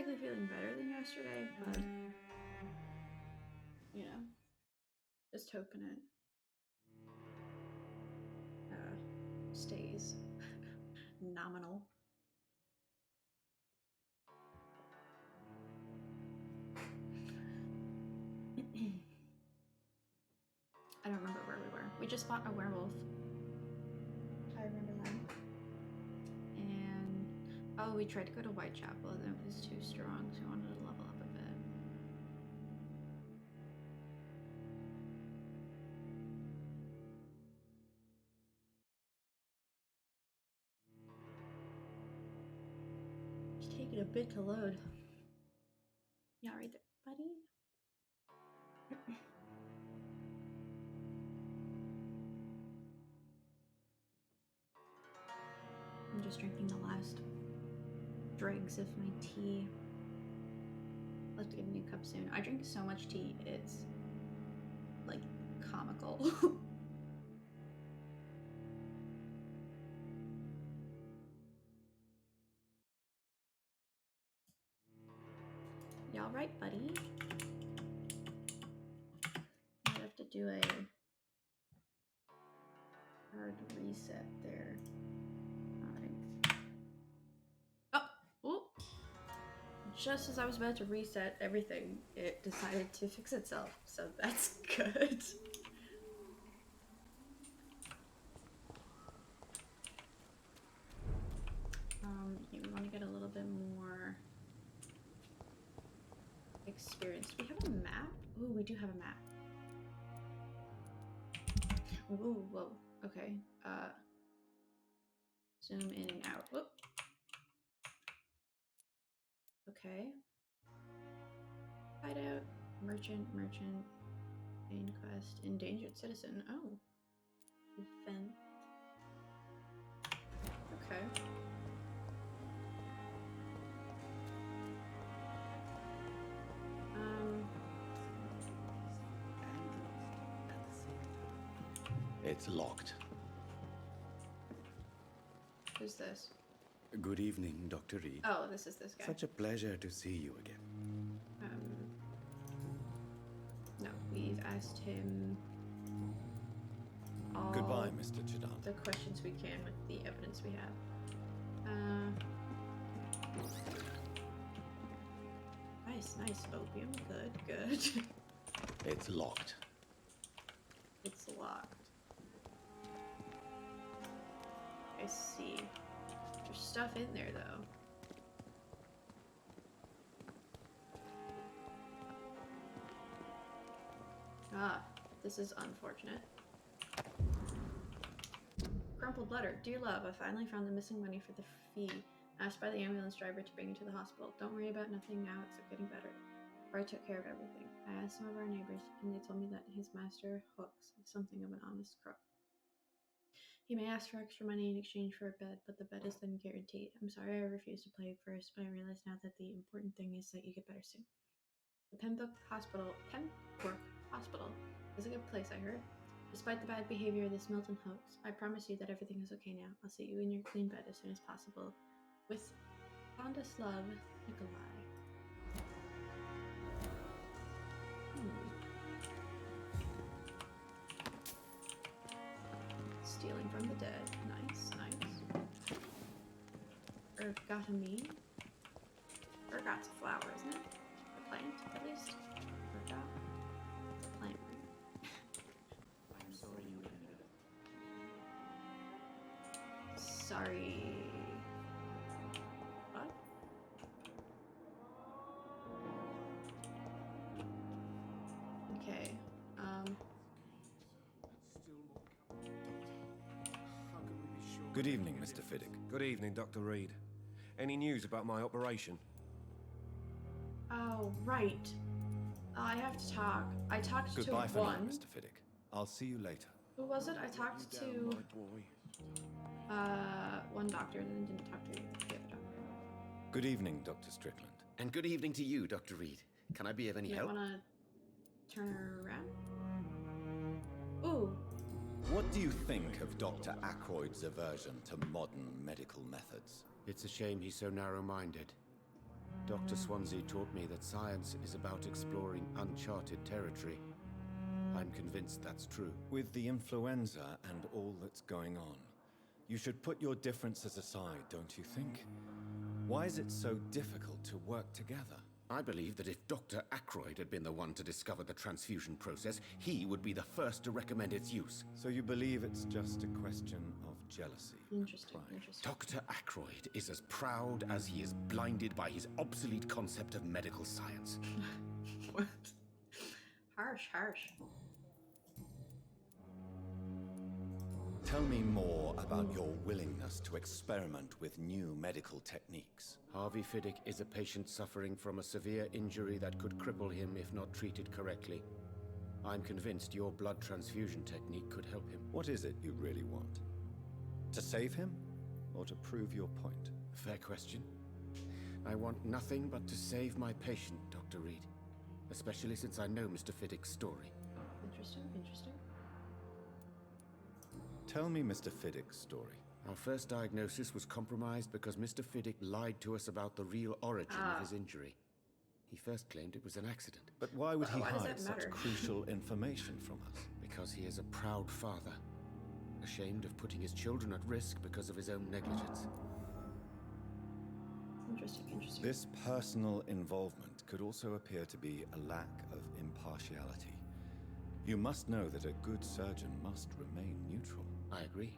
technically feeling better than yesterday, but you know, just hoping it stays nominal. I don't remember where we were. We just fought a werewolf. I remember that. And oh, we tried to go to Whitechapel and it was too strong, so we wanted to level up a bit. It's taking a bit to load. Yeah, right there, buddy. I'm just drinking the last dregs of my tea. I'll have to get a new cup soon. I drink so much tea, it's like comical. You all right, buddy? I have to do a hard reset there. Oh, just as I was about to reset everything, it decided to fix itself, so that's good. We want to get a little bit more experience. Do we have a map? Ooh, we do have a map. Ooh, whoa, okay. Zoom in and out. Whoop. Okay. Hideout, merchant, main quest, endangered citizen. Oh. Event. Okay. It's locked. Who's this? Good evening, Dr. Reed. Oh, this is this guy. Such a pleasure to see you again. No, we've asked him all Goodbye, Mr. Chidam. the questions we can with the evidence we have. Nice opium. Good. It's locked. It's locked. I see. There's stuff in there, though. Ah, this is unfortunate. Crumpled letter. Dear love, I finally found the missing money for the fee. Asked by the ambulance driver to bring you to the hospital. Don't worry about nothing now, it's getting better. Or I took care of everything. I asked some of our neighbors, and they told me that his master, Hooks, is something of an honest crook. He may ask for extra money in exchange for a bed, but the bed is then guaranteed. I'm sorry I refused to play at first, but I realize now that the important thing is that you get better soon. The Pembroke Hospital is a good place, I heard. Despite the bad behavior of this Milton hoax, I promise you that everything is okay now. I'll see you in your clean bed as soon as possible. With fondest love, Nikolai. Stealing from the dead. Nice. Ergotamine? Ergot's a flower, isn't it? A plant, at least? Ergot? It's a plant. I'm sorry you ended it. Sorry. What? Okay. Good evening, Mr. Fiddick. Good evening, Dr. Reed. Any news about my operation? Oh, right. I have to talk. I talked Goodbye to for one. now, Mr. Fiddick. I'll see you later. Who was it? I talked to one doctor and then didn't talk to the other doctor. Good evening, Dr. Strickland. And good evening to you, Dr. Reed. Can I be of any You help? wanna turn her around? Ooh. What do you think of Dr. Ackroyd's aversion to modern medical methods? It's a shame he's so narrow-minded. Dr. Swansea taught me that science is about exploring uncharted territory. I'm convinced that's true. With the influenza and all that's going on, you should put your differences aside, don't you think? Why is it so difficult to work together? I believe that if Dr. Ackroyd had been the one to discover the transfusion process, he would be the first to recommend its use. So you believe it's just a question of jealousy? Interesting, Right. interesting. Dr. Ackroyd is as proud as he is blinded by his obsolete concept of medical science. What? Harsh, harsh. Tell me more about your willingness to experiment with new medical techniques. Harvey Fiddick is a patient suffering from a severe injury that could cripple him if not treated correctly. I'm convinced your blood transfusion technique could help him. What is it you really want? To save him, or to prove your point? Fair question. I want nothing but to save my patient, Dr. Reed. Especially since I know Mr. Fiddick's story. Interesting, interesting. Tell me Mr. Fiddick's story. Our first diagnosis was compromised because Mr. Fiddick lied to us about the real origin of his injury. He first claimed it was an accident. But why would he Why does hide that such matter? crucial information from us? Because he is a proud father, ashamed of putting his children at risk because of his own negligence. Interesting, interesting. This personal involvement could also appear to be a lack of impartiality. You must know that a good surgeon must remain neutral. I agree.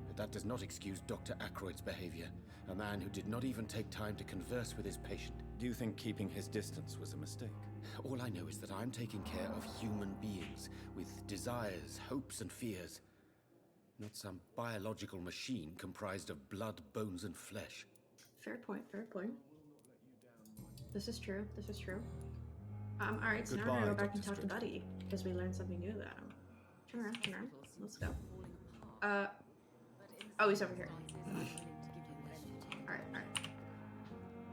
But that does not excuse Dr. Ackroyd's behavior, a man who did not even take time to converse with his patient. Do you think keeping his distance was a mistake? All I know is that I'm taking care of human beings with desires, hopes, and fears. Not some biological machine comprised of blood, bones, and flesh. Fair point, fair point. This is true, this is true. Alright, so now we're gonna go Goodbye, back and Dr. talk to Buddy, because we learned something new about him. Turn around, turn around. Let's go. Oh, he's over here. Alright, alright.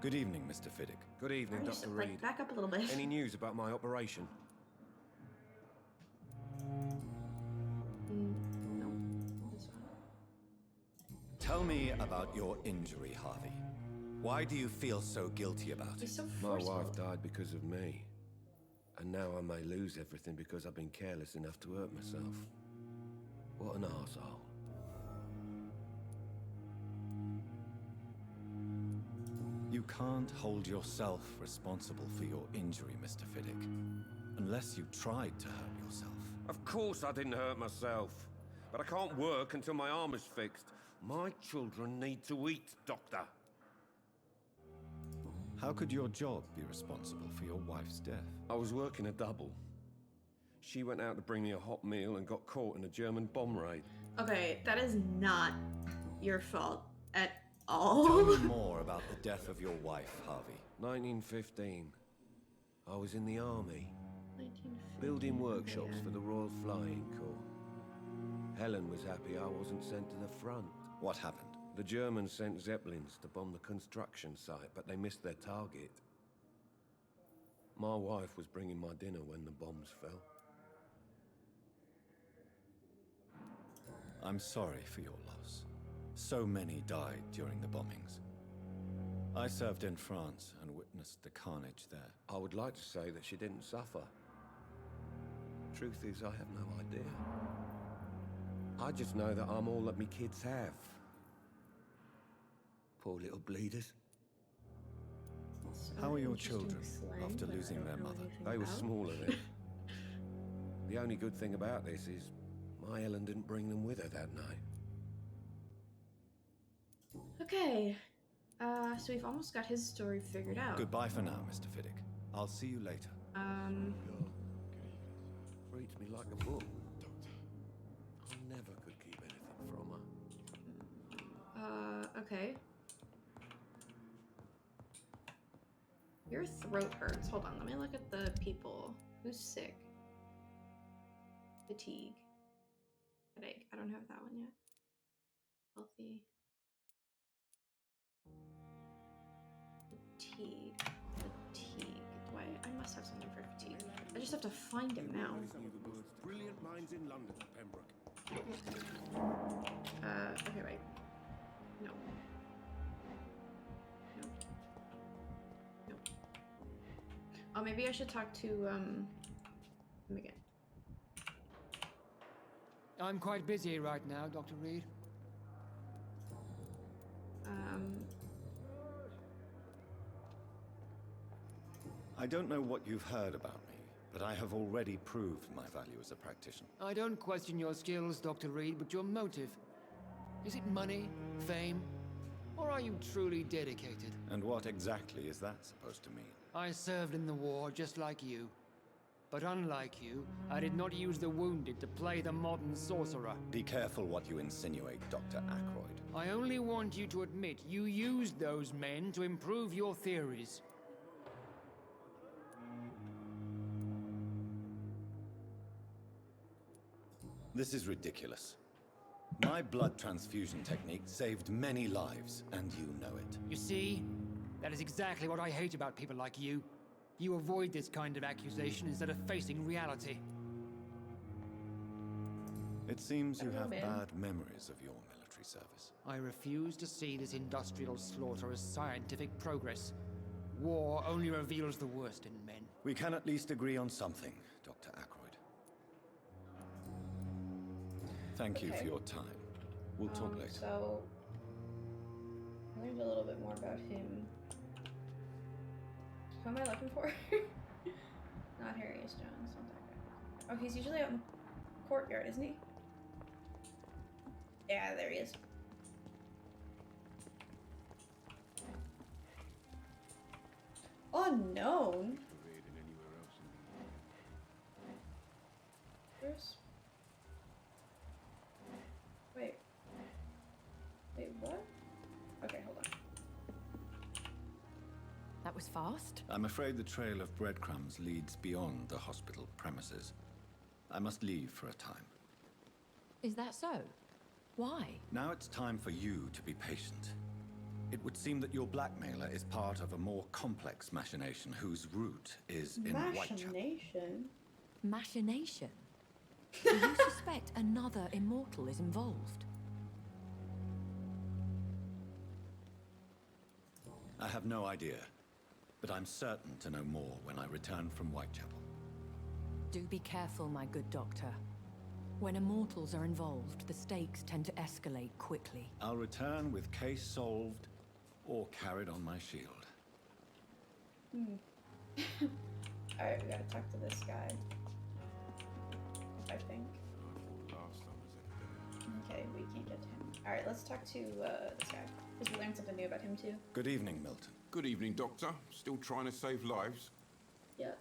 Good evening, Mr. Fiddick. Good evening, Alright, Dr. like, Reed. back up a little bit. Any news about my operation? No. This one. Tell me about your injury, Harvey. Why do you feel so guilty about He's it? so My forceful. wife died because of me. And now I may lose everything because I've been careless enough to hurt myself. What an arsehole. You can't hold yourself responsible for your injury, Mr. Fiddick, unless you tried to hurt yourself. Of course I didn't hurt myself. But I can't work until my arm is fixed. My children need to eat, Doctor. How could your job be responsible for your wife's death? I was working a double. She went out to bring me a hot meal and got caught in a German bomb raid. Okay, that is not your fault at Tell all. me more about the death of your wife, Harvey. 1915. I was in the army, 1950. building workshops Yeah. for the Royal Flying Corps. Helen was happy I wasn't sent to the front. What happened? The Germans sent Zeppelins to bomb the construction site, but they missed their target. My wife was bringing my dinner when the bombs fell. I'm sorry for your loss. So many died during the bombings. I served in France and witnessed the carnage there. I would like to say that she didn't suffer. Truth is, I have no idea. I just know that I'm all that me kids have. Poor little bleeders. So How are your interesting children slang after that I losing don't their know mother? anything They were about. smaller then. The only good thing about this is my Ellen didn't bring them with her that night. Okay. So we've almost got his story figured out. Goodbye for now, Mr. Fiddick. I'll see you later. Reads me like a book. I never could keep anything from her. Okay. Your throat hurts. Hold on, let me look at the people. Who's sick? Fatigue. Headache. I don't have that one yet. Healthy. Fatigue. Fatigue. Do I must have something for fatigue. I just have to find him now. Brilliant minds in London, Pembroke. Okay, wait. No. No. Oh, maybe I should talk to him again. I'm quite busy right now, Dr. Reed. I don't know what you've heard about me, but I have already proved my value as a practitioner. I don't question your skills, Dr. Reed, but your motive. Is it money, fame, or are you truly dedicated? And what exactly is that supposed to mean? I served in the war just like you. But unlike you, I did not use the wounded to play the modern sorcerer. Be careful what you insinuate, Dr. Ackroyd. I only want you to admit you used those men to improve your theories. This is ridiculous. My blood transfusion technique saved many lives, and you know it. You see? That is exactly what I hate about people like you. You avoid this kind of accusation instead of facing reality. It seems you have Man. bad memories of your military service. I refuse to see this industrial slaughter as scientific progress. War only reveals the worst in men. We can at least agree on something, Dr. Ackroyd. Thank you for your time. We'll talk later. So, I learned a little bit more about him. Who am I looking for? Not Harrius Jones, not that guy. Oh, he's usually out in the courtyard, isn't he? Yeah, there he is. Unknown? Where's... Wait. Wait, what? Okay, hold on. That was fast. I'm afraid the trail of breadcrumbs leads beyond the hospital premises. I must leave for a time. Is that so? Why? Now it's time for you to be patient. It would seem that your blackmailer is part of a more complex machination whose root is in Whitechapel. Machination? Machination? Do you suspect another immortal is involved? I have no idea, but I'm certain to know more when I return from Whitechapel. Do be careful, my good doctor. When immortals are involved, the stakes tend to escalate quickly. I'll return with case solved or carried on my shield. Alright, we gotta talk to this guy. I think. Okay, we can't get to him. Alright, let's talk to this guy. Because we learned something new about him too. Good evening, Milton. Good evening, Doctor. Still trying to save lives? Yeah.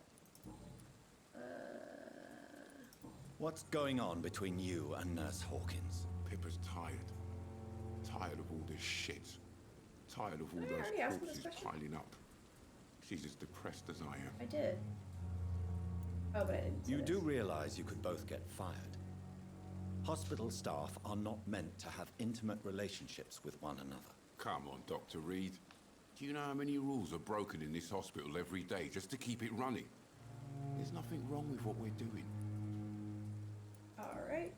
What's going on between you and Nurse Hawkins? Pippa's tired. Tired of all this shit. Tired of all I those already asked him this corpses question. piling up. She's as depressed as I am. I did. Oh, but I didn't say You this. do realize you could both get fired. Hospital staff are not meant to have intimate relationships with one another. Come on, Dr. Reed. Do you know how many rules are broken in this hospital every day just to keep it running? There's nothing wrong with what we're doing. Alright.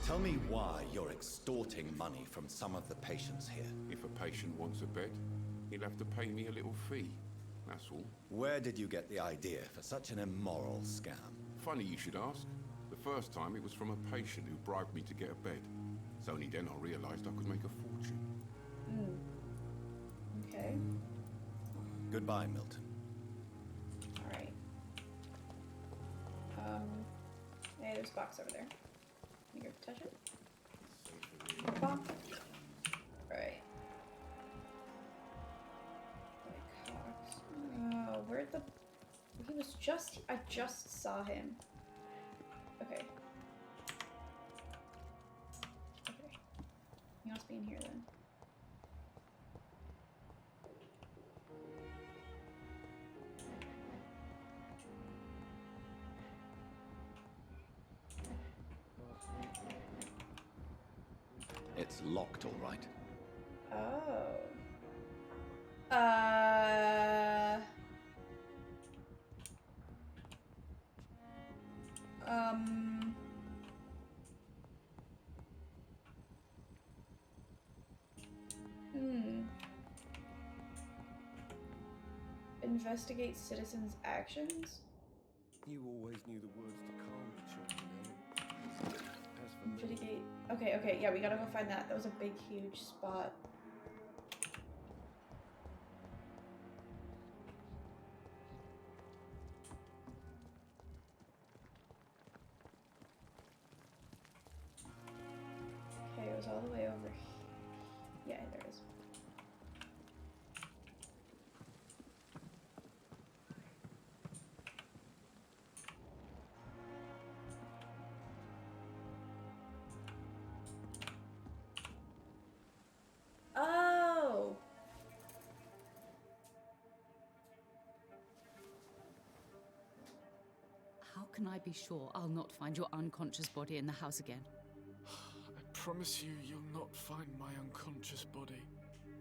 Tell me why you're extorting money from some of the patients here. If a patient wants a bed, he'll have to pay me a little fee. That's all. Where did you get the idea for such an immoral scam? Funny you should ask. The first time it was from a patient who bribed me to get a bed. It's only then I realized I could make a fortune. Okay. Goodbye, Milton. Alright. Hey, there's a box over there. Can you go touch it? Bonk. Right. Like Cox. Oh, where'd the... He was just... I just saw him. Okay. Okay. He must be in here then. It's locked, all right. Oh. Investigate citizens' actions? You always knew the words to calm the children, Ellen. As for me, Investigate. Okay, okay, yeah, we gotta go find that. That was a big, huge spot. Okay, it was all the way over here. Yeah, there it is. Oh! How can I be sure I'll not find your unconscious body in the house again? I promise you, you'll not find my unconscious body.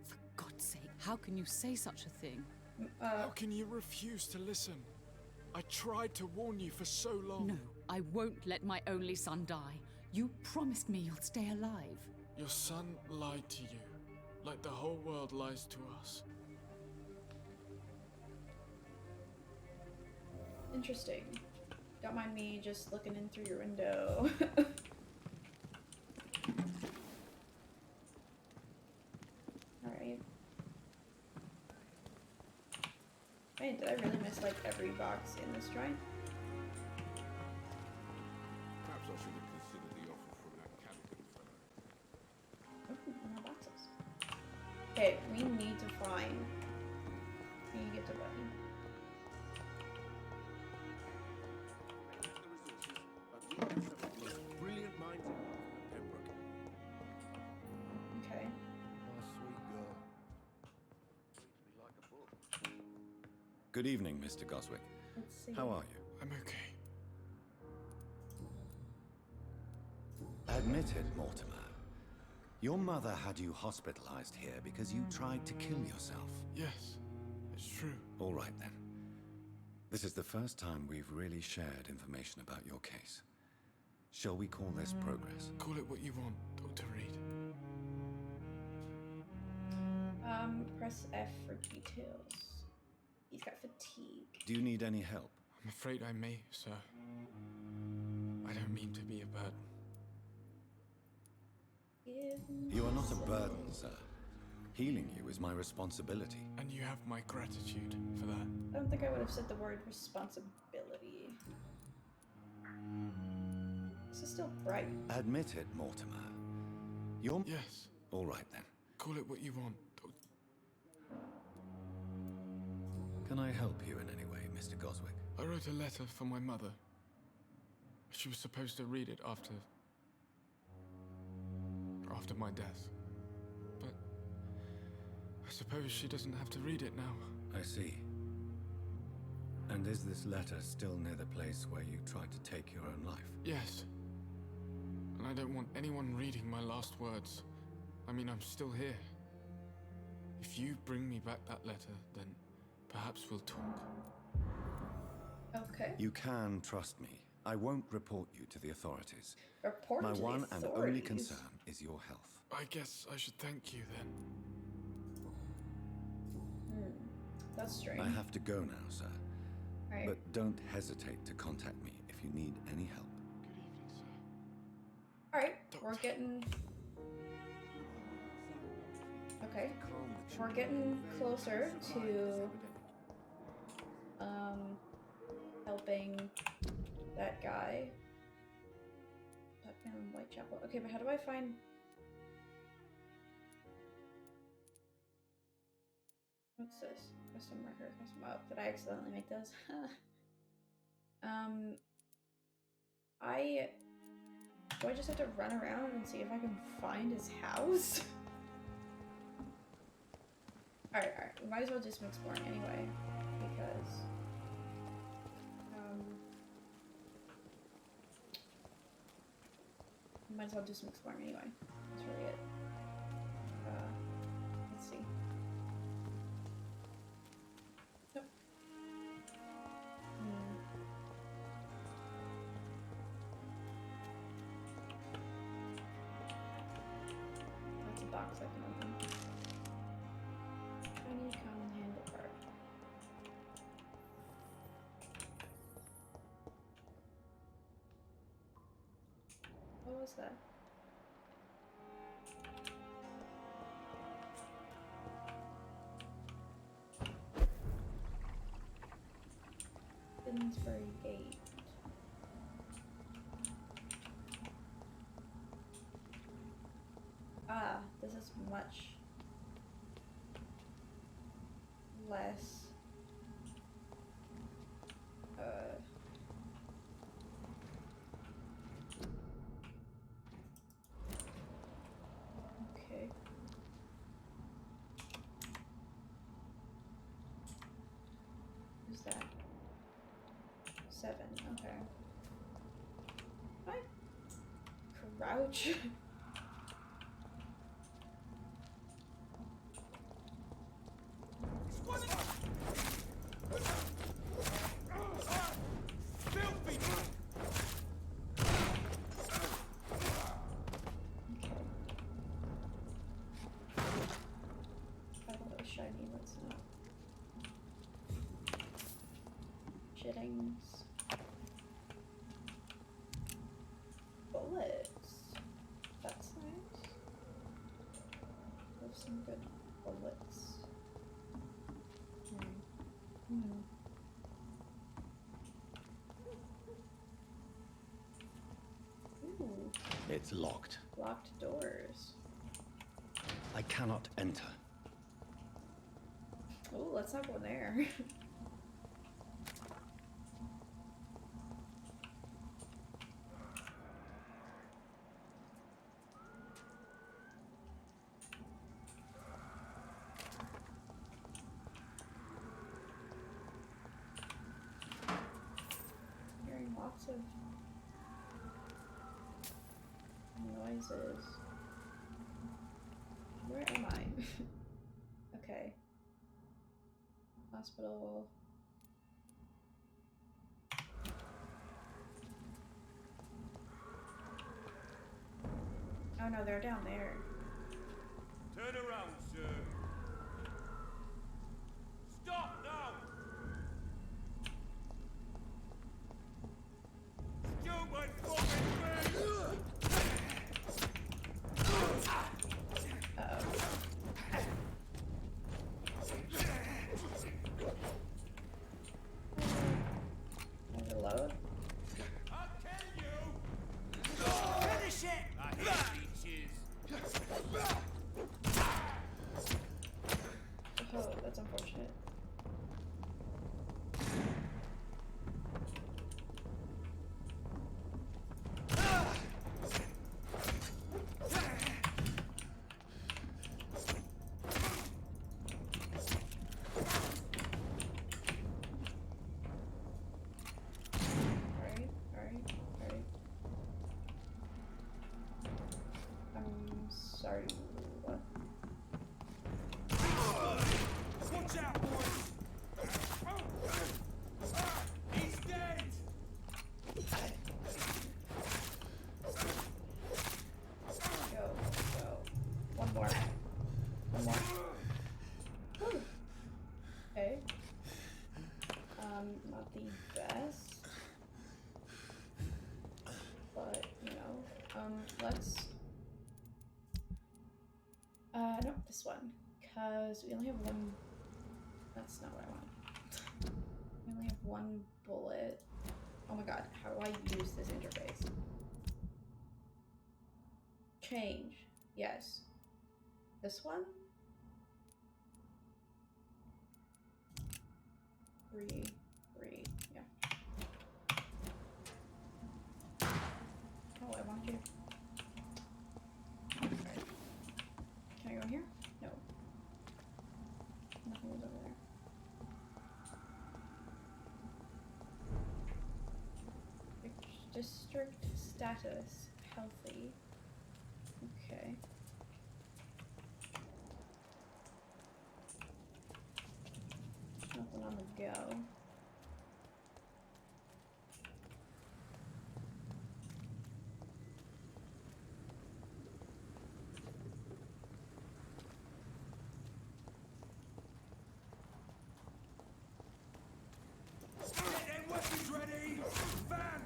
For God's sake, how can you say such a thing? How can you refuse to listen? I tried to warn you for so long. No, I won't let my only son die. You promised me you'll stay alive. Your son lied to you, like the whole world lies to us. Interesting. Don't mind me just looking in through your window. Alright. Wait, did I really miss like every box in this joint? Perhaps I should have considered the offer from that Caliban fellow. Ooh, more boxes. Okay, we need to find. We need to get to button. brilliant minds in Pembroke. Okay. My sweet girl. Reads me like a book. Good evening, Mr. Goswick. Let's see. How are you? I'm okay. Admit it, Mortimer. Your mother had you hospitalized here because you tried to kill yourself. Yes, it's true. All right, then. This is the first time we've really shared information about your case. Shall we call this progress? Call it what you want, Dr. Reed. Press F for details. He's got fatigue. Do you need any help? I'm afraid I may, sir. I don't mean to be a burden. You are not a burden, sir. Healing you is my responsibility. And you have my gratitude for that. I don't think I would have said the word responsibility. This is still bright. Admit it, Mortimer. You're... Yes. All right, then. Call it what you want, Can I help you in any way, Mr. Goswick? I wrote a letter for my mother. She was supposed to read it after my death. But I suppose she doesn't have to read it now. I see. And is this letter still near the place where you tried to take your own life? Yes. And I don't want anyone reading my last words. I mean, I'm still here. If you bring me back that letter, then perhaps we'll talk. Okay. You can trust me. I won't report you to the authorities. Report My to the one and only authorities. concern is your health. I guess I should thank you then. That's strange. I have to go now, sir. Alright. But don't hesitate to contact me if you need any help. Good evening, sir. Alright, we're Doctor. getting... Okay. We're getting closer to... helping that guy. That man in Whitechapel. Okay, but how do I find... What's this? Custom record, custom up. Did I accidentally make those? Do I just have to run around and see if I can find his house? Alright, we might as well do some exploring anyway, because we might as well do some exploring anyway. That's really it. Let's see. Nope. That's a box I can open. Tiny common handle part. was that? Finsbury Gate. Ah, this is much less okay. Who's that? 7, okay. What? Crouch? Shiny, let's not. Shittings. Bullets. That's nice. There's some good bullets. Ooh. It's locked. Locked doors. I cannot enter. Oh, let's not go there. Hearing lots of noises. Where am I? Okay. Hospital. Oh no, they're down there. Turn around, sir. Stop now! Stupid fucking thing! Uh-oh. Reload. I'll kill you! Finish it! I hate leeches. Oh, that's unfortunate. Sorry, what? Watch out, boys! He's dead! Go. One more. Whew. Okay. Not the best. But, you know, let's no, this one, because we only have one. That's not what I want. We only have one bullet. Oh my god, how do I use this interface? Change. Yes. This one? 3, yeah. Oh, I want you. Alright. Can I go in here? No. Nothing was over there. District status. Healthy. Okay. Nothing on the go. Get them weapons ready! Van!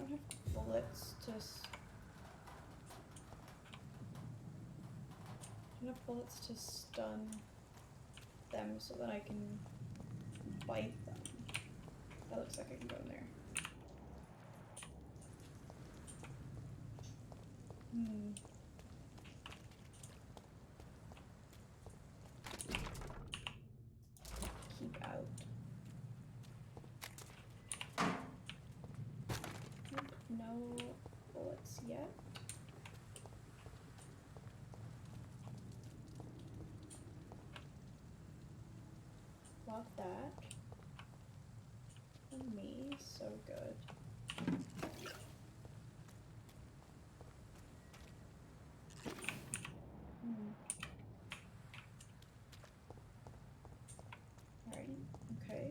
don't have bullets to. I don't have bullets to stun them so that I can bite them. That looks like I can go in there. Keep out. Nope, no bullets yet. Love that. For me, so good. Alright, okay.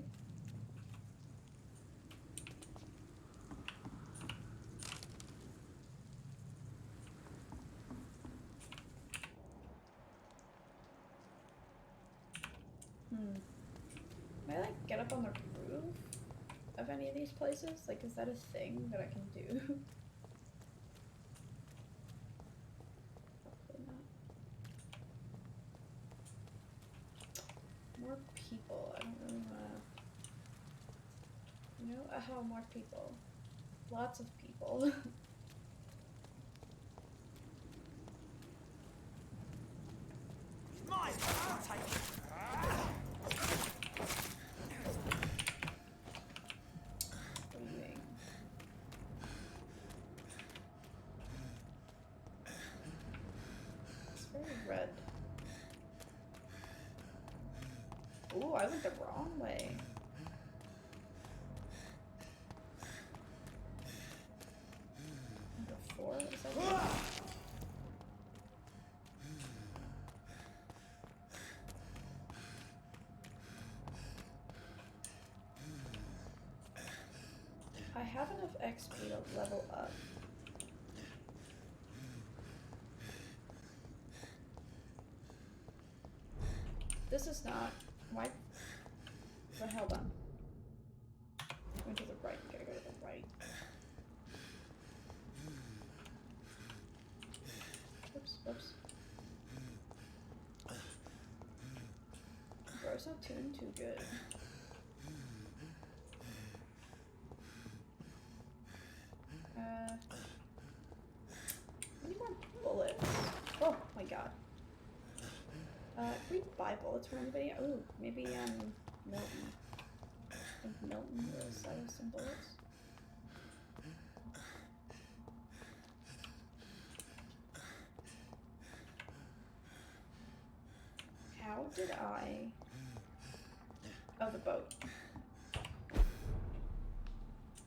Can I like get up on the roof of any of these places? Like, is that a thing that I can do? Probably not. More people. I don't really wanna. You know, how more people. Lots of people. Mine! I'll take it! Leaving. It's very red. Ooh, I went the wrong way. Number 4? Is that right? I have enough XP to level up. This is not. Why? The hell done. Going to the right. We gotta go to the right. Oops, oops. Bro's not doing too good. I need more bullets. Oh my god. Can we buy bullets from anybody? Ooh, maybe, Milton. I think Milton will sell us some bullets. How did I... Oh, the boat.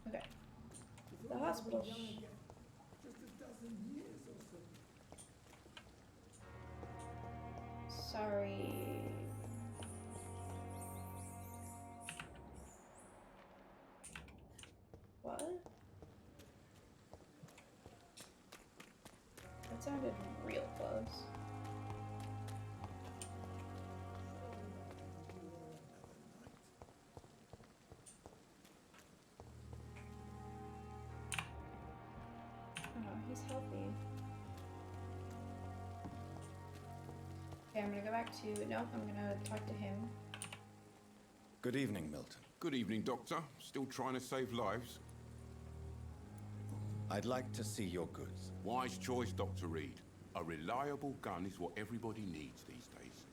Okay. The hospital... Sorry. What? That sounded real close. Oh, he's healthy. Okay, I'm gonna go back to... Nope, I'm gonna talk to him. Good evening, Milton. Good evening, Doctor. Still trying to save lives? I'd like to see your goods. Wise choice, Dr. Reed. A reliable gun is what everybody needs these days.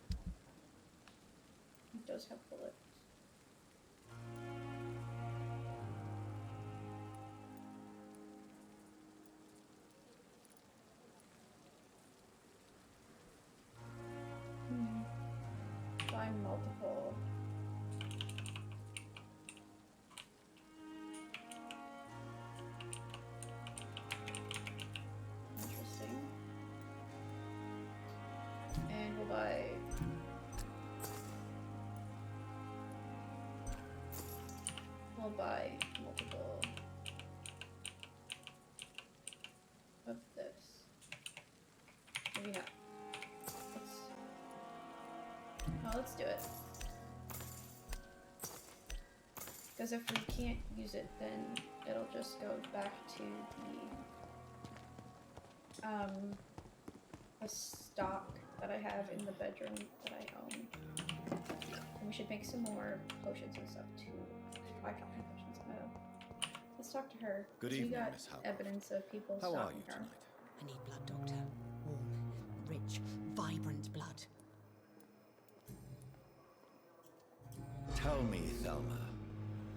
He does have bullets. Buy multiple. Interesting. And we'll buy... We'll buy multiple of this. Maybe not. Let's do it. Because if we can't use it, then it'll just go back to the stock that I have in the bedroom that I own. And we should make some more potions and stuff too. I got my potions. Let's talk to her. Good We evening, got Miss Howcroft. evidence of people How are stalking you her. tonight? I need blood, Doctor. Warm, rich, vibrant blood. Tell me, Thelma,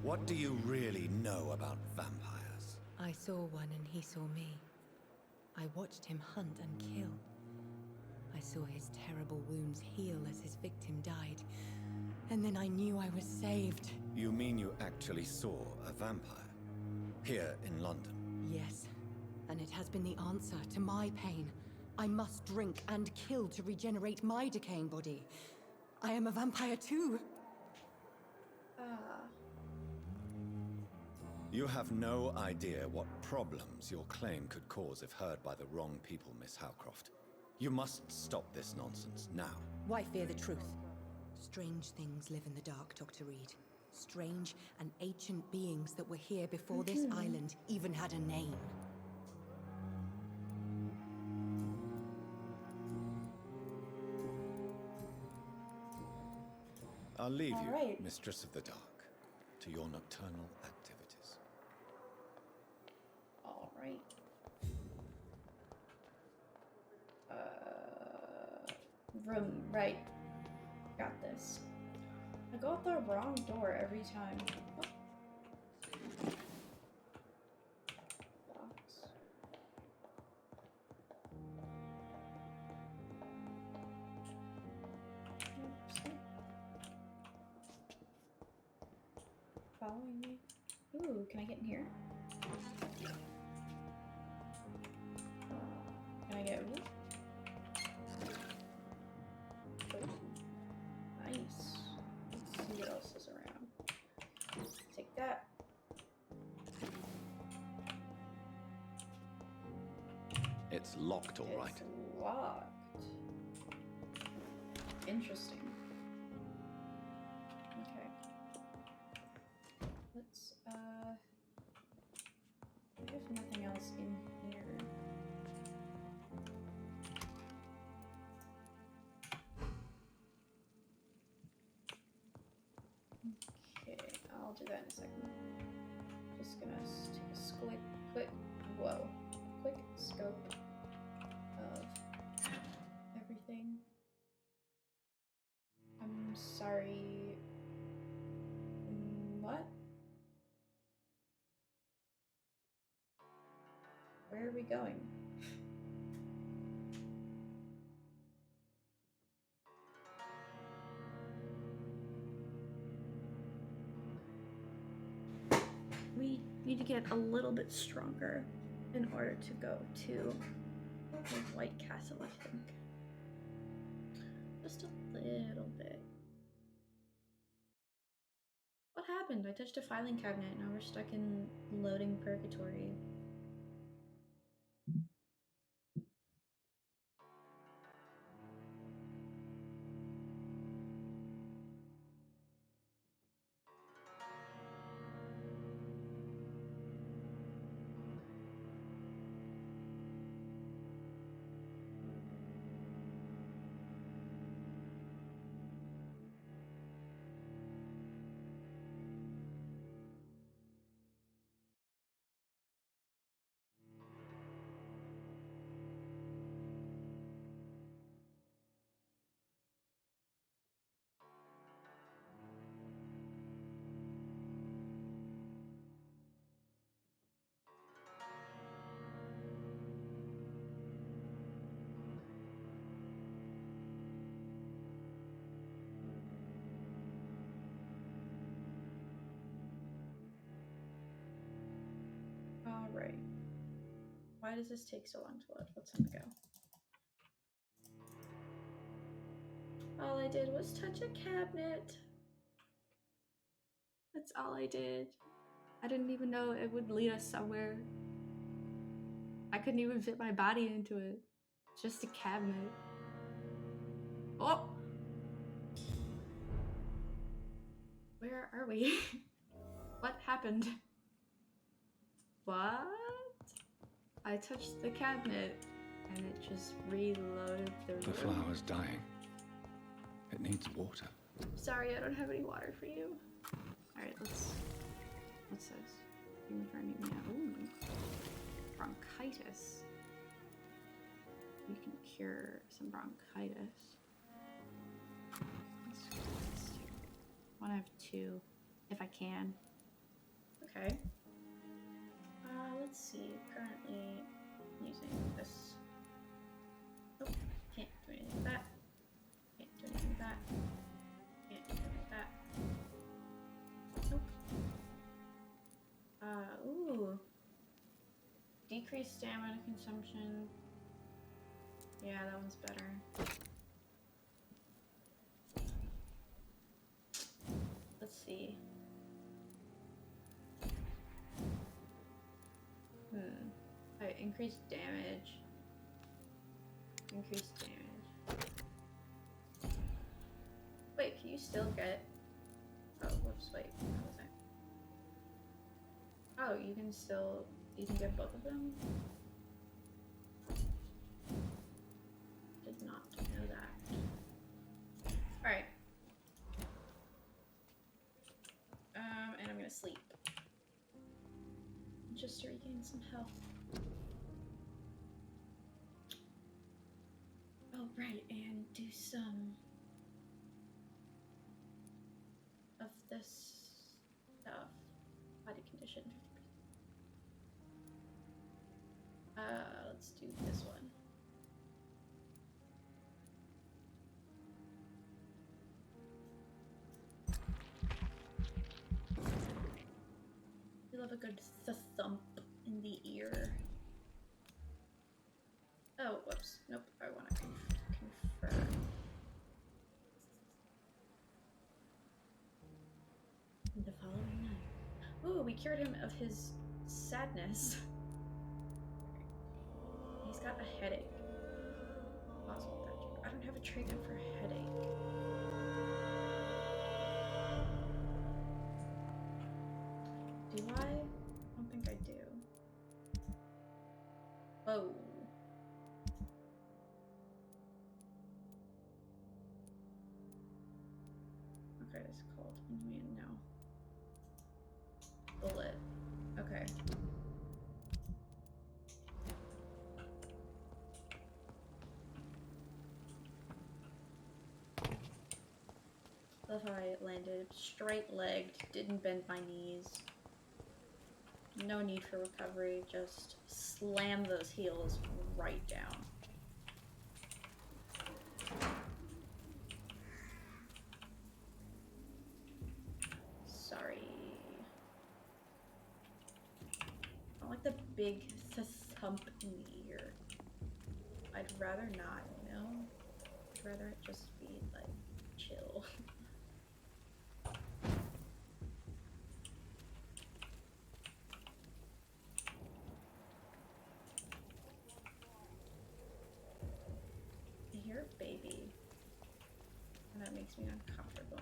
what do you really know about vampires? I saw one and he saw me. I watched him hunt and kill. I saw his terrible wounds heal as his victim died. And then I knew I was saved. You mean you actually saw a vampire? Here in London? Yes. And it has been the answer to my pain. I must drink and kill to regenerate my decaying body. I am a vampire too. You have no idea what problems your claim could cause if heard by the wrong people, Miss Howcroft. You must stop this nonsense now. Why fear the truth? Strange things live in the dark, Dr. Reed. Strange and ancient beings that were here before this island even had a name. I'll leave you, Alright. Mistress of the Dark, to your nocturnal activities. Alright. Room, right. Got this. I go out the wrong door every time. Oh. Box. Oops. Following me? Ooh, can I get in here? Can I get ooh? Nice. Let's see what else is around. Take that. It's locked, all right. It's locked. Interesting. Okay. Let's, I have nothing else in here. Okay, I'll do that in a second. Just gonna take a quick scope of everything. I'm sorry. What? Where are we going? We need to get a little bit stronger in order to go to the White Castle, I think. Just a little bit. What happened? I touched a filing cabinet. Now we're stuck in loading purgatory. Alright. Why does this take so long to load? Let's let it go. All I did was touch a cabinet. That's all I did. I didn't even know it would lead us somewhere. I couldn't even fit my body into it. It's just a cabinet. Oh! Where are we? What happened? What? I touched the cabinet and it just reloaded the room. The flower's dying. It needs water. Sorry, I don't have any water for you. Alright, let's... What's this? Ooh. Bronchitis. We can cure some bronchitis. Let's do 1 out of 2, if I can. Okay. Let's see. Currently using this. Oh, can't do anything with that. Can't do anything with that. Can't do anything with that. Nope. Ooh. Decreased stamina consumption. Yeah, that one's better. Let's see. Alright, increased damage. Increased damage. Wait, can you still get... Oh, whoops, wait. What was that? Oh, you can still... You can get both of them? Did not know that. Alright. And I'm gonna sleep. Just to regain some health. Oh, right, and do some of this stuff. Body condition 50%. Let's do this one. You love a good thump in the ear. Oh, whoops. Nope, I want to confirm. The following night. Ooh, we cured him of his sadness. He's got a headache. Awesome. I don't have a treatment for headache. Do I? I don't think I do. Oh. Okay, it's called Inuit now. Bullet. Okay. Love how I landed straight-legged, didn't bend my knees. No need for recovery, just slam those heels right down. Sorry. I don't like the big thump in the ear. I'd rather not, you know? I'd rather it just be, like, chill. I hear a baby, and that makes me uncomfortable.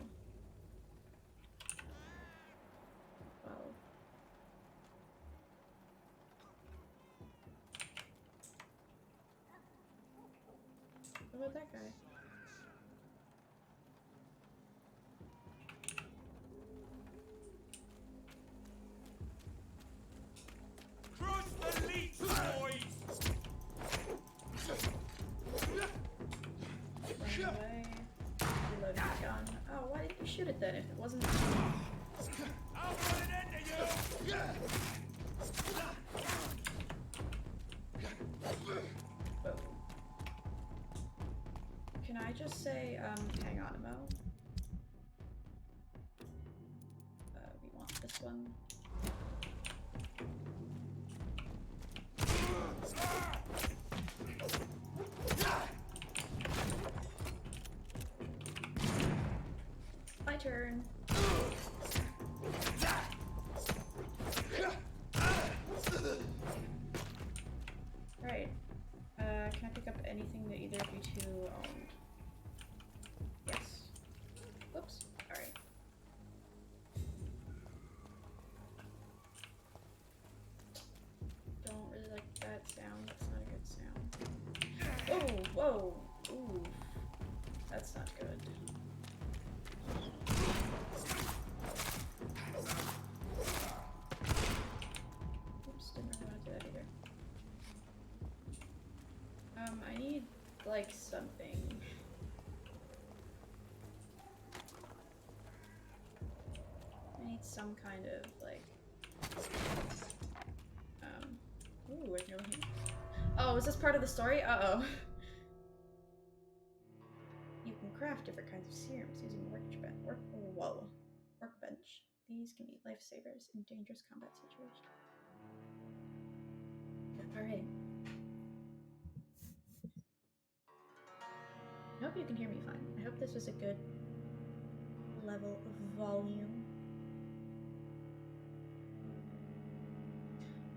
Well. What about that guy? Crush the leech, boys! Run away. Reloading the gun. Oh, why didn't you shoot it then if it wasn't... I'll put an end to you! Whoa. Can I just say, hang on a mo? We want this one. My turn. Right. Can I pick up anything that either of you two owned? Yes. Whoops. Alright. that sound. That's not a good sound. Oh, whoa. Ooh. That's not good. Oops, didn't really want to do that either. I need, like, something. I need some kind of, like, ooh, I can go here. Oh, is this part of the story? Uh-oh. You can craft different kinds of serums using a workbench. These can be lifesavers in dangerous combat situations. Alright. I hope you can hear me fine. I hope this was a good level of volume.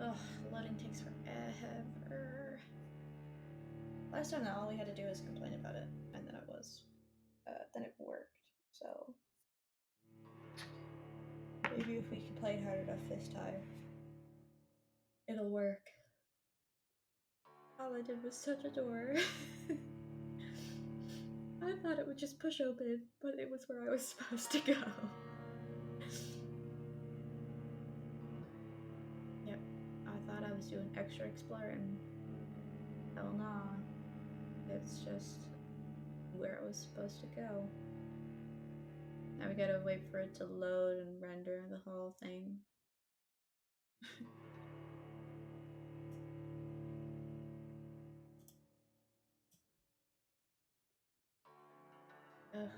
Ugh, loading takes forever. Last time, all we had to do was complain about it, and then then it worked. So maybe if we can play it hard enough this time, it'll work. All I did was touch a door. I thought it would just push open, but it was where I was supposed to go. Yep, I thought I was doing extra exploring. Hell nah. It's just where I was supposed to go. Now we gotta wait for it to load and render the whole thing. Ugh.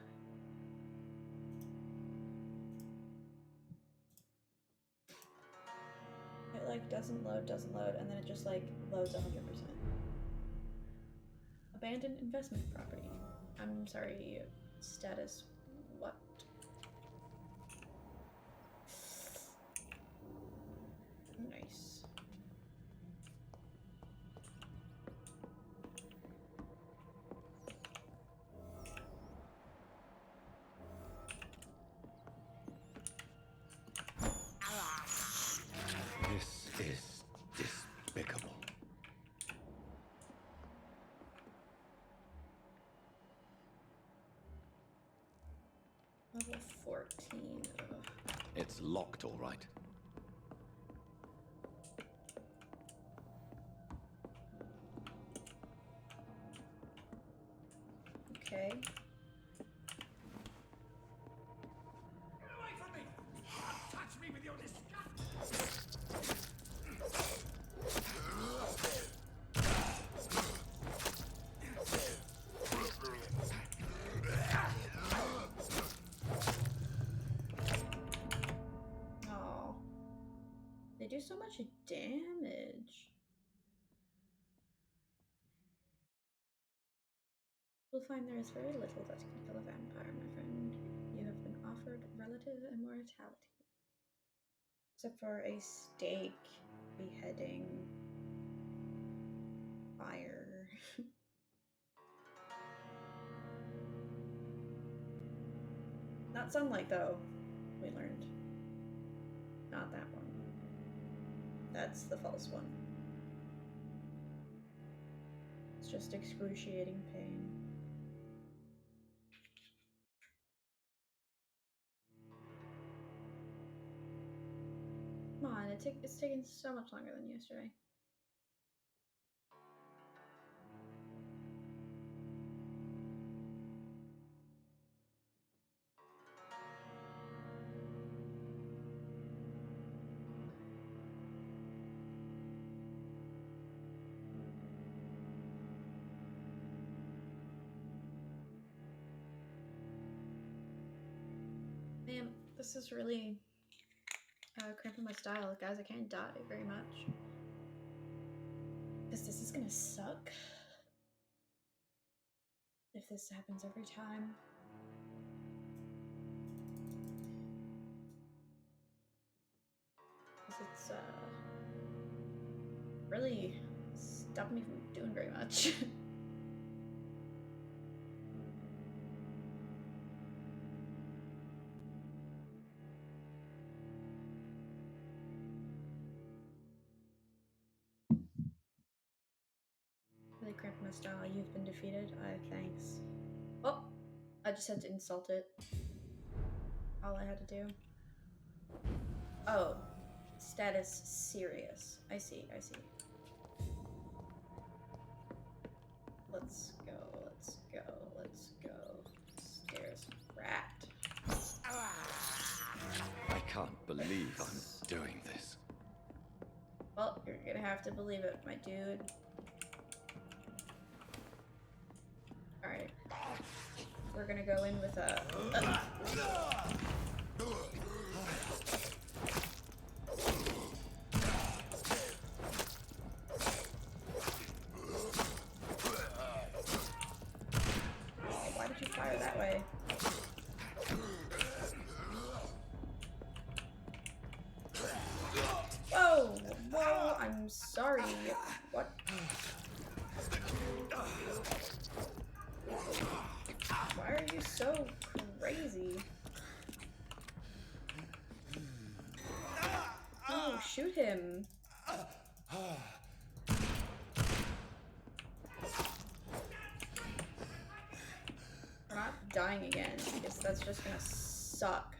It like doesn't load, and then it just like loads 100%. Abandoned investment property. I'm sorry, status what? Nice. This is despicable. Level 14. Ugh. It's locked, all right. Okay. Get away from me! Don't touch me with your disgust! Oh. They do so much damage. You'll find there is very little that can kill a vampire, my friend. You have been offered relative immortality. Except for a stake, beheading, fire. Not sunlight, though, we learned. Not that one. That's the false one. It's just excruciating pain. Come on, it's taken so much longer than yesterday. Man, this is really cramping my style. Guys, I can't die very much. Because this is gonna suck. If this happens every time. Because it's really stopped me from doing very much. hostile. You've been defeated. Thanks. Oh, I just had to insult it. All I had to do. Oh, status serious. I see, I see. Let's go, let's go, let's go. Stairs, rat. I can't believe I'm doing this. Well, you're gonna have to believe it, my dude. Alright. We're gonna go in with a... Why did you fire that way? Whoa! Whoa! I'm sorry. What? Why are you so crazy? Oh, shoot him. We're not dying again, because that's just gonna suck.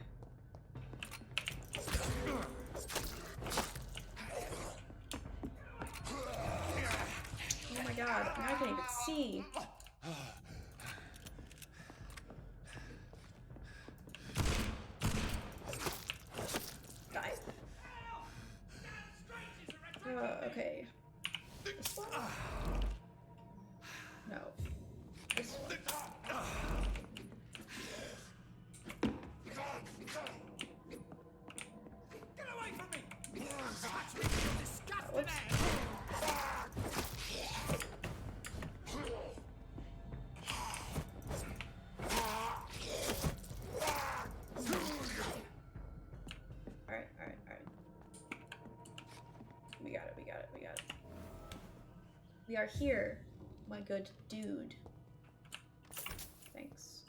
Oh my god, now I can't even see. Die. Okay. This one? No. This one. Get away from me! Touch me, you disgusting ass! Alright. We got it. We are here, my good dude. Thanks.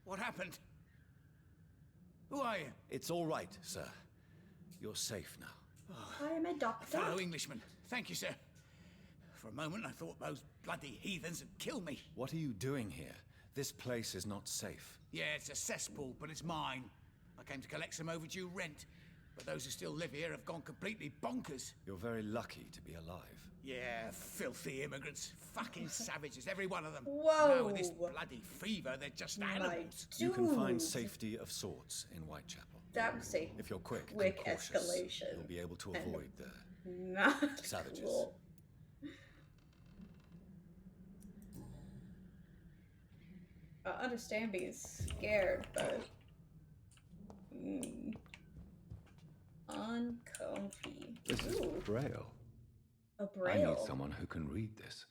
What happened? Who are you? It's all right, sir. You're safe now. I am a doctor. Fellow Englishman. Thank you, sir. For a moment, I thought those bloody heathens had killed me. What are you doing here? This place is not safe. Yeah, it's a cesspool, but it's mine. I came to collect some overdue rent, but those who still live here have gone completely bonkers. You're very lucky to be alive. Yeah, filthy immigrants. Fucking savages, every one of them. Whoa! Now with this bloody fever, they're just animals. You can find safety of sorts in Whitechapel. That was a If you're quick and quick cautious, escalation. you'll be able to avoid the Not savages. Cool. I understand being scared, but uncomfy. This is Ooh, Braille. a I braille. need someone who can read this.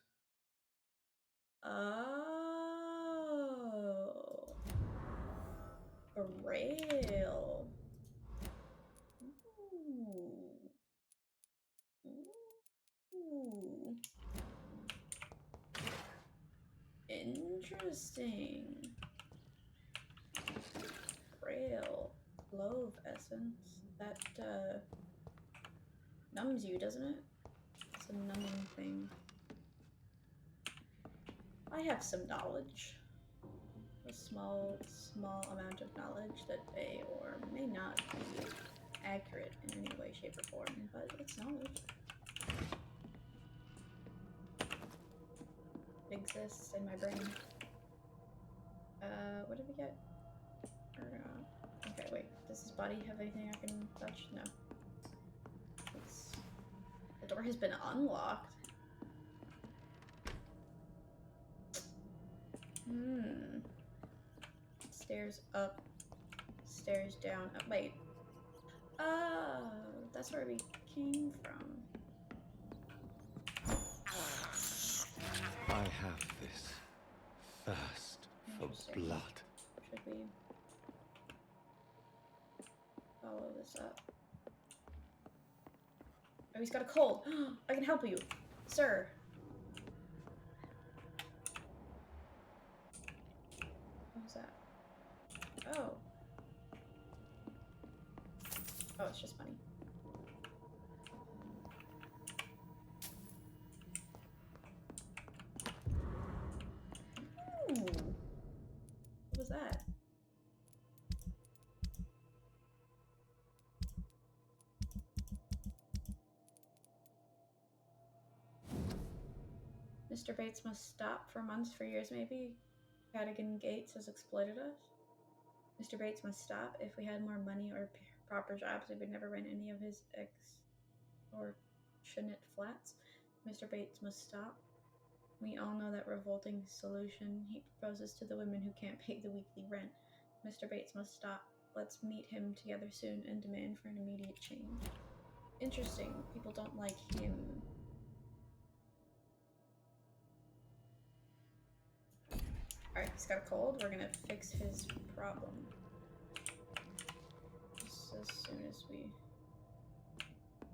Oh, a braille. Ooh. Interesting. Braille. Clove essence. That, numbs you, doesn't it? It's a numbing thing. I have some knowledge. A small amount of knowledge that may or may not be accurate in any way, shape, or form, but it's knowledge. It exists in my brain. What did we get? Okay, wait. Does this body have anything I can touch? No. The door has been unlocked. Stairs up. Stairs down. Oh, wait. Oh, that's where we came from. I have this thirst for blood. Should we follow this up? Oh, he's got a cold. I can help you, sir. What was that? Oh. Oh, it's just money. Mr. Bates must stop for months, for years maybe. Cadogan Gates has exploited us. Mr. Bates must stop. If we had more money or proper jobs, we would never rent any of his extortionate flats. Mr. Bates must stop. We all know that revolting solution he proposes to the women who can't pay the weekly rent. Mr. Bates must stop. Let's meet him together soon and demand for an immediate change. Interesting. People don't like him. Alright, he's got a cold. We're gonna fix his problem. Just as soon as we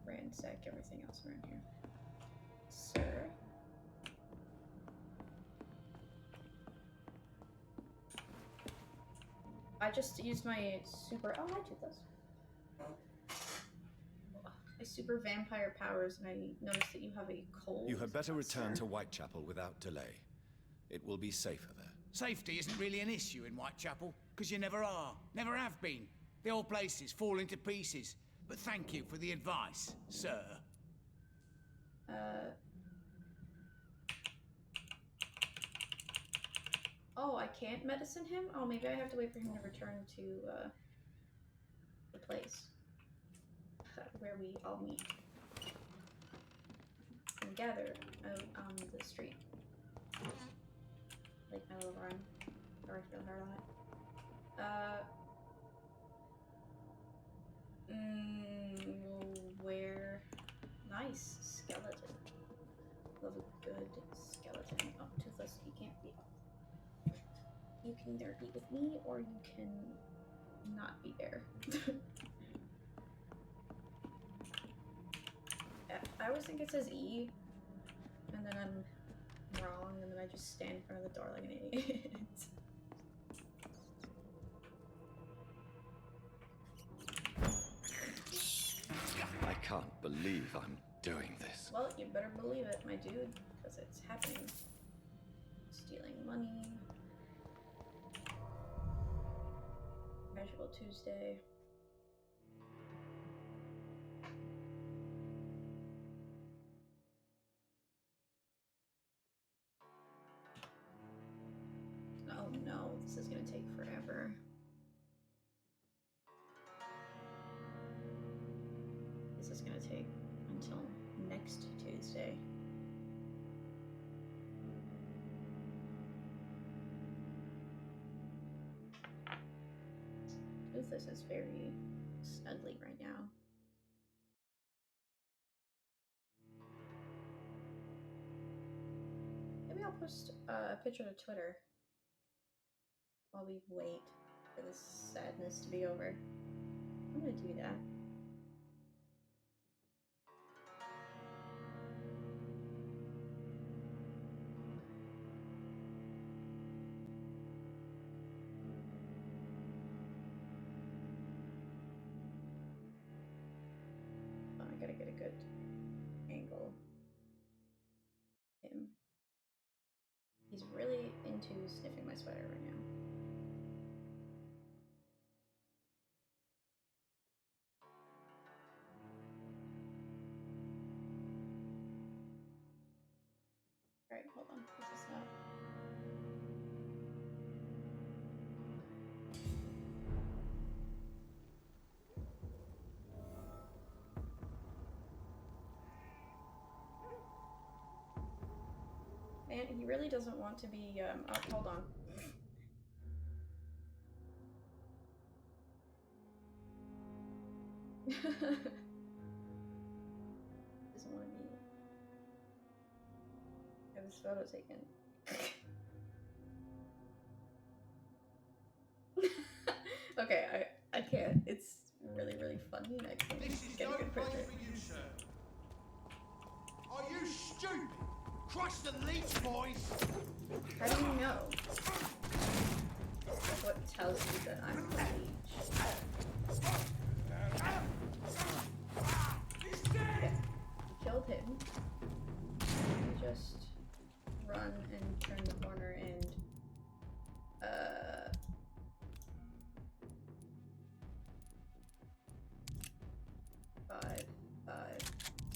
ransack everything else around here. Sir? I just used my super... Oh, I did this. My super vampire powers, and I noticed that you have a cold. You had better return to Whitechapel without delay. It will be safer there. Safety isn't really an issue in Whitechapel, because you never are. Never have been. The old place is falling to pieces. But thank you for the advice, sir. Oh, I can't medicine him? Oh, maybe I have to wait for him to return to, the place. Where we all meet. And gather out on the street. Like my little run. Or I feel hard on it. Where... Nice. Skeleton. Love a good skeleton. Oh, Toothless, he can't be up. You can either be with me, or you can not be there. Yeah, I always think it says E, and then I'm wrong, and then I just stand in front of the door like an idiot. I can't believe I'm doing this. Well, you better believe it, my dude, because it's happening. Stealing money. Casual Tuesday. Oh no, this is gonna take forever. This is gonna take until next Tuesday. Toothless is very snuggly right now. Maybe I'll post a picture to Twitter while we wait for this sadness to be over. I'm gonna do that. Oh, I gotta get a good angle. Him. He's really into sniffing my sweater right now. Alright, hold on. This is not... Man, he really doesn't want to be, oh, hold on. Doesn't want to be... have his photo taken. Okay, I can't. It's really, really funny and I can't get a good picture. For you, sir. Are you stupid? Crush the leech, boys! How do you know? Like, what tells you that I'm the leech? Okay. We killed him. We just run and turn the corner and 5, 5,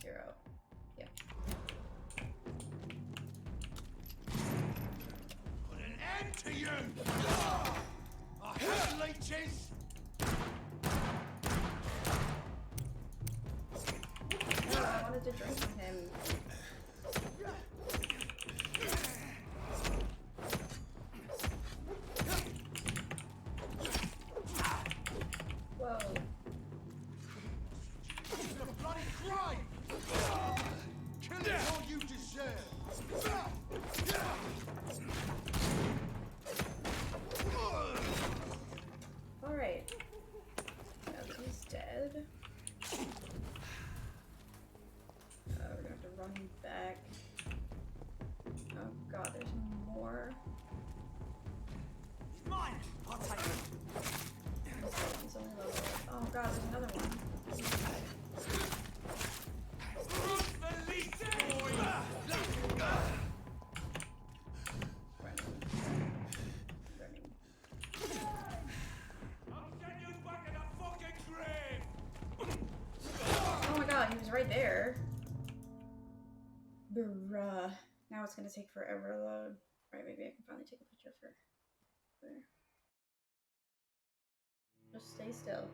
0. Yeah. to you! I have leeches! No, I wanted to drink from him. Whoa. It's a bloody crime! Kill it all you deserve! Alright. Now that he's dead. We're gonna have to run back. Oh god, there's more. He's mine! I'll take him. He's only level. Oh god, there's another one. Running. I'll send you back in a fucking grave! Oh my god, he was right there. Bruh. Now it's gonna take forever to load. Right, maybe I can finally take a picture for there. Just stay still.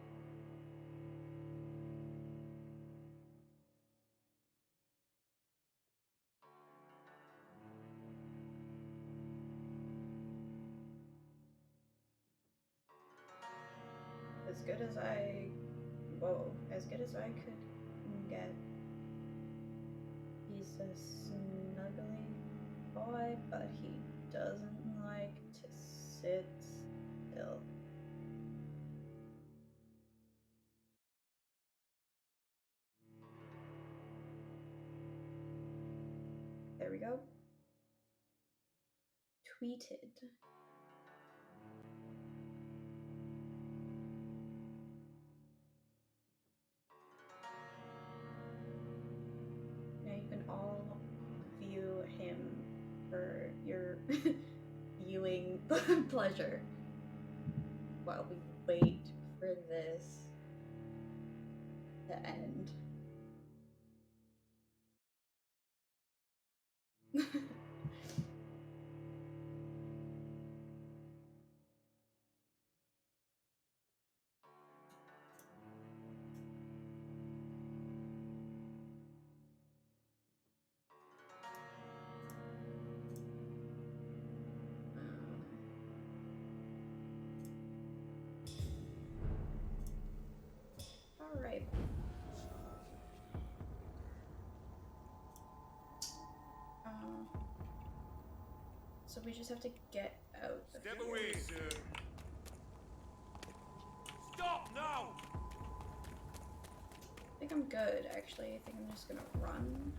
As good as I... Whoa. As good as I could get. He's a snuggly boy, but he doesn't like to sit still. There we go. Tweeted. Now you can all view him for your viewing pleasure while we wait for this to end. All right. So we just have to get out of Step here. away, sir. Stop now! I think I'm good, actually. I think I'm just gonna run.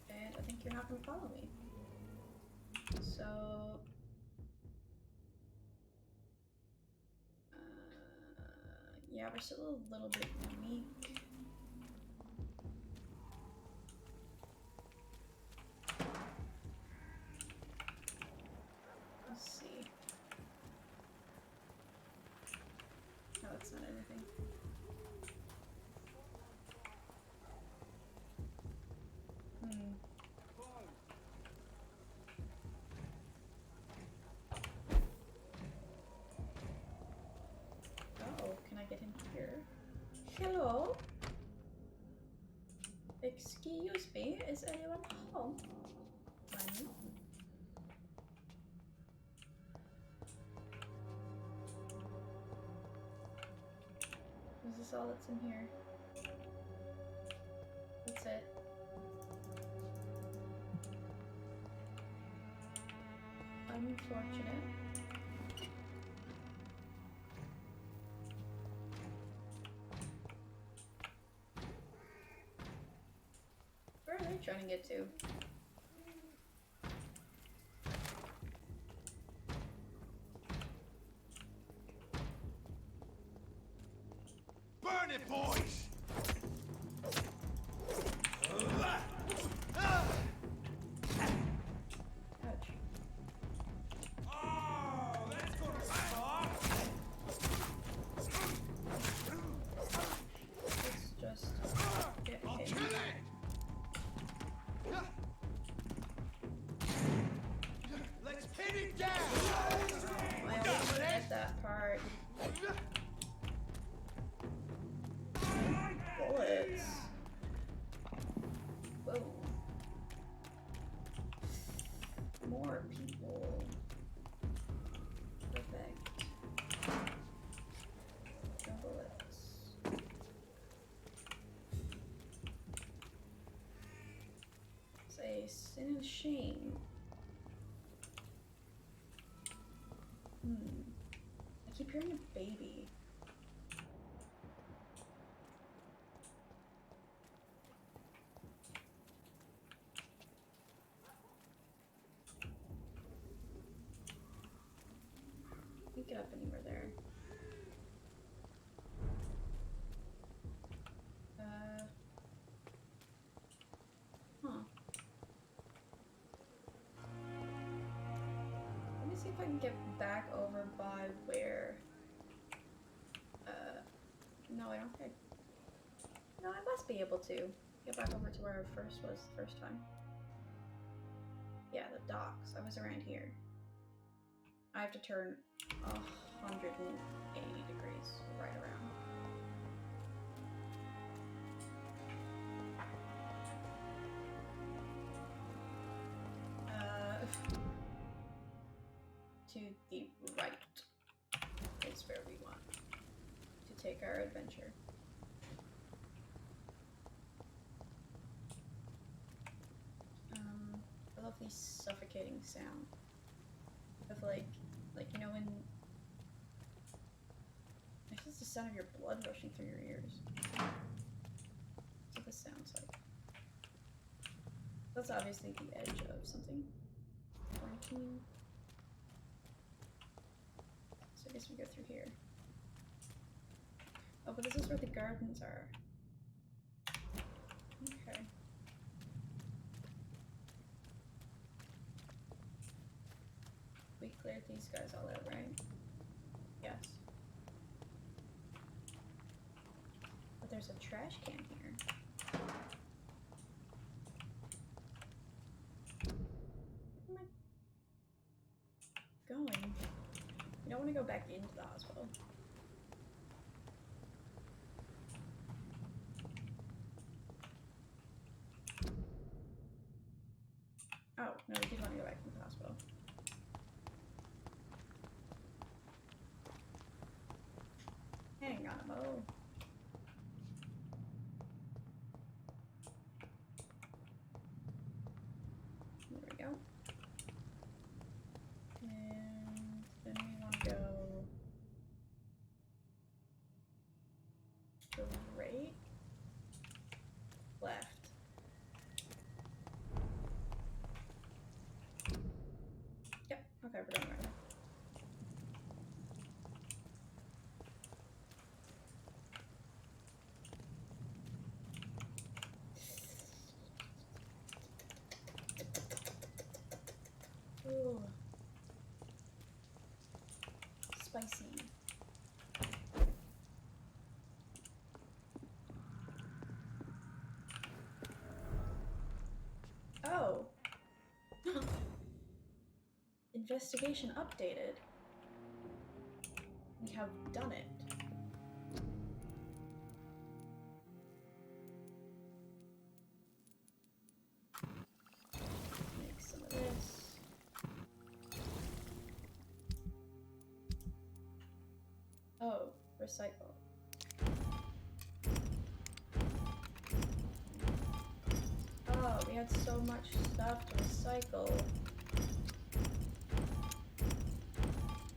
And I think you're not gonna follow me. So... yeah, we're still a little bit weak. Let's see. No, it's not anything. Uh-oh, can I get him here? Hello? Excuse me, is anyone home? Honey? Is this all that's in here? That's it. Unfortunate. Where are they trying to get to? Burn it, boys! Ouch. Oh, that's gonna stop! Let's just get I'll him. kill it! Alright. Bullets. Whoa. More people. Perfect. No bullets. It's a sin and shame. I keep hearing a baby. Can't get up anywhere there. Huh. Let me see if I can get back over by where. No, I don't think. No, I must be able to get back over to where I first was the first time. Yeah, the docks. I was around here. I have to turn 180 degrees right around. To the right is where we want to take our adventure. I love the suffocating sound of like you know when it's just the sound of your blood rushing through your ears. That's what this sounds like. That's obviously the edge of something. Quarantine. So I guess we go through here. Oh, but this is where the gardens are. Okay. We cleared these guys all out, right? Yes. But there's a trash can here. Where am I going? You don't want to go back into the hospital. Oh, no, we did want to go back into the hospital. Hang on a mo. There we go. And then we want to go right, left. Yep, okay, we're going right now. Ooh. Spicy. Oh. Investigation updated. We have done it. Make some of this. Oh, recycle. Oh, we had so much stuff to recycle.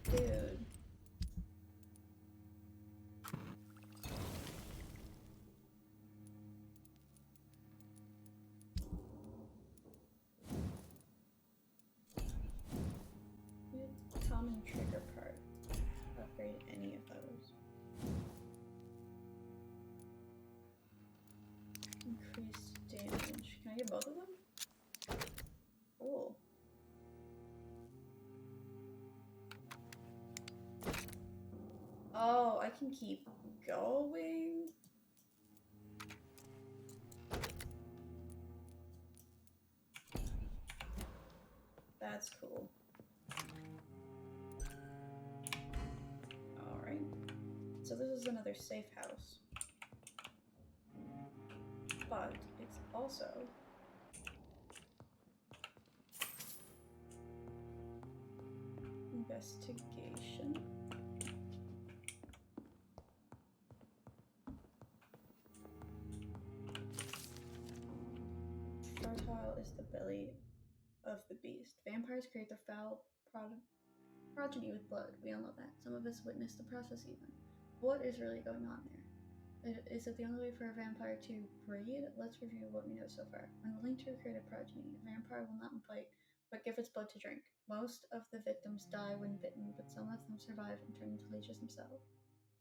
Dude. Common trigger part. Upgrade any of those. Increase damage. Can I get both of them? Cool. Oh, I can keep going. That's cool. So this is another safe house. But it's also investigation. Fertile is the belly of the beast. Vampires create their foul progeny with blood. We all know that. Some of us witnessed the process even. What is really going on there? Is it the only way for a vampire to breed? Let's review what we know so far. When willing to recreate a progeny, a vampire will not bite, but give its blood to drink. Most of the victims die when bitten, but some of them survive and turn into leeches themselves.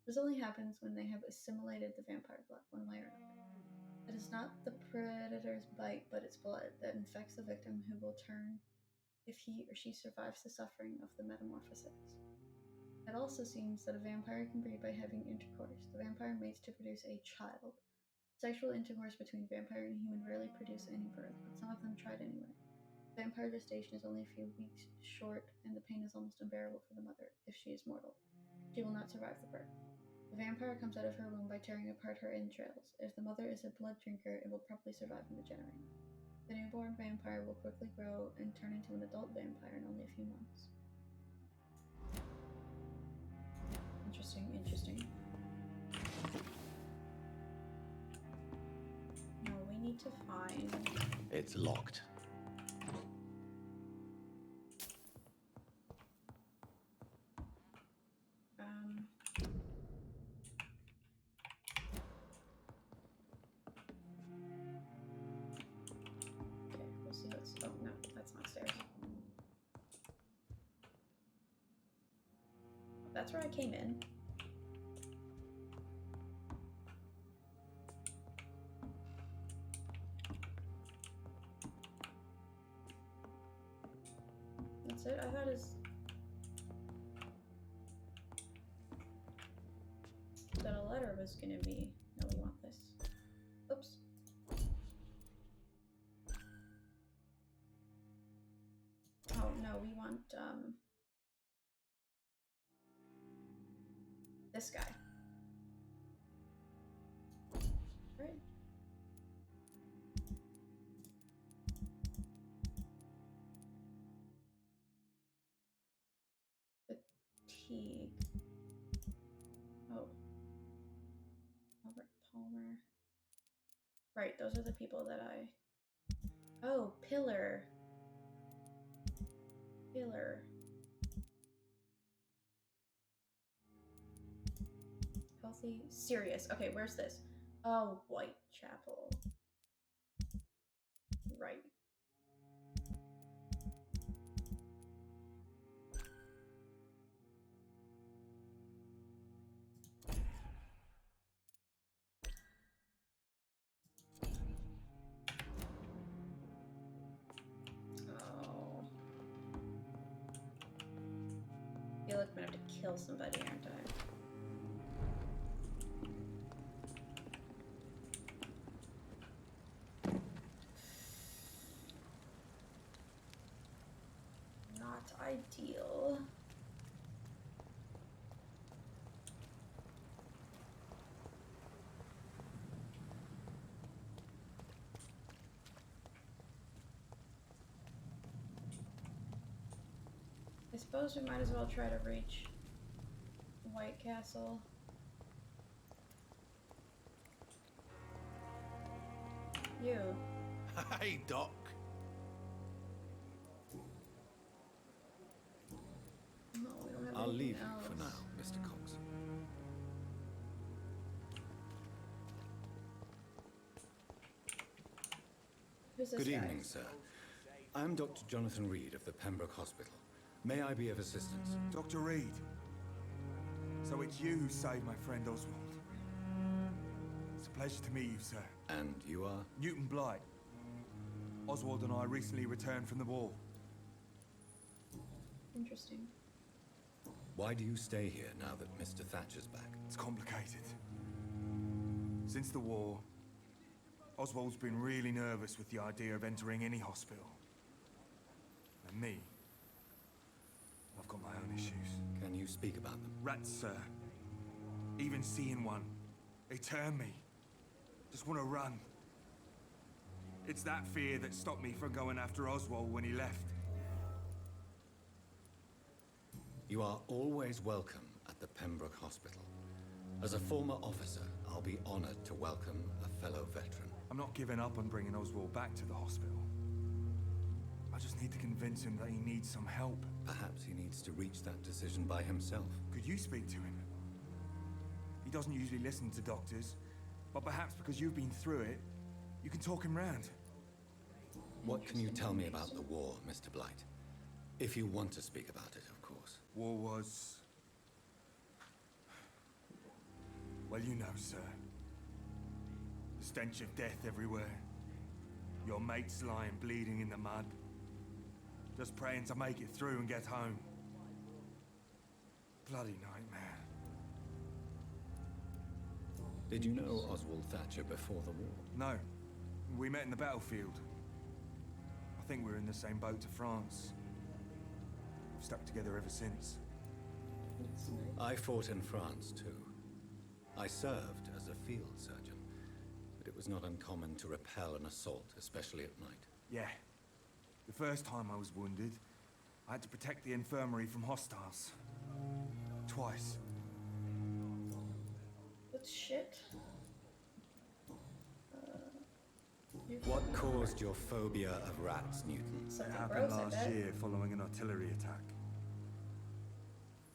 This only happens when they have assimilated the vampire blood, one way or another. It is not the predator's bite, but its blood that infects the victim, who will turn if he or she survives the suffering of the metamorphosis. It also seems that a vampire can breed by having intercourse. The vampire mates to produce a child. Sexual intercourse between vampire and human rarely produce any birth, but some of them tried anyway. Vampire gestation is only a few weeks short, and the pain is almost unbearable for the mother, if she is mortal. She will not survive the birth. The vampire comes out of her womb by tearing apart her entrails. If the mother is a blood drinker, it will probably survive and regenerate. The newborn vampire will quickly grow and turn into an adult vampire in only a few months. Interesting. Now we need to find... It's locked. Okay, we'll see what's... Oh, no, that's not stairs. That's where I came in. That's it? I thought that a letter was gonna be... No, we want this. Oops. Oh, no, we want, this guy. Right? Fatigue. Oh. Albert Palmer. Right, those are the people that I... Oh, Pillar. Healthy. Serious. Okay, where's this? Oh, Whitechapel. Right. Oh. I feel like I'm gonna have to kill somebody, aren't I? Not ideal. I suppose we might as well try to reach White Castle. You. Hey, Doc. No, we don't have I'll anything leave else. you for now, Mr. Cox. Who's this Good guy? evening, sir. I'm Dr. Jonathan Reed of the Pembroke Hospital. May I be of assistance? Dr. Reed. So it's you who saved my friend Oswald. It's a pleasure to meet you, sir. And you are? Newton Blight. Oswald and I recently returned from the war. Interesting. Why do you stay here now that Mr. Thatcher's back? It's complicated. Since the war, Oswald's been really nervous with the idea of entering any hospital. And me, I've got my own issues. Can you speak about them? Rats, sir. Even seeing one, they turn me. Just want to run. It's that fear that stopped me from going after Oswald when he left. You are always welcome at the Pembroke Hospital. As a former officer, I'll be honored to welcome a fellow veteran. I'm not giving up on bringing Oswald back to the hospital. I just need to convince him that he needs some help. Perhaps he needs to reach that decision by himself. Could you speak to him? He doesn't usually listen to doctors, but perhaps because you've been through it, you can talk him round. What can you tell me about the war, Mr. Blight? If you want to speak about it, of course. War was... well, you know, sir. The stench of death everywhere. Your mates lying bleeding in the mud. Just praying to make it through and get home. Bloody nightmare. Did you know Oswald Thatcher before the war? No. We met in the battlefield. I think we're in the same boat to France. We've stuck together ever since. I fought in France, too. I served as a field surgeon, but it was not uncommon to repel an assault, especially at night. Yeah. The first time I was wounded, I had to protect the infirmary from hostiles. Twice. That's shit. What caused your phobia of rats, Newton? Something It happened gross, I last bet. year following an artillery attack.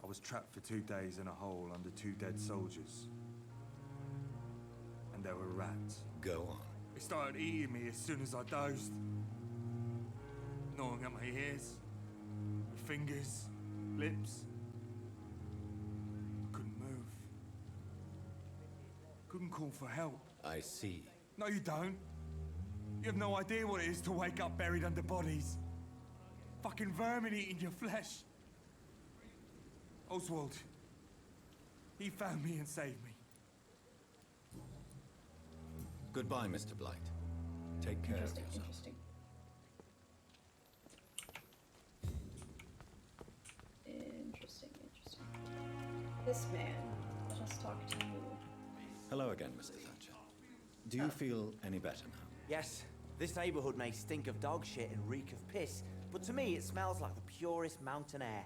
I was trapped for 2 days in a hole under 2 dead soldiers. And there were rats. Go on. They started eating me as soon as I dozed. Gnawing at my ears, my fingers, lips. Couldn't move. Couldn't call for help. I see. No, you don't. You have no idea what it is to wake up buried under bodies. Fucking vermin eating your flesh. Oswald. He found me and saved me. Goodbye, Mr. Blight. Take care of Interesting, yourself. interesting. Interesting, interesting. This man just talked to you. Hello again, Mr. Thatcher. Do you feel any better now? Yes, this neighborhood may stink of dog shit and reek of piss, but to me it smells like the purest mountain air.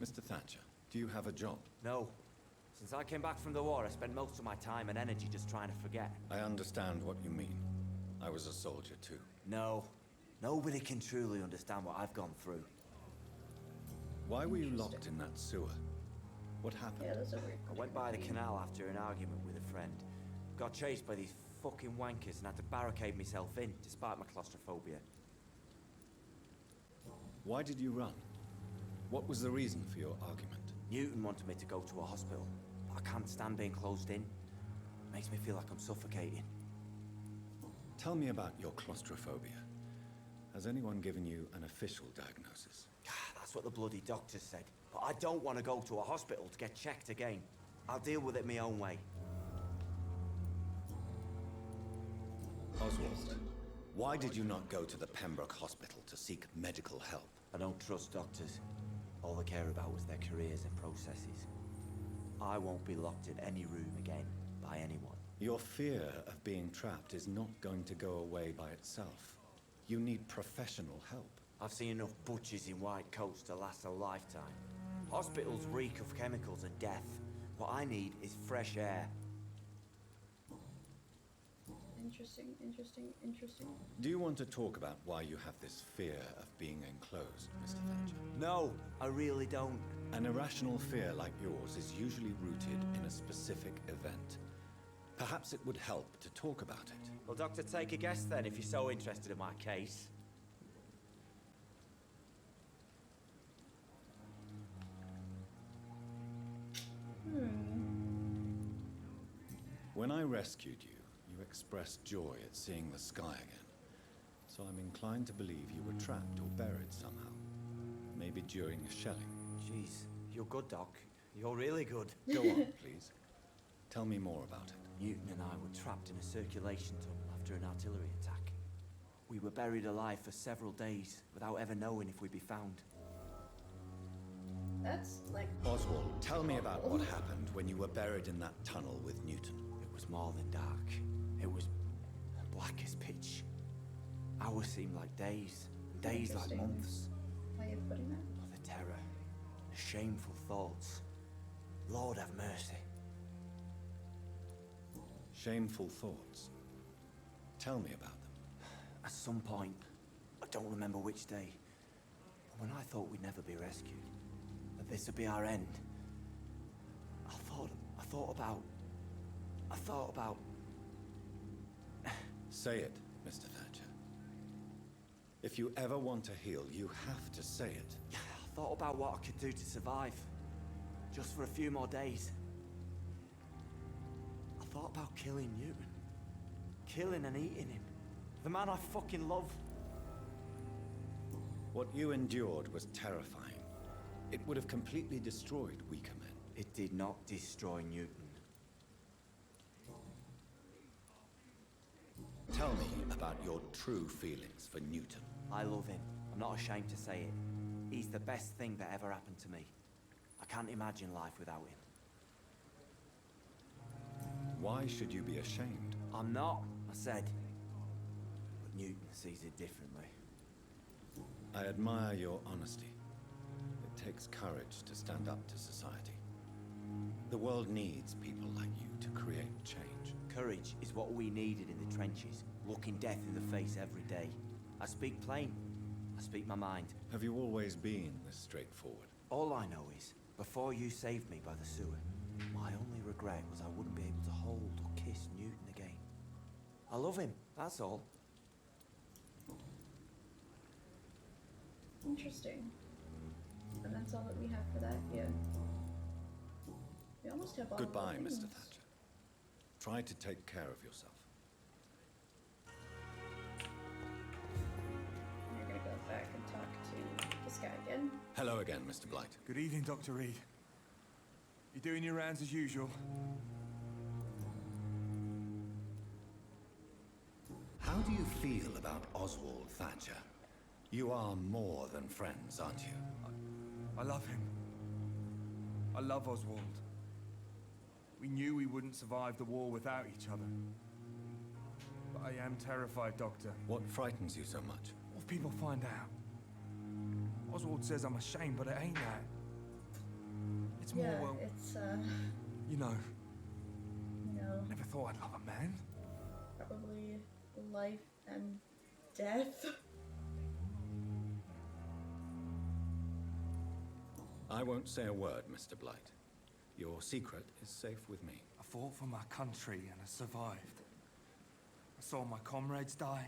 Mr. Thatcher, do you have a job? No. Since I came back from the war, I spent most of my time and energy just trying to forget. I understand what you mean. I was a soldier too. No. Nobody can truly understand what I've gone through. Why were you locked in that sewer? What happened? Yeah, that's a weird. I went by the canal after an argument with a friend. Got chased by these fucking wankers and had to barricade myself in, despite my claustrophobia. Why did you run? What was the reason for your argument? Newton wanted me to go to a hospital, but I can't stand being closed in. Makes me feel like I'm suffocating. Tell me about your claustrophobia. Has anyone given you an official diagnosis? That's what the bloody doctor said. But I don't want to go to a hospital to get checked again. I'll deal with it my own way. Oswald, why did you not go to the Pembroke Hospital to seek medical help? I don't trust doctors. All they care about was their careers and processes. I won't be locked in any room again by anyone. Your fear of being trapped is not going to go away by itself. You need professional help. I've seen enough butchers in white coats to last a lifetime. Hospitals reek of chemicals and death. What I need is fresh air. Interesting, interesting, interesting. Do you want to talk about why you have this fear of being enclosed, Mr. Thatcher? No, I really don't. An irrational fear like yours is usually rooted in a specific event. Perhaps it would help to talk about it. Well, Doctor, take a guess then if you're so interested in my case. When I rescued you, you expressed joy at seeing the sky again. So I'm inclined to believe you were trapped or buried somehow. Maybe during a shelling. Jeez, you're good, Doc. You're really good. Go on, please. Tell me more about it. Newton and I were trapped in a circulation tunnel after an artillery attack. We were buried alive for several days without ever knowing if we'd be found. That's like... Oswald, tell me about what happened when you were buried in that tunnel with Newton. It was more than dark. It was black as pitch. Hours seemed like days, days like months. Why are you putting that? Oh, the terror, the shameful thoughts. Lord have mercy. Shameful thoughts. Tell me about them. At some point, I don't remember which day, but when I thought we'd never be rescued, that this would be our end, I thought about... Say it, Mr. Thatcher. If you ever want to heal, you have to say it. I thought about what I could do to survive. Just for a few more days. I thought about killing Newton. Killing and eating him. The man I fucking love. What you endured was terrifying. It would have completely destroyed weaker men. It did not destroy Newton. Tell me about your true feelings for Newton. I love him. I'm not ashamed to say it. He's the best thing that ever happened to me. I can't imagine life without him. Why should you be ashamed? I'm not, I said. But Newton sees it differently. I admire your honesty. It takes courage to stand up to society. The world needs people like you to create change. Courage is what we needed in the trenches, looking death in the face every day. I speak plain. I speak my mind. Have you always been this straightforward? All I know is, before you saved me by the sewer, my only regret was I wouldn't be able to hold or kiss Newton again. I love him, that's all. Interesting. And that's all that we have for that, yeah. We almost have all Goodbye, the things. Mr. Thatcher. Try to take care of yourself. You're gonna go back and talk to this guy again. Hello again, Mr. Blight. Good evening, Dr. Reed. You doing your rounds as usual? How do you feel about Oswald Thatcher? You are more than friends, aren't you? I love him. I love Oswald. We knew we wouldn't survive the war without each other. But I am terrified, Doctor. What frightens you so much? What if people find out? Oswald says I'm ashamed, but it ain't that. It's more, Yeah, well, it's, you know, you know, never thought I'd love a man. probably life and death. I won't say a word, Mr. Blight. Your secret is safe with me. I fought for my country and I survived. I saw my comrades die.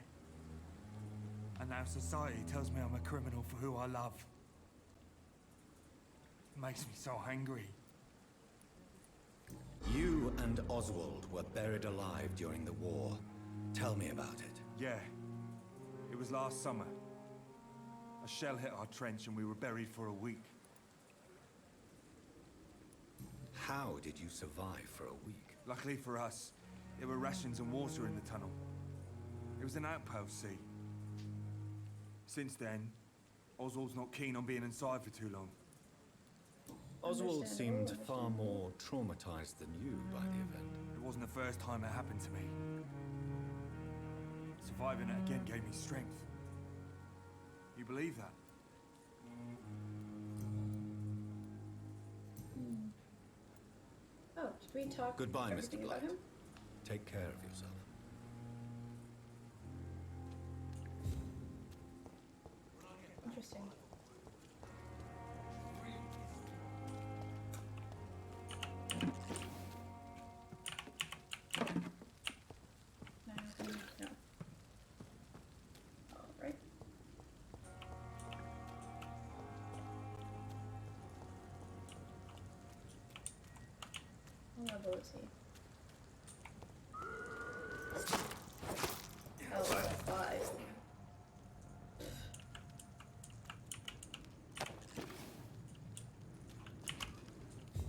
And now society tells me I'm a criminal for who I love. It makes me so angry. You and Oswald were buried alive during the war. Tell me about it. Yeah. It was last summer. A shell hit our trench and we were buried for a week. How did you survive for a week? Luckily for us, there were rations and water in the tunnel. It was an outpost, see. Since then, Oswald's not keen on being inside for too long. Oswald seemed far more traumatized than you by the event. It wasn't the first time it happened to me. Surviving it again gave me strength. You believe that? Oh, did we talk Goodbye, everything Mr. about Blight. him? Take care of yourself. Interesting. No. All right. What level is he? Oh, 5.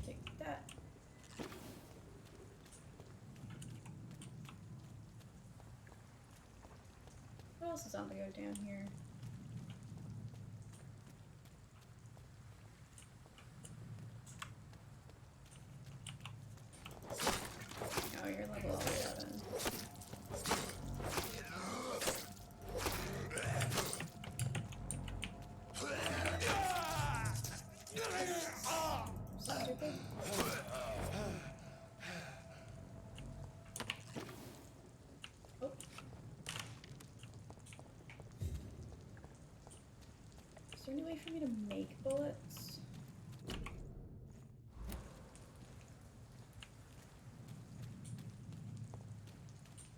Take that. What else is on the go down here? you're level 11. Stupid. Oh. Is there any way for me to make bullets?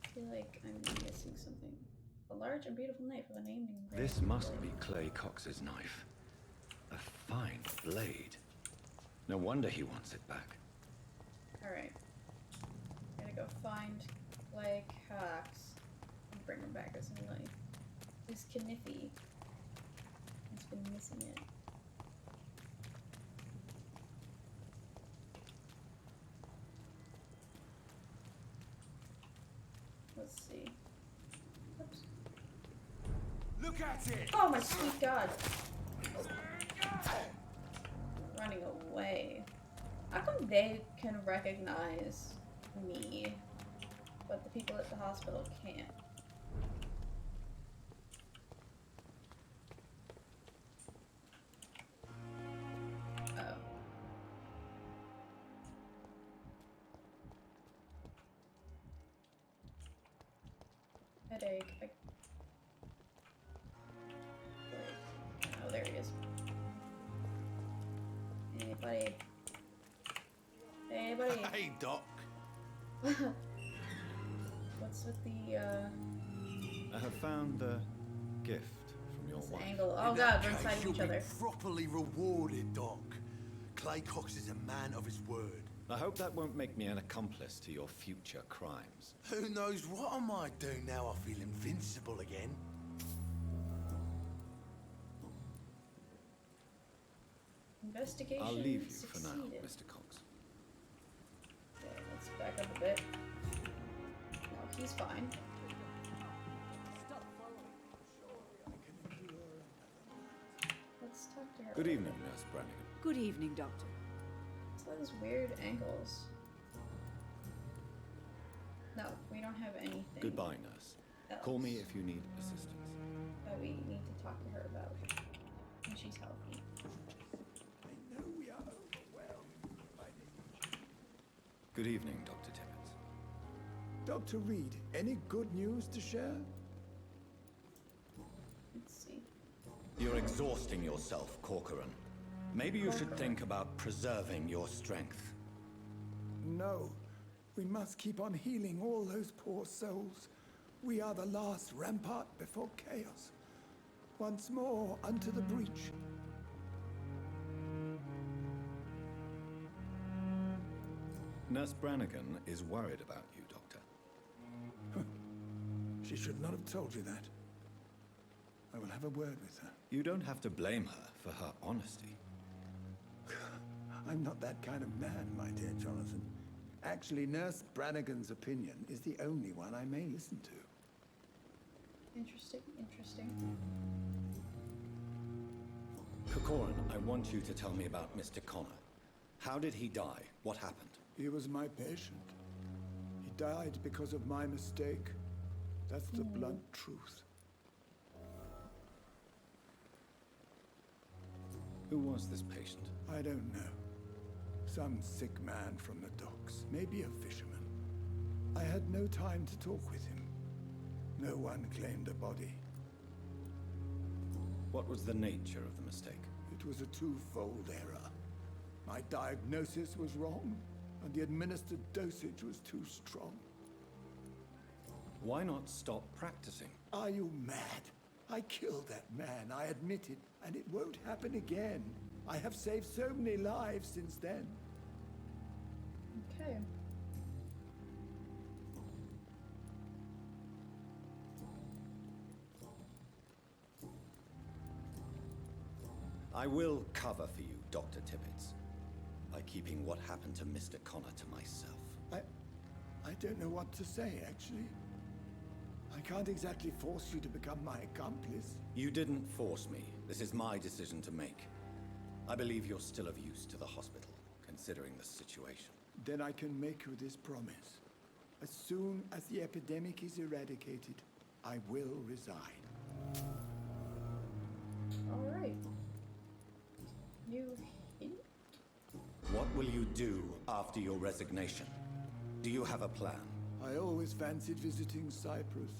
I feel like I'm missing something. A large and beautiful knife with a name. This must be Clay Cox's knife. A fine blade. No wonder he wants it back. Alright. Gotta go find Clay Cox and bring him back as a knife. This Kniffy has been missing it. Let's see. Oops. Look at it! Oh my sweet god! Running away. How come they can recognize me, but the people at the hospital can't? Oh. Headache. Oh, there he is. Hey, buddy. Hey, buddy. Hey, Doc. What's with the, I have found the gift from your wife. angle? Oh god, we're inside You'll each other. be properly rewarded, Doc. Clay Cox is a man of his word. I hope that won't make me an accomplice to your future crimes. Who knows what I might do now I feel invincible again? Investigation I'll leave you succeeded. for now, Mr. Cox. Okay, let's back up a bit. No, he's fine. Let's talk to her. Good evening, Nurse Brannigan. Good evening, Doctor. What's those weird angles? No, we don't have anything. Goodbye, nurse. Call me if you need assistance. That we need to talk to her about when she's healthy. Good evening, Dr. Timmons. Dr. Reed, any good news to share? Let's see. You're exhausting yourself, Corcoran. Maybe you should think about preserving your strength. No. We must keep on healing all those poor souls. We are the last rampart before chaos. Once more, unto the breach. Nurse Brannigan is worried about you, Doctor. She should not have told you that. I will have a word with her. You don't have to blame her for her honesty. I'm not that kind of man, my dear Jonathan. Actually, Nurse Brannigan's opinion is the only one I may listen to. Interesting, interesting. Corcoran, I want you to tell me about Mr. Connor. How did he die? What happened? He was my patient. He died because of my mistake. That's the blunt truth. Who was this patient? I don't know. Some sick man from the docks, maybe a fisherman. I had no time to talk with him. No one claimed a body. What was the nature of the mistake? It was a twofold error. My diagnosis was wrong, and the administered dosage was too strong. Why not stop practicing? Are you mad? I killed that man, I admit it, and it won't happen again. I have saved so many lives since then. Okay. I will cover for you, Dr. Tibbets, by keeping what happened to Mr. Connor to myself. I don't know what to say, actually. I can't exactly force you to become my accomplice. You didn't force me. This is my decision to make. I believe you're still of use to the hospital, considering the situation. Then I can make you this promise. As soon as the epidemic is eradicated, I will resign. Alright. You hint? What will you do after your resignation? Do you have a plan? I always fancied visiting Cyprus.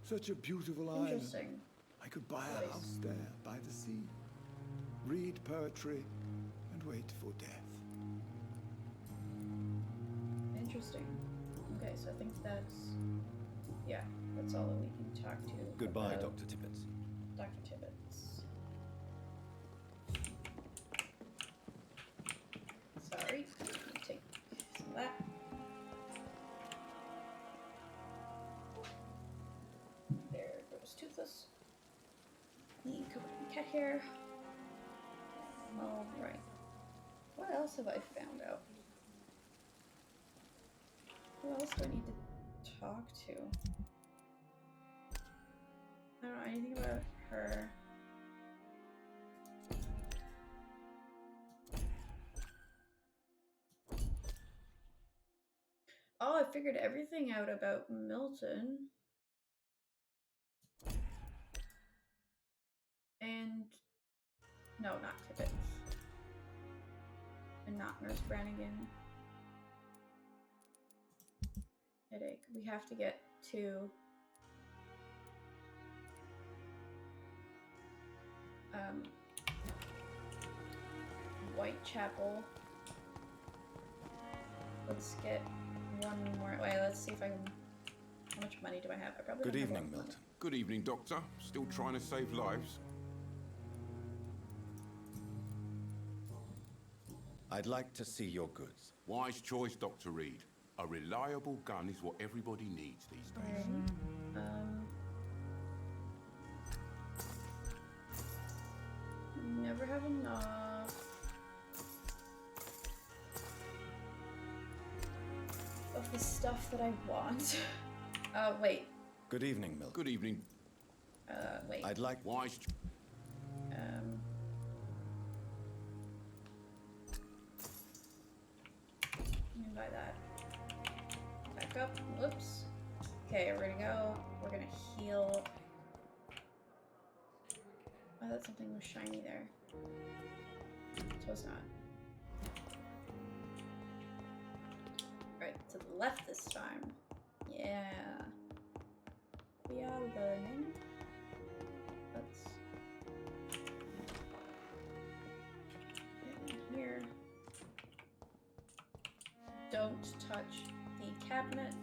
Such a beautiful island. Interesting. I could buy a house there by the sea, read poetry, and wait for death. Interesting. Okay, so I think that's... yeah, that's all that we can talk to. Goodbye, about Dr. Tibbets. Dr. Tibbets. Sorry, let me take some of that. There goes Toothless. Me covered in cat hair. Alright. What else have I found out? Who else do I need to talk to? I don't know anything about her. Oh, I figured everything out about Milton. And no, not Tibbets. And not Nurse Brannigan. Headache. We have to get to Whitechapel. Let's get one more. Wait, let's see if I can. How much money do I have? I probably Good don't have a lot evening, of money. Milton. Good evening, Doctor. Still trying to save lives? I'd like to see your goods. Wise choice, Dr. Reed. A reliable gun is what everybody needs these days. Never have enough. Of the stuff that I want. Wait. Good evening, Milton. Good evening. Wait. I'd like wise. Let me buy that. Back up. Whoops. Okay, we're gonna go. We're gonna heal. I thought something was shiny there. So it's not. Right, to the left this time. Yeah. We are learning. Let's get in here. Don't touch the cabinet.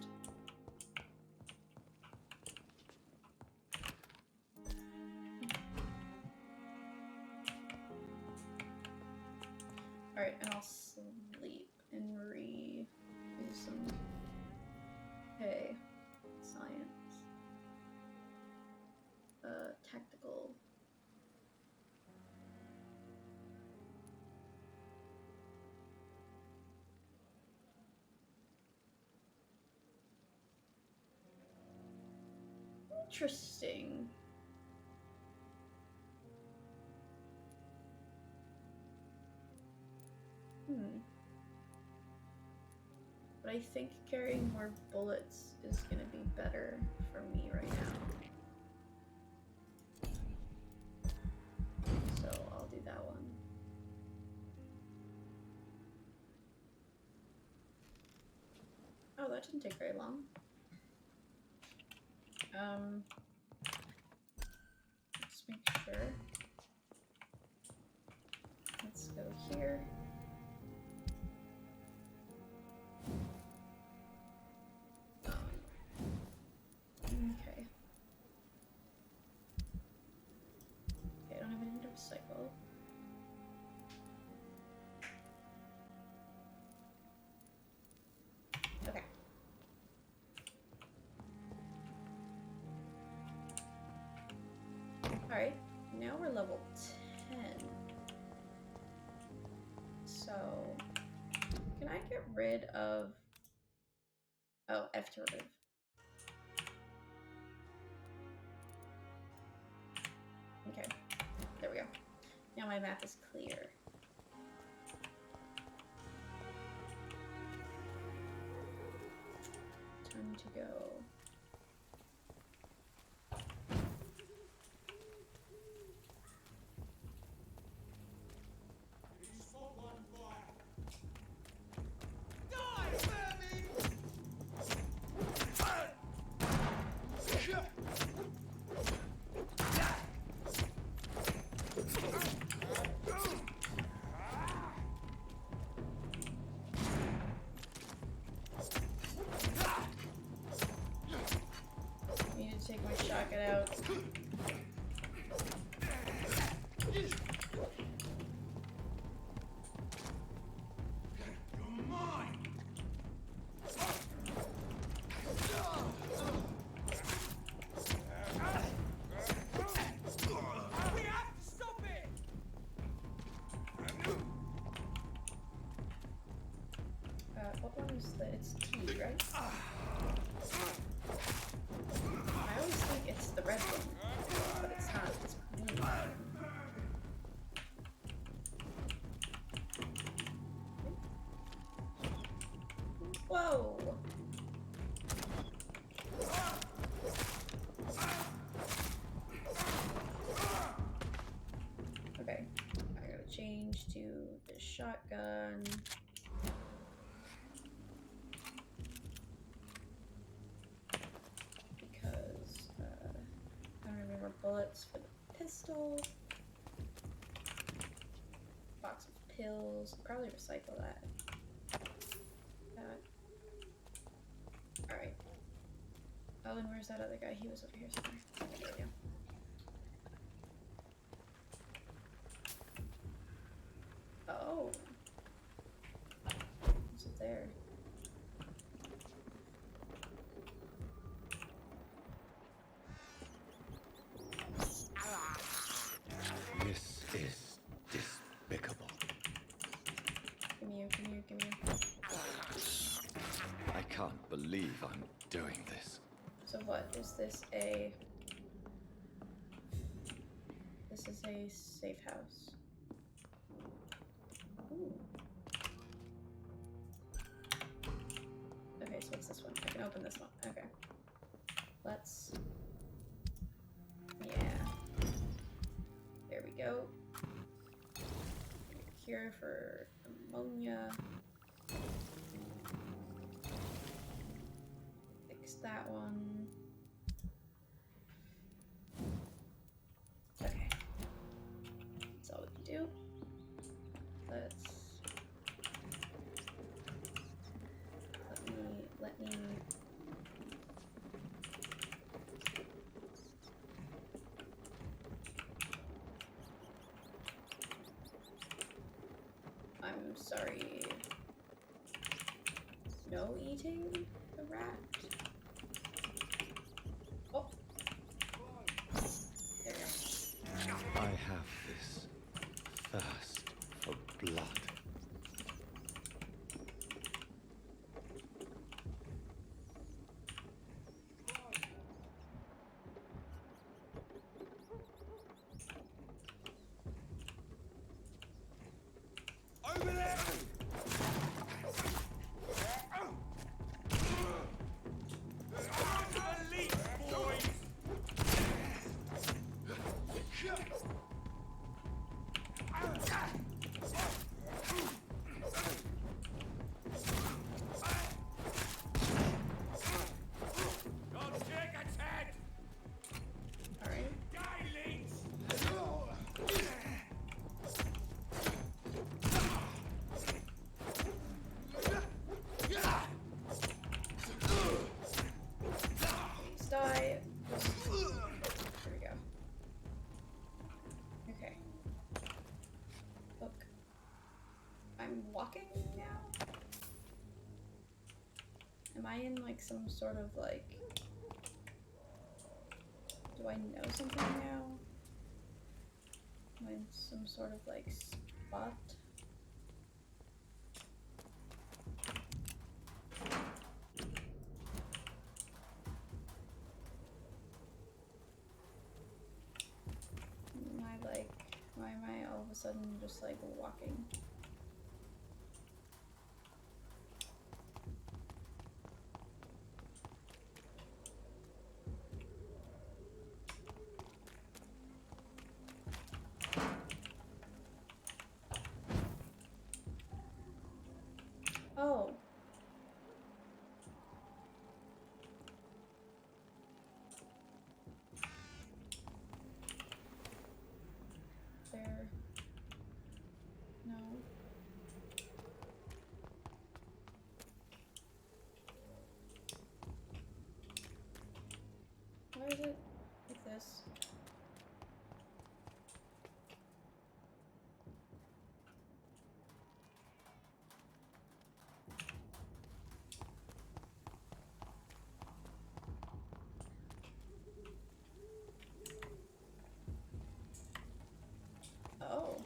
Alright, and I'll sleep and do some science. Tactical. Interesting. But I think carrying more bullets is gonna be better for me right now. So I'll do that one. Oh, that didn't take very long. Let's make sure. Let's go here. Okay. Okay, I don't have anything to recycle. Okay. Alright, now we're level 10. So, can I get rid of... Oh, F to remove. Okay, there we go. Now my map is clear. going to go. Take my shotgun out. What one is the? It's T, right? I always think it's the red one, but it's not. It's green. Whoa! Okay, I gotta change to the shotgun. Bullets for the pistol. Box of pills. Probably recycle that. Alright. Oh, and where's that other guy? He was over here somewhere. Okay, there we go. Oh. What's it there? This is despicable. Give me you. I can't believe I'm doing this. So what? Is this a... This is a safe house. Ooh. Okay, so what's this one? I can open this one. Okay. Let's... Yeah. There we go. Cure for ammonia. Fix that one. Okay. That's all we can do. Let me I'm sorry. No eating the rat. Oh. There we go. I have this thirst for blood. Over there! Die. There we go. Okay. Look. I'm walking now? Am I in like some sort of like... Do I know something now? Am I in some sort of like spot? Why am I all of a sudden just like walking? Oh. There. No. Why is it like this? Oh.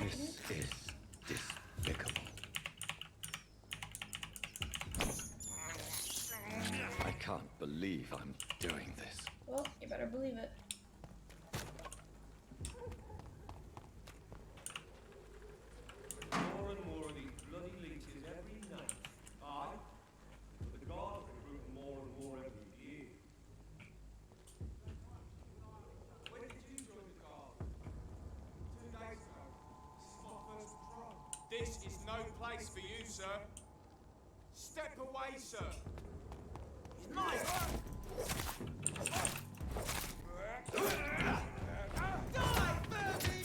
This is despicable. I can't believe I'm doing this. Well, you better believe it. More and more of these bloody leeches every night. Aye. But the guards are recruiting more and more every year. When did you join the guard? 2 days ago. This is my first patrol. This is no place for you, sir. Step away, sir. He's mine. Die, Bertie!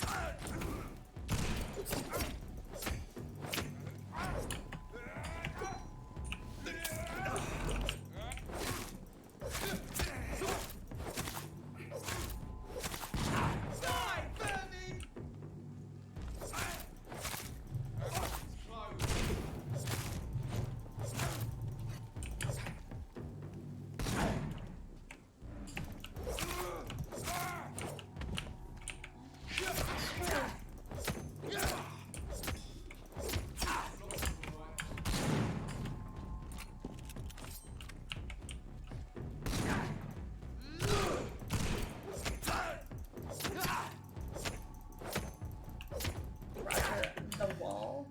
The wall.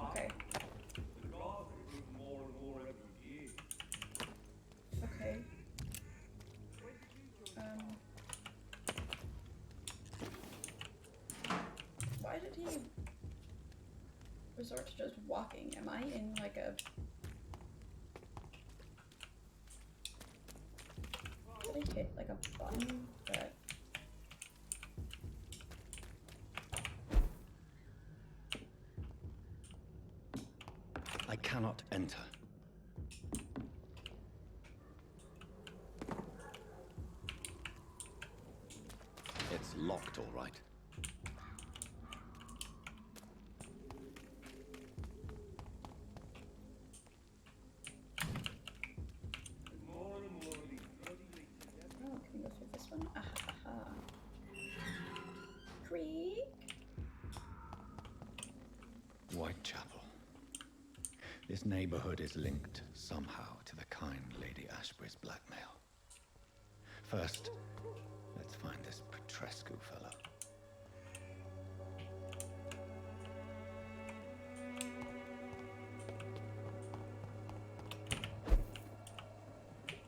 Okay. The guards are recruiting more and more every year. Okay. Why did he resort to just walking? Am I in like a... Did I hit like a button that... I cannot enter. It's locked, all right. More and more of these bloody leeches every Oh, can we go through this one? Ah, ha, ha, ha. Creek? Whitechapel. This neighborhood is linked somehow to the kind Lady Ashbury's blackmail. First, let's find this Petrescu fellow.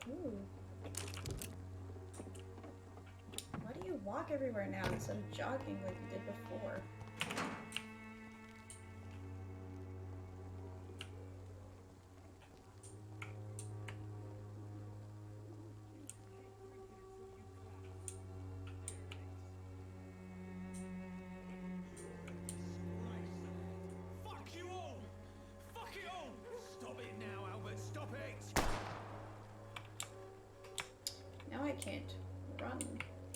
Ooh. Why do you walk everywhere now instead of jogging like you did before? can't run.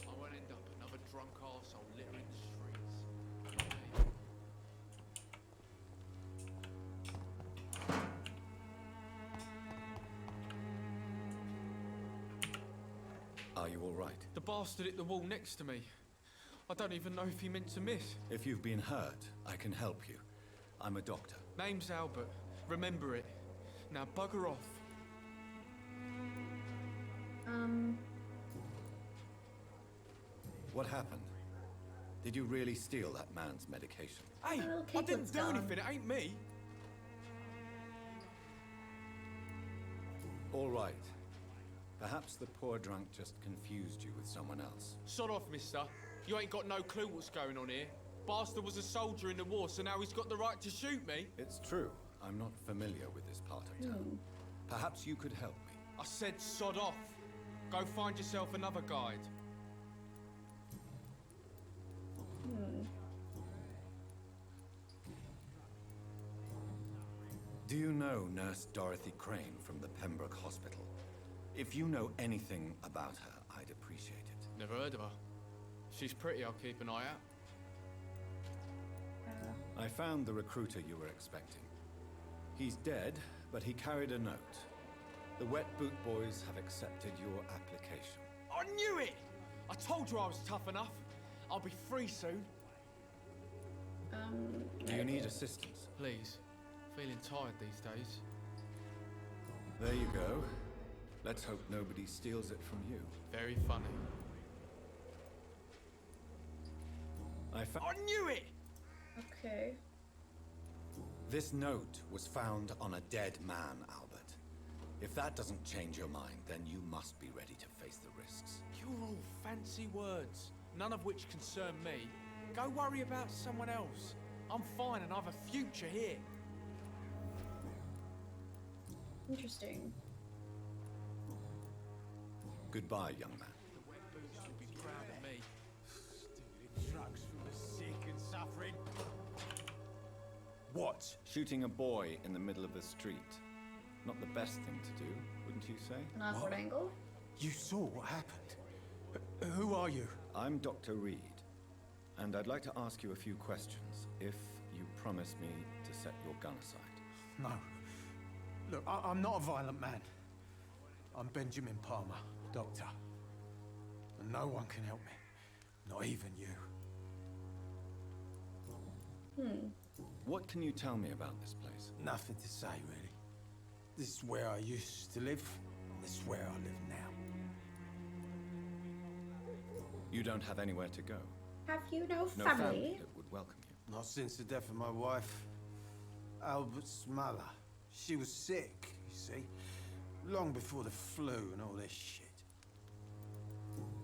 I won't end up another drunk arsehole littering the streets. Are you all right? The bastard hit the wall next to me. I don't even know if he meant to miss. If you've been hurt, I can help you. I'm a doctor. Name's Albert. Remember it. Now bugger off. What happened? Did you really steal that man's medication? Hey, I didn't do anything. It ain't me. All right. Perhaps the poor drunk just confused you with someone else. Sod off, mister. You ain't got no clue what's going on here. Bastard was a soldier in the war, so now he's got the right to shoot me. It's true. I'm not familiar with this part of town. Perhaps you could help me. I said sod off. Go find yourself another guide. Do you know Nurse Dorothy Crane from the Pembroke Hospital? If you know anything about her, I'd appreciate it. Never heard of her. She's pretty, I'll keep an eye out. I found the recruiter you were expecting. He's dead, but he carried a note. The Wet Boot Boys have accepted your application. I knew it! I told you I was tough enough. I'll be free soon. Do you need assistance? Please. Feeling tired these days. There you go. Let's hope nobody steals it from you. Very funny. I knew it! Okay. This note was found on a dead man, Albert. If that doesn't change your mind, then you must be ready to face the risks. You're all fancy words, none of which concern me. Go worry about someone else. I'm fine and I've a future here. Interesting. Goodbye, young man. The Wet Boots should be proud of me. Stealing drugs from the sick and suffering. What? Shooting a boy in the middle of the street. Not the best thing to do, wouldn't you say? An awkward angle? You saw what happened. Who are you? I'm Dr. Reed, and I'd like to ask you a few questions, if you promise me to set your gun aside. No. Look, I'm not a violent man. I'm Benjamin Palmer, doctor. And no one can help me. Not even you. What can you tell me about this place? Nothing to say, really. This is where I used to live, and this is where I live now. You don't have anywhere to go. Have you no No family? family that would welcome you. Not since the death of my wife, Albert's mother. She was sick, you see. Long before the flu and all this shit.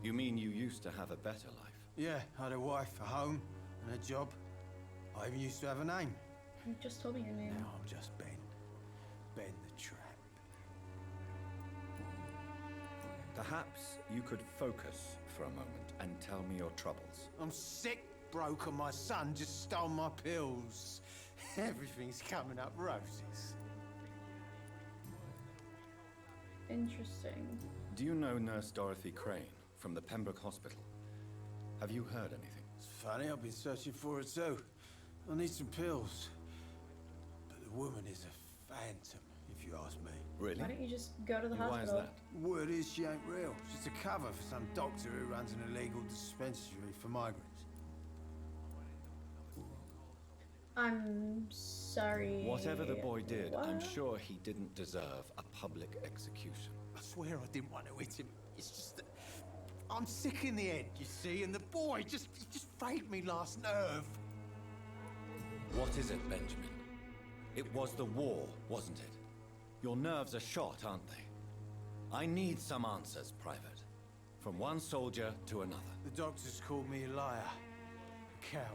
You mean you used to have a better life? Yeah, I had a wife, a home, and a job. I even used to have a name. You just told me your name. Now I'm just Ben. Ben the Tramp. Perhaps you could focus for a moment and tell me your troubles. I'm sick, broke, and my son just stole my pills. Everything's coming up roses. Interesting. Do you know Nurse Dorothy Crane from the Pembroke Hospital? Have you heard anything? It's funny, I've been searching for her too. I need some pills. But the woman is a phantom, if you ask me. Really? Why don't you just go to the Why is hospital? that? Word is she ain't real. She's a cover for some doctor who runs an illegal dispensary for migrants. I'm sorry. Whatever the boy did, I'm What? sure he didn't deserve a public execution. I swear I didn't want to hit him. It's just that I'm sick in the head, you see, and the boy he just frayed me last nerve. What is it, Benjamin? It was the war, wasn't it? Your nerves are shot, aren't they? I need some answers, Private. From one soldier to another. The doctors called me a liar, a coward.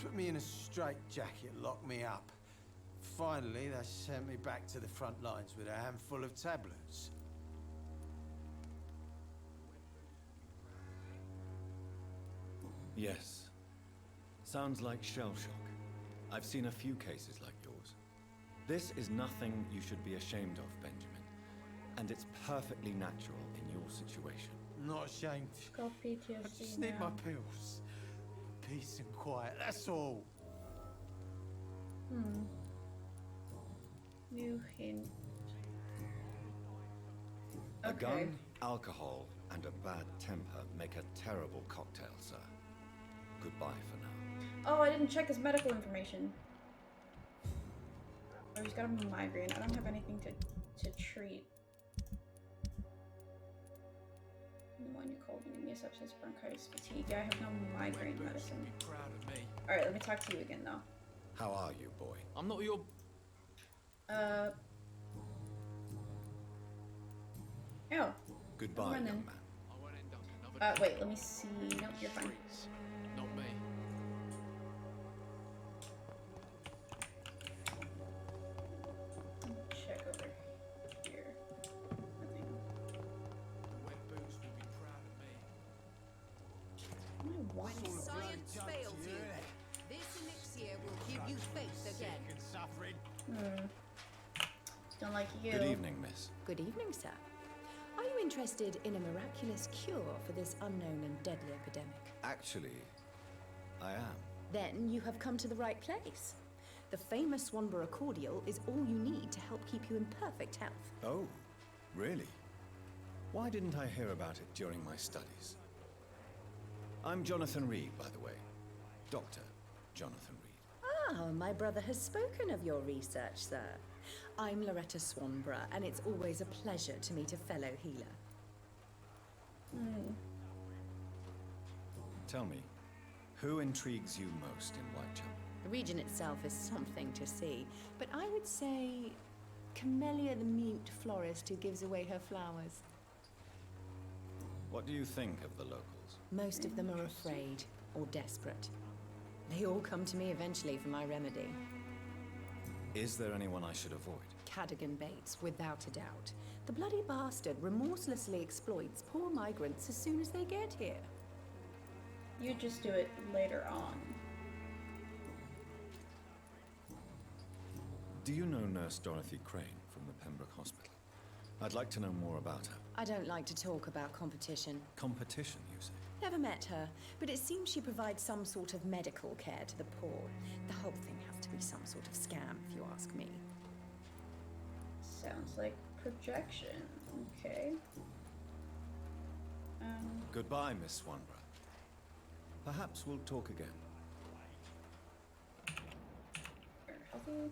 Put me in a straitjacket, locked me up. Finally, they sent me back to the front lines with a handful of tablets. Yes. Sounds like shell shock. I've seen a few cases like yours. This is nothing you should be ashamed of, Benjamin. And it's perfectly natural in your situation. Not ashamed. It's called PTSD I just need my now. pills. Peace and quiet, that's all. New hint. A Okay. gun, alcohol, and a bad temper make a terrible cocktail, sir. Goodbye for now. Oh, I didn't check his medical information. Oh, he's got a migraine. I don't have anything to treat. Pneumonia, cold anemia, sepsis, bronchitis, fatigue. I have no migraine medicine. Alright, let me talk to you again, though. How are you, boy? I'm not your... Oh. Goodbye, Never mind young then. man. Wait, let me see. Nope, you're fine. Not me. Check over here. Nothing. My wife. When science fails you, this elixir will give you faith again. Don't like you. Good evening, miss. Good evening, sir. Are you interested in a miraculous cure for this unknown and deadly epidemic? Actually, I am. Then you have come to the right place. The famous Swanborough cordial is all you need to help keep you in perfect health. Oh, really? Why didn't I hear about it during my studies? I'm Jonathan Reed, by the way. Dr. Jonathan Reed. Ah, my brother has spoken of your research, sir. I'm Loretta Swanborough, and it's always a pleasure to meet a fellow healer. Tell me, who intrigues you most in Whitechapel? The region itself is something to see, but I would say Camellia the mute florist who gives away her flowers. What do you think of the locals? Most of them are afraid or desperate. They all come to me eventually for my remedy. Is there anyone I should avoid? Cadogan Bates, without a doubt. The bloody bastard remorselessly exploits poor migrants as soon as they get here. You just do it later on. Do you know Nurse Dorothy Crane from the Pembroke Hospital? I'd like to know more about her. I don't like to talk about competition. Competition, you say? Never met her, but it seems she provides some sort of medical care to the poor. The whole thing has to be some sort of scam, if you ask me. Sounds like projection. Okay. Goodbye, Miss Swanborough. Perhaps we'll talk again. Very healthy.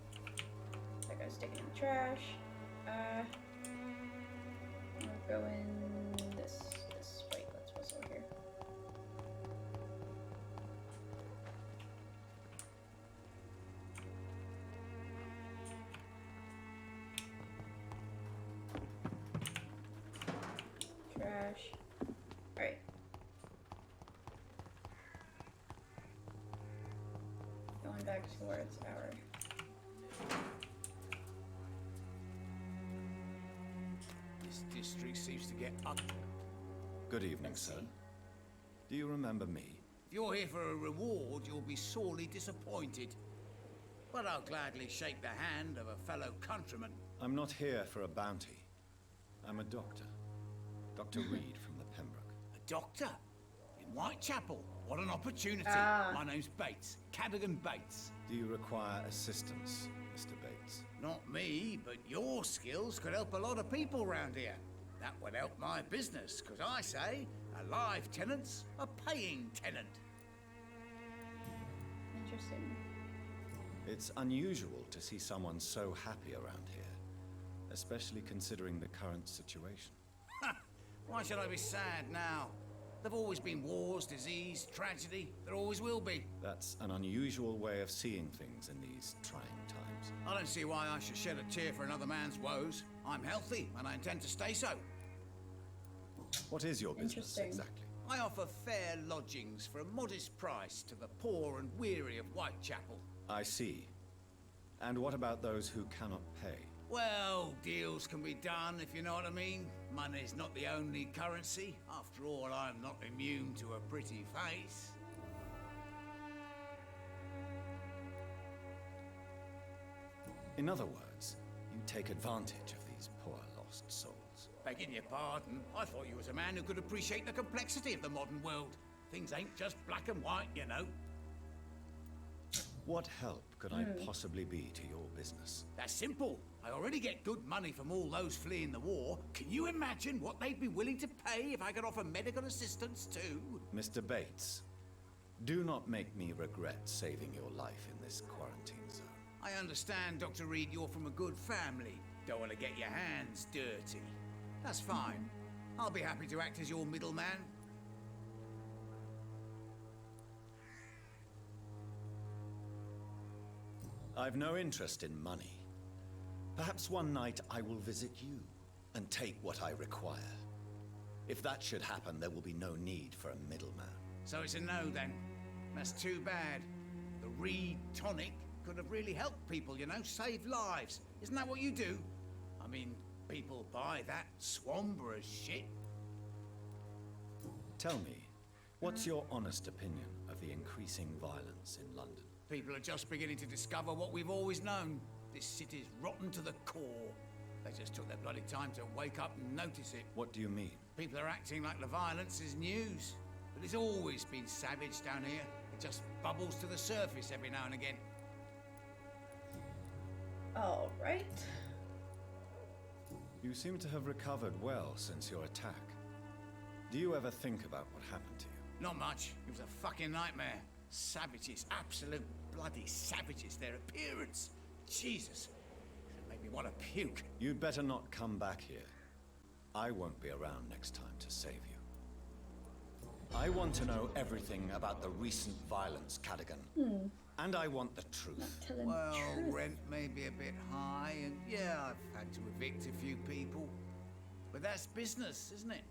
That guy's sticking in the trash. We're going this. Wait, let's whistle here. Trash. Alright. Going back towards our... This district seems to get ugly. Good evening, sir. Do you remember me? If you're here for a reward, you'll be sorely disappointed. But I'll gladly shake the hand of a fellow countryman. I'm not here for a bounty. I'm a doctor. Dr. Reed from the Pembroke. A doctor? In Whitechapel? What an opportunity. My name's Bates. Cadogan Bates. Do you require assistance, Mr. Bates? Not me, but your skills could help a lot of people round here. That would help my business, because I say a live tenant's a paying tenant. Interesting. It's unusual to see someone so happy around here, especially considering the current situation. Why should I be sad now? There've always been wars, disease, tragedy. There always will be. That's an unusual way of seeing things in these trying times. I don't see why I should shed a tear for another man's woes. I'm healthy, and I intend to stay so. What is your business exactly? I offer fair lodgings for a modest price to the poor and weary of Whitechapel. I see. And what about those who cannot pay? Well, deals can be done, if you know what I mean. Money's not the only currency. After all, I'm not immune to a pretty face. In other words, you take advantage of these poor lost souls. Begging your pardon, I thought you was a man who could appreciate the complexity of the modern world. Things ain't just black and white, you know. What help could I possibly be to your business? That's simple. I already get good money from all those fleeing the war. Can you imagine what they'd be willing to pay if I could offer medical assistance too? Mr. Bates, do not make me regret saving your life in this quarantine zone. I understand, Dr. Reed, you're from a good family. Don't want to get your hands dirty. That's fine. I'll be happy to act as your middleman. I've no interest in money. Perhaps one night I will visit you and take what I require. If that should happen, there will be no need for a middleman. So it's a no then. That's too bad. The Reed tonic could have really helped people, you know, save lives. Isn't that what you do? I mean, people buy that Swamburgh shit. Tell me, what's your honest opinion of the increasing violence in London? People are just beginning to discover what we've always known. This city's rotten to the core. They just took their bloody time to wake up and notice it. What do you mean? People are acting like the violence is news. But it's always been savage down here. It just bubbles to the surface every now and again. All right. You seem to have recovered well since your attack. Do you ever think about what happened to you? Not much. It was a fucking nightmare. Savages, absolute bloody savages. Their appearance. Jesus. It made me want to puke. You'd better not come back here. I won't be around next time to save you. I want to know everything about the recent violence, Cadogan. And I want the truth. Well, rent may be a bit high, and yeah, I've had to evict a few people. But that's business, isn't it?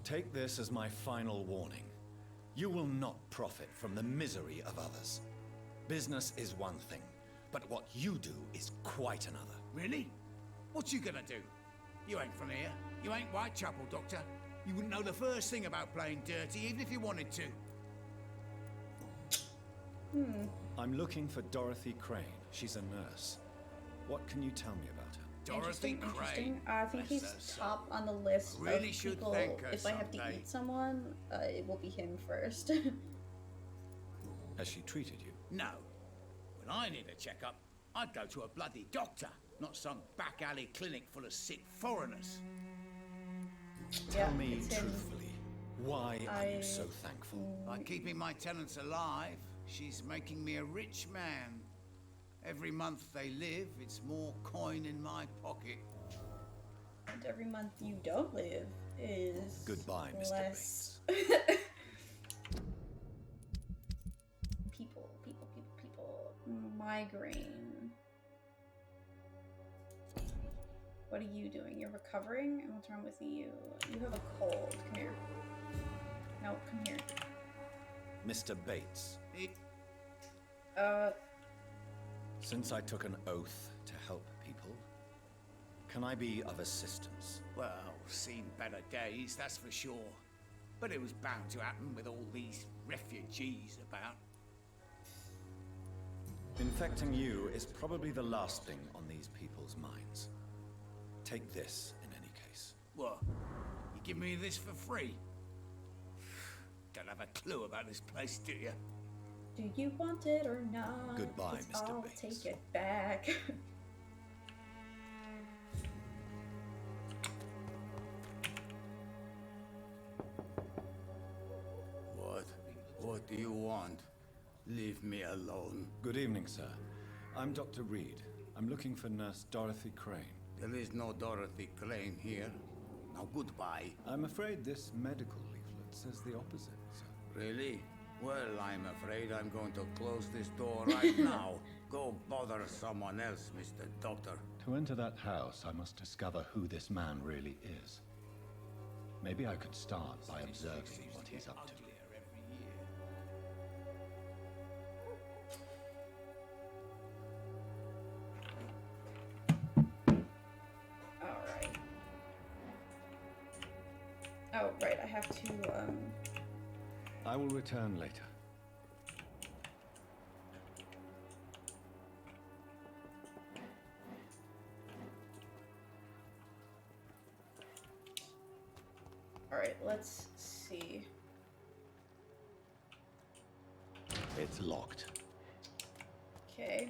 Take this as my final warning. You will not profit from the misery of others. Business is one thing, but what you do is quite another. Really? What you gonna do? You ain't from here. You ain't Whitechapel, Doctor. You wouldn't know the first thing about playing dirty, even if you wanted to. I'm looking for Dorothy Crane. She's a nurse. What can you tell me about her? Dorothy Crane. I think he's top on the list Really of should people. thank her If I have to someday. eat someone, it will be him first. Has she treated you? No. When I need a checkup, I'd go to a bloody doctor, not some back alley clinic full of sick foreigners. Tell me truthfully, why are you so thankful? By keeping my tenants alive, she's making me a rich man. Every month they live, it's more coin in my pocket. And every month you don't live is Goodbye, Mr. less. people. Migraine. What are you doing? You're recovering? And what's wrong with you? You have a cold. Come here. No, come here. Mr. Bates. Since I took an oath to help people, can I be of assistance? Well, seen better days, that's for sure. But it was bound to happen with all these refugees about. Infecting you is probably the last thing on these people's minds. Take this in any case. What? You give me this for free? Don't have a clue about this place, do you? Do you want it or not? Goodbye, 'Cause Mr. I'll Bates. take it back. What do you want? Leave me alone. Good evening, sir. I'm Dr. Reed. I'm looking for Nurse Dorothy Crane. There is no Dorothy Crane here. Now goodbye. I'm afraid this medical leaflet says the opposite, sir. Really? Well, I'm afraid I'm going to close this door right now. Go bother someone else, Mr. Doctor. To enter that house, I must discover who this man really is. Maybe I could start by observing what he's up to. Alright. Oh, right, I have to, I will return later. Alright, let's see. It's locked. Okay.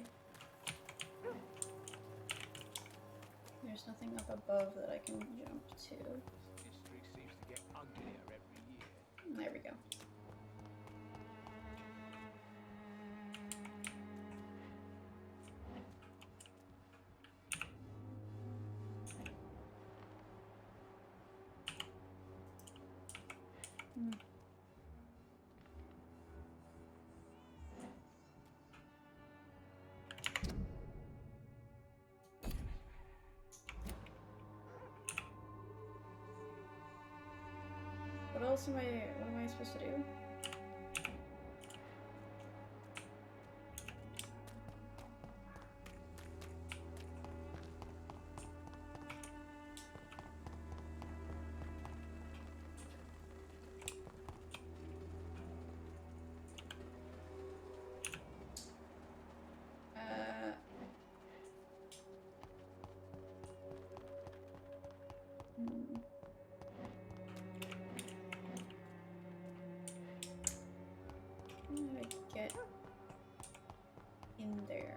There's nothing up above that I can jump to. History seems to get uglier every year. There we go. What else am I supposed to do? How do I get in there?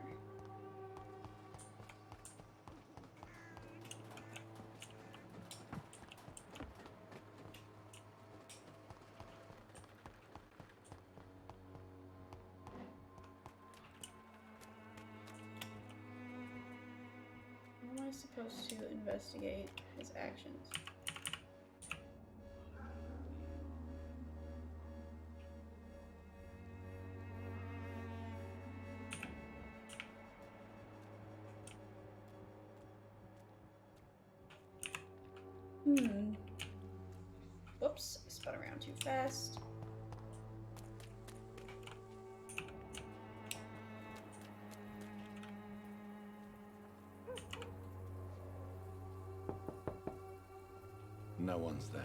How am I supposed to investigate his actions? Whoops, I spun around too fast. No one's there.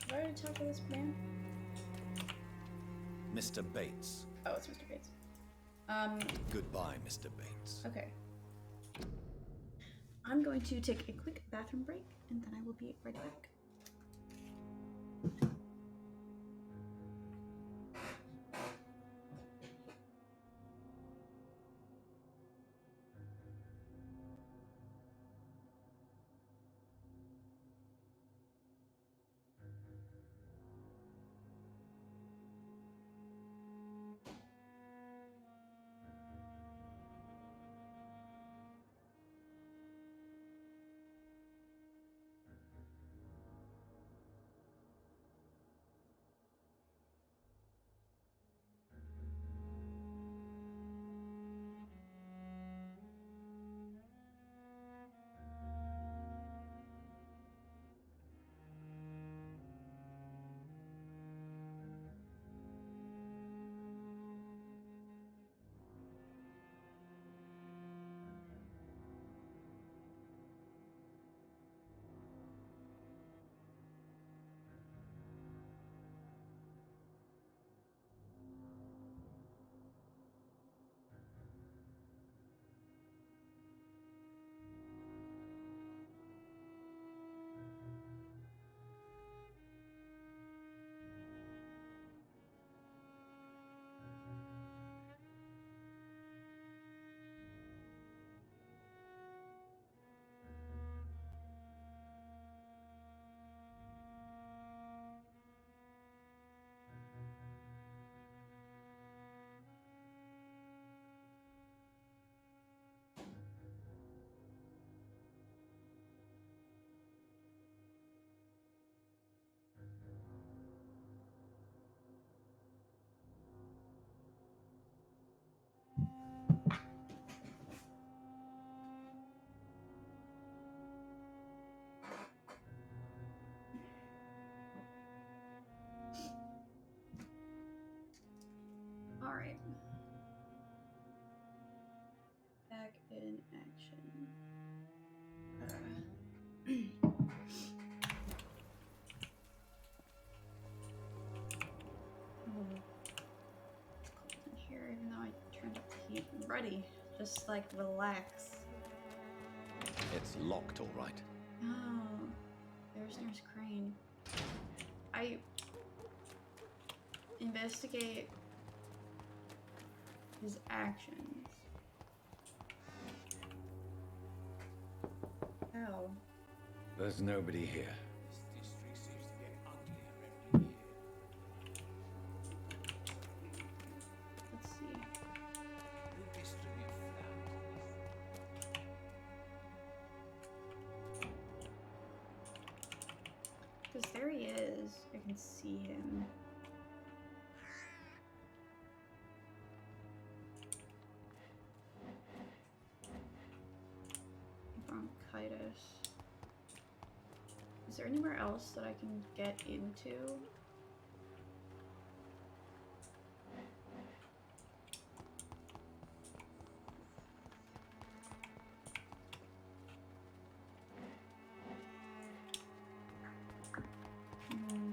Have I already talked to this man? Mr. Bates. Oh, it's Mr. Bates. Goodbye, Mr. Bates. Okay. I'm going to take a quick bathroom break, and then I will be right back. All right. Back in action. ready. Just like relax. It's locked, all right. Oh, there's Nurse Crane. I investigate his actions. How? There's nobody here. This district seems to get uglier every year. Let's see. You distribute Because there he is. I can see him. Bronchitis. Is there anywhere else that I can get into? Hmm.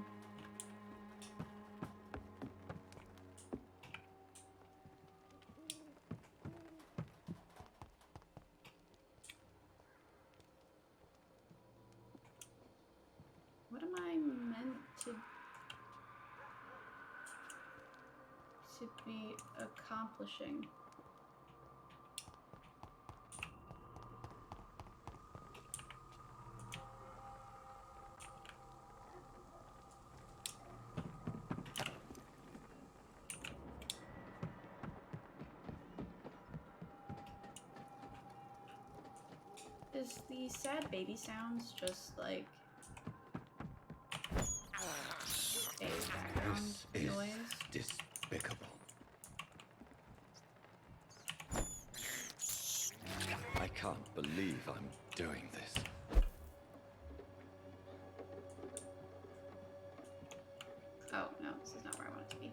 What am I meant to be accomplishing? Is the sad baby sounds just like a background This is noise? despicable. I can't believe I'm doing this. Oh, no, this is not where I want it to be.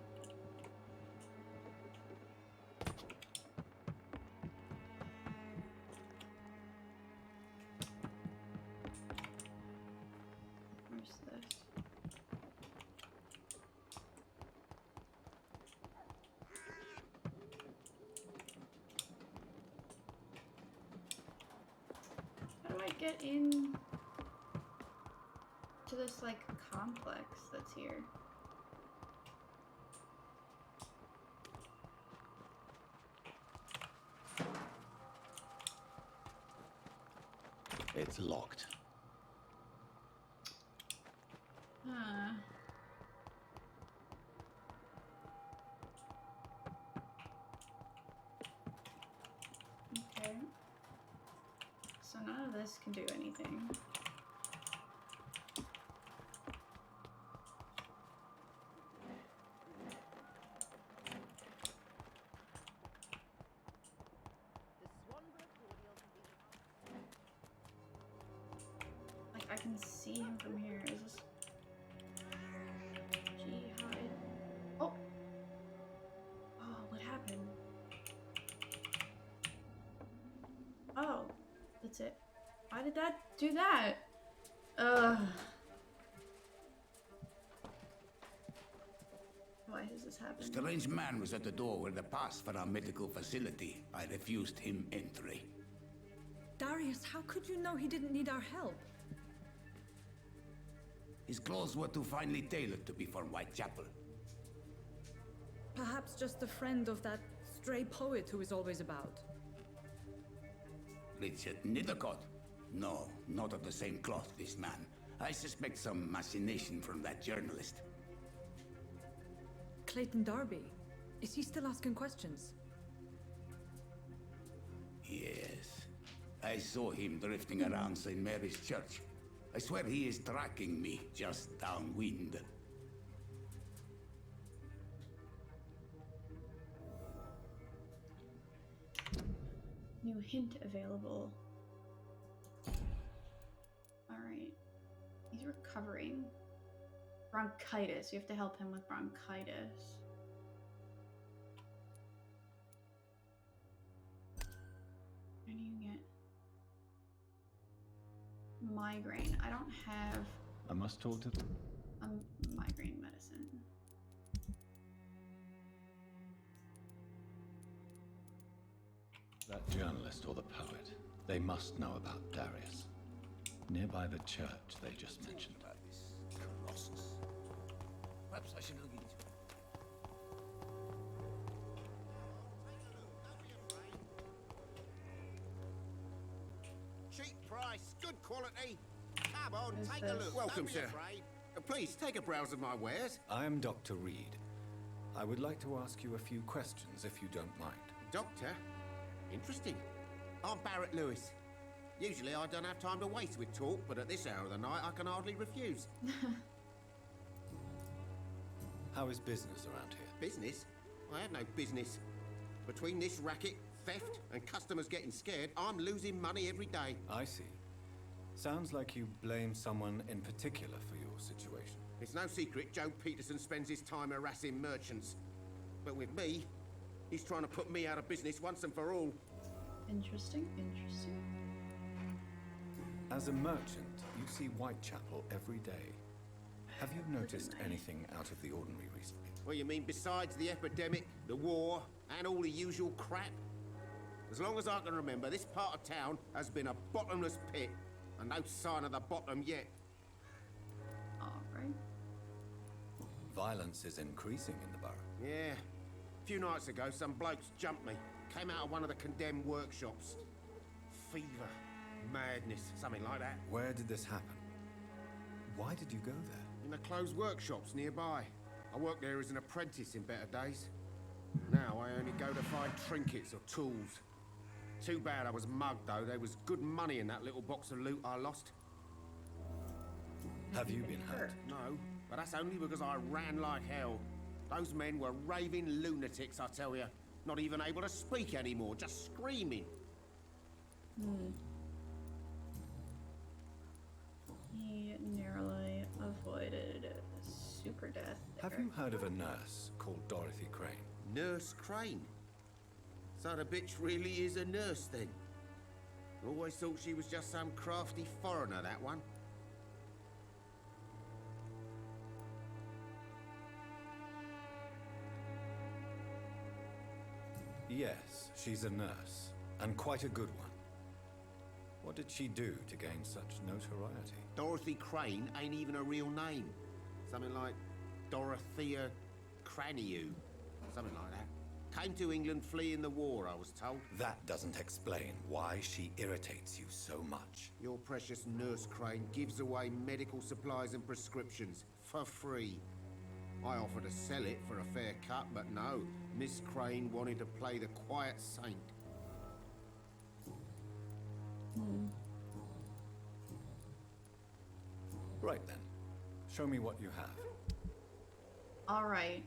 Where's this? How do I get in to this, like, complex that's here? It's locked. Huh. Okay. So none of this can do anything. Like, I can see him from here. Is this... G hide? Oh! Oh, what happened? Oh, that's it. Why did that do that? Ugh. Why has this happened? Strange man was at the door with a pass for our medical facility. I refused him entry. Darius, how could you know he didn't need our help? His clothes were too finely tailored to be for Whitechapel. Perhaps just a friend of that stray poet who is always about. Richard Nethercott? No, not of the same cloth, this man. I suspect some machination from that journalist. Clayton Darby. Is he still asking questions? Yes. I saw him drifting around St. Mary's Church. I swear he is tracking me just downwind. New hint available. Alright. He's recovering. Bronchitis. You have to help him with bronchitis. Where do you get migraine? I don't have I must talk to them. migraine medicine. That journalist or the poet, they must know about Darius. Nearby the church they just mentioned. About this Colossus. Perhaps I should look into it. Cheap price, good quality. Come on, Who's take this? a look. Welcome, Don't be sir. afraid. Please, take a browse of my wares. I am Dr. Reed. I would like to ask you a few questions, if you don't mind. Doctor? Interesting. I'm Barrett Lewis. Usually I don't have time to waste with talk, but at this hour of the night I can hardly refuse. How is business around here? Business? I have no business. Between this racket, theft, and customers getting scared, I'm losing money every day. I see. Sounds like you blame someone in particular for your situation. It's no secret Joe Peterson spends his time harassing merchants. But with me, he's trying to put me out of business once and for all. Interesting, interesting. As a merchant, you see Whitechapel every day. Have you noticed anything out of the ordinary recently? What you mean besides the epidemic, the war, and all the usual crap? As long as I can remember, this part of town has been a bottomless pit, and no sign of the bottom yet. Alright. Violence is increasing in the borough. Yeah. A few nights ago, some blokes jumped me. Came out of one of the condemned workshops. Fever, madness, something like that. Where did this happen? Why did you go there? In the closed workshops nearby. I worked there as an apprentice in better days. Now I only go to find trinkets or tools. Too bad I was mugged, though. There was good money in that little box of loot I lost. Have you been hurt? No, but that's only because I ran like hell. Those men were raving lunatics, I tell you. Not even able to speak anymore, just screaming. He narrowly avoided super death. Have you heard of a nurse called Dorothy Crane? Nurse Crane? So the bitch really is a nurse, then? Always thought she was just some crafty foreigner, that one. Yes, she's a nurse, and quite a good one. What did she do to gain such notoriety? Dorothy Crane ain't even a real name. Something like Dorothea Craniu. Something like that. Came to England fleeing the war, I was told. That doesn't explain why she irritates you so much. Your precious Nurse Crane gives away medical supplies and prescriptions for free. I offered to sell it for a fair cut, but no. Miss Crane wanted to play the quiet saint. Right then. Show me what you have. Alright.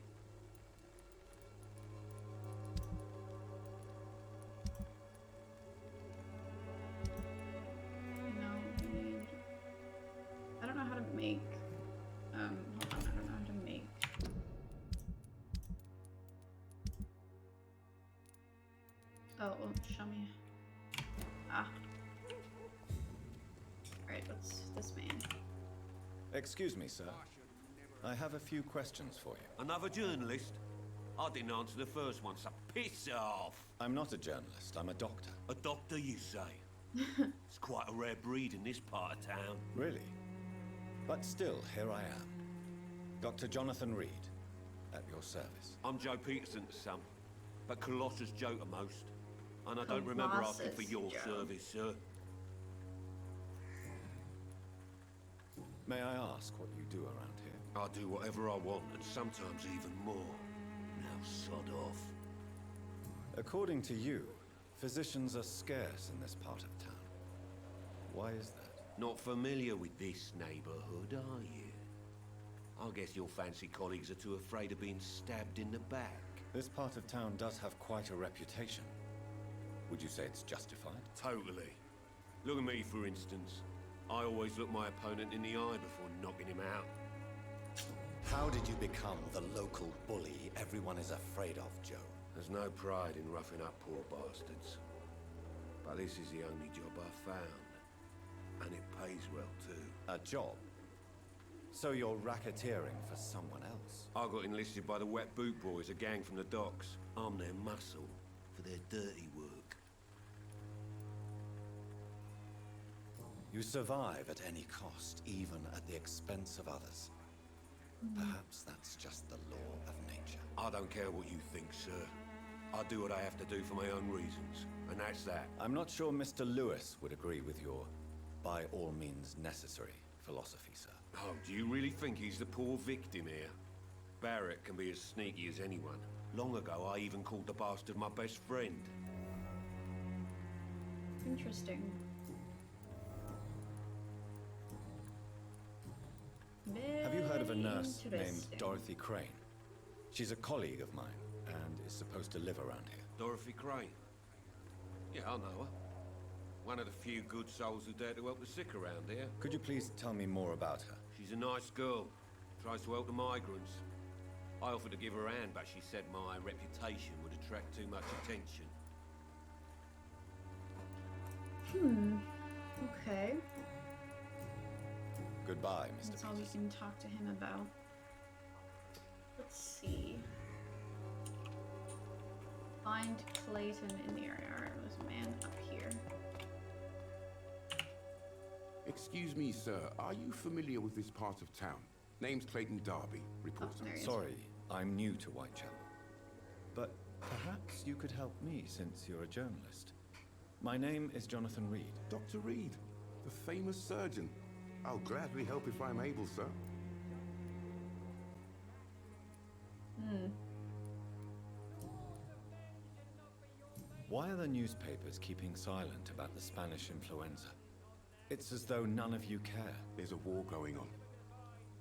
No, we need... I don't know how to make... hold on, I don't know how to make... Oh, it won't show me. Ah. Alright, what's this man? Excuse me, sir. I have a few questions for you. Another journalist? I didn't answer the first one, so piss off! I'm not a journalist, I'm a doctor. A doctor, you say? It's quite a rare breed in this part of town. Really? But still, here I am. Dr. Jonathan Reed, at your service. I'm Joe Peterson's son, but Colossus Joe to most. And I don't remember asking for your service, sir. May I ask what you do around here? I do whatever I want, and sometimes even more. Now sod off. According to you, physicians are scarce in this part of town. Why is that? Not familiar with this neighborhood, are you? I guess your fancy colleagues are too afraid of being stabbed in the back. This part of town does have quite a reputation. Would you say it's justified? Totally. Look at me, for instance. I always look my opponent in the eye before knocking him out. How did you become the local bully everyone is afraid of, Joe? There's no pride in roughing up poor bastards. But this is the only job I found. And it pays well, too. A job? So you're racketeering for someone else? I got enlisted by the Wet Boot Boys, a gang from the docks. I'm their muscle for their dirty work. You survive at any cost, even at the expense of others. Perhaps that's just the law of nature. I don't care what you think, sir. I do what I have to do for my own reasons, and that's that. I'm not sure Mr. Lewis would agree with your by all means necessary philosophy, sir. Oh, do you really think he's the poor victim here? Barrett can be as sneaky as anyone. Long ago, I even called the bastard my best friend. Interesting. Have you heard of a nurse named Interesting. Dorothy Crane? She's a colleague of mine and is supposed to live around here. Dorothy Crane? Yeah, I know her. One of the few good souls who dare to help the sick around here. Could you please tell me more about her? She's a nice girl. Tries to help the migrants. I offered to give her a hand, but she said my reputation would attract too much attention. Okay. Goodbye, Mr. That's all we can talk to him about. Let's see. Find Clayton in the area. Alright, there's a man up here. Excuse me, sir. Are you familiar with this part of town? Name's Clayton Darby, reporter. Sorry, I'm new to Whitechapel. But perhaps you could help me since you're a journalist. My name is Jonathan Reed. Dr. Reed, the famous surgeon. I'll gladly help if I'm able, sir. Why are the newspapers keeping silent about the Spanish influenza? It's as though none of you care. There's a war going on.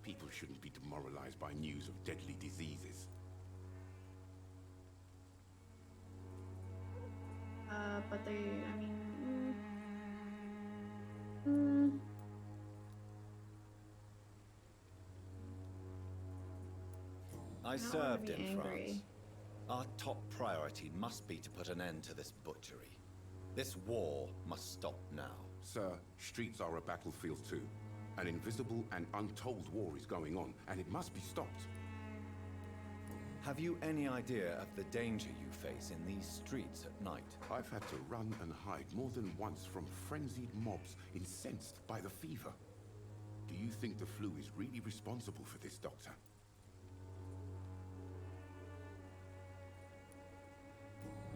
People shouldn't be demoralized by news of deadly diseases. But they, I mean... I don't wanna served be in angry. France. Our top priority must be to put an end to this butchery. This war must stop now. Sir, streets are a battlefield too. An invisible and untold war is going on, and it must be stopped. Have you any idea of the danger you face in these streets at night? I've had to run and hide more than once from frenzied mobs incensed by the fever. Do you think the flu is really responsible for this, Doctor?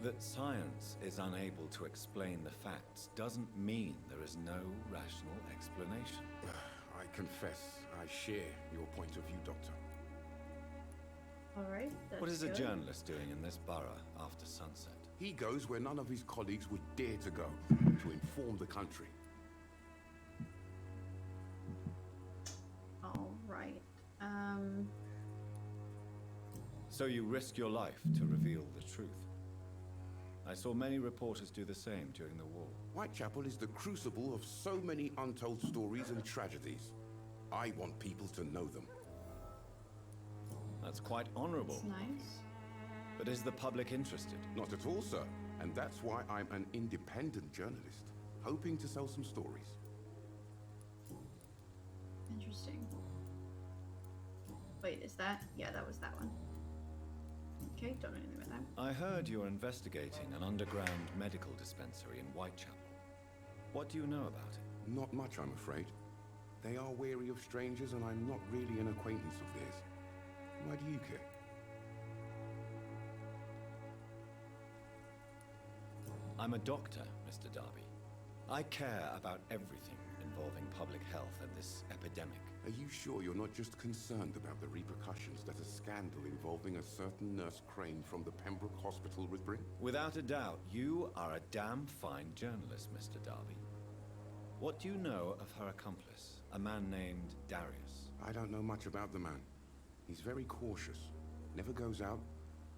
That science is unable to explain the facts doesn't mean there is no rational explanation. I confess, I share your point of view, Doctor. Alright, that's What is a good. journalist doing in this borough after sunset? He goes where none of his colleagues would dare to go, to inform the country. Alright. So you risk your life to reveal the truth. I saw many reporters do the same during the war. Whitechapel is the crucible of so many untold stories and tragedies. I want people to know them. That's quite honorable. That's nice. But is the public interested? Not at all, sir. And that's why I'm an independent journalist, hoping to sell some stories. Interesting. Wait, is that? Yeah, that was that one. Okay, don't know anything about that. I heard you're investigating an underground medical dispensary in Whitechapel. What do you know about it? Not much, I'm afraid. They are wary of strangers, and I'm not really an acquaintance of theirs. Why do you care? I'm a doctor, Mr. Darby. I care about everything involving public health and this epidemic. Are you sure you're not just concerned about the repercussions that a scandal involving a certain Nurse Crane from the Pembroke Hospital would bring? Without a doubt, you are a damn fine journalist, Mr. Darby. What do you know of her accomplice, a man named Darius? I don't know much about the man. He's very cautious, never goes out,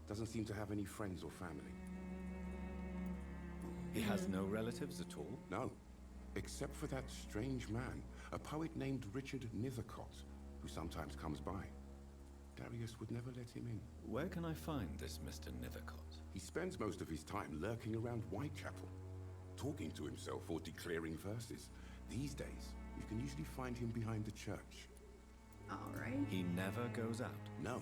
doesn't seem to have any friends or family. He has no relatives at all? No, except for that strange man, a poet named Richard Nethercott, who sometimes comes by. Darius would never let him in. Where can I find this Mr. Nethercott? He spends most of his time lurking around Whitechapel, talking to himself or declaring verses. These days, you can usually find him behind the church. Alright. He never goes out? No.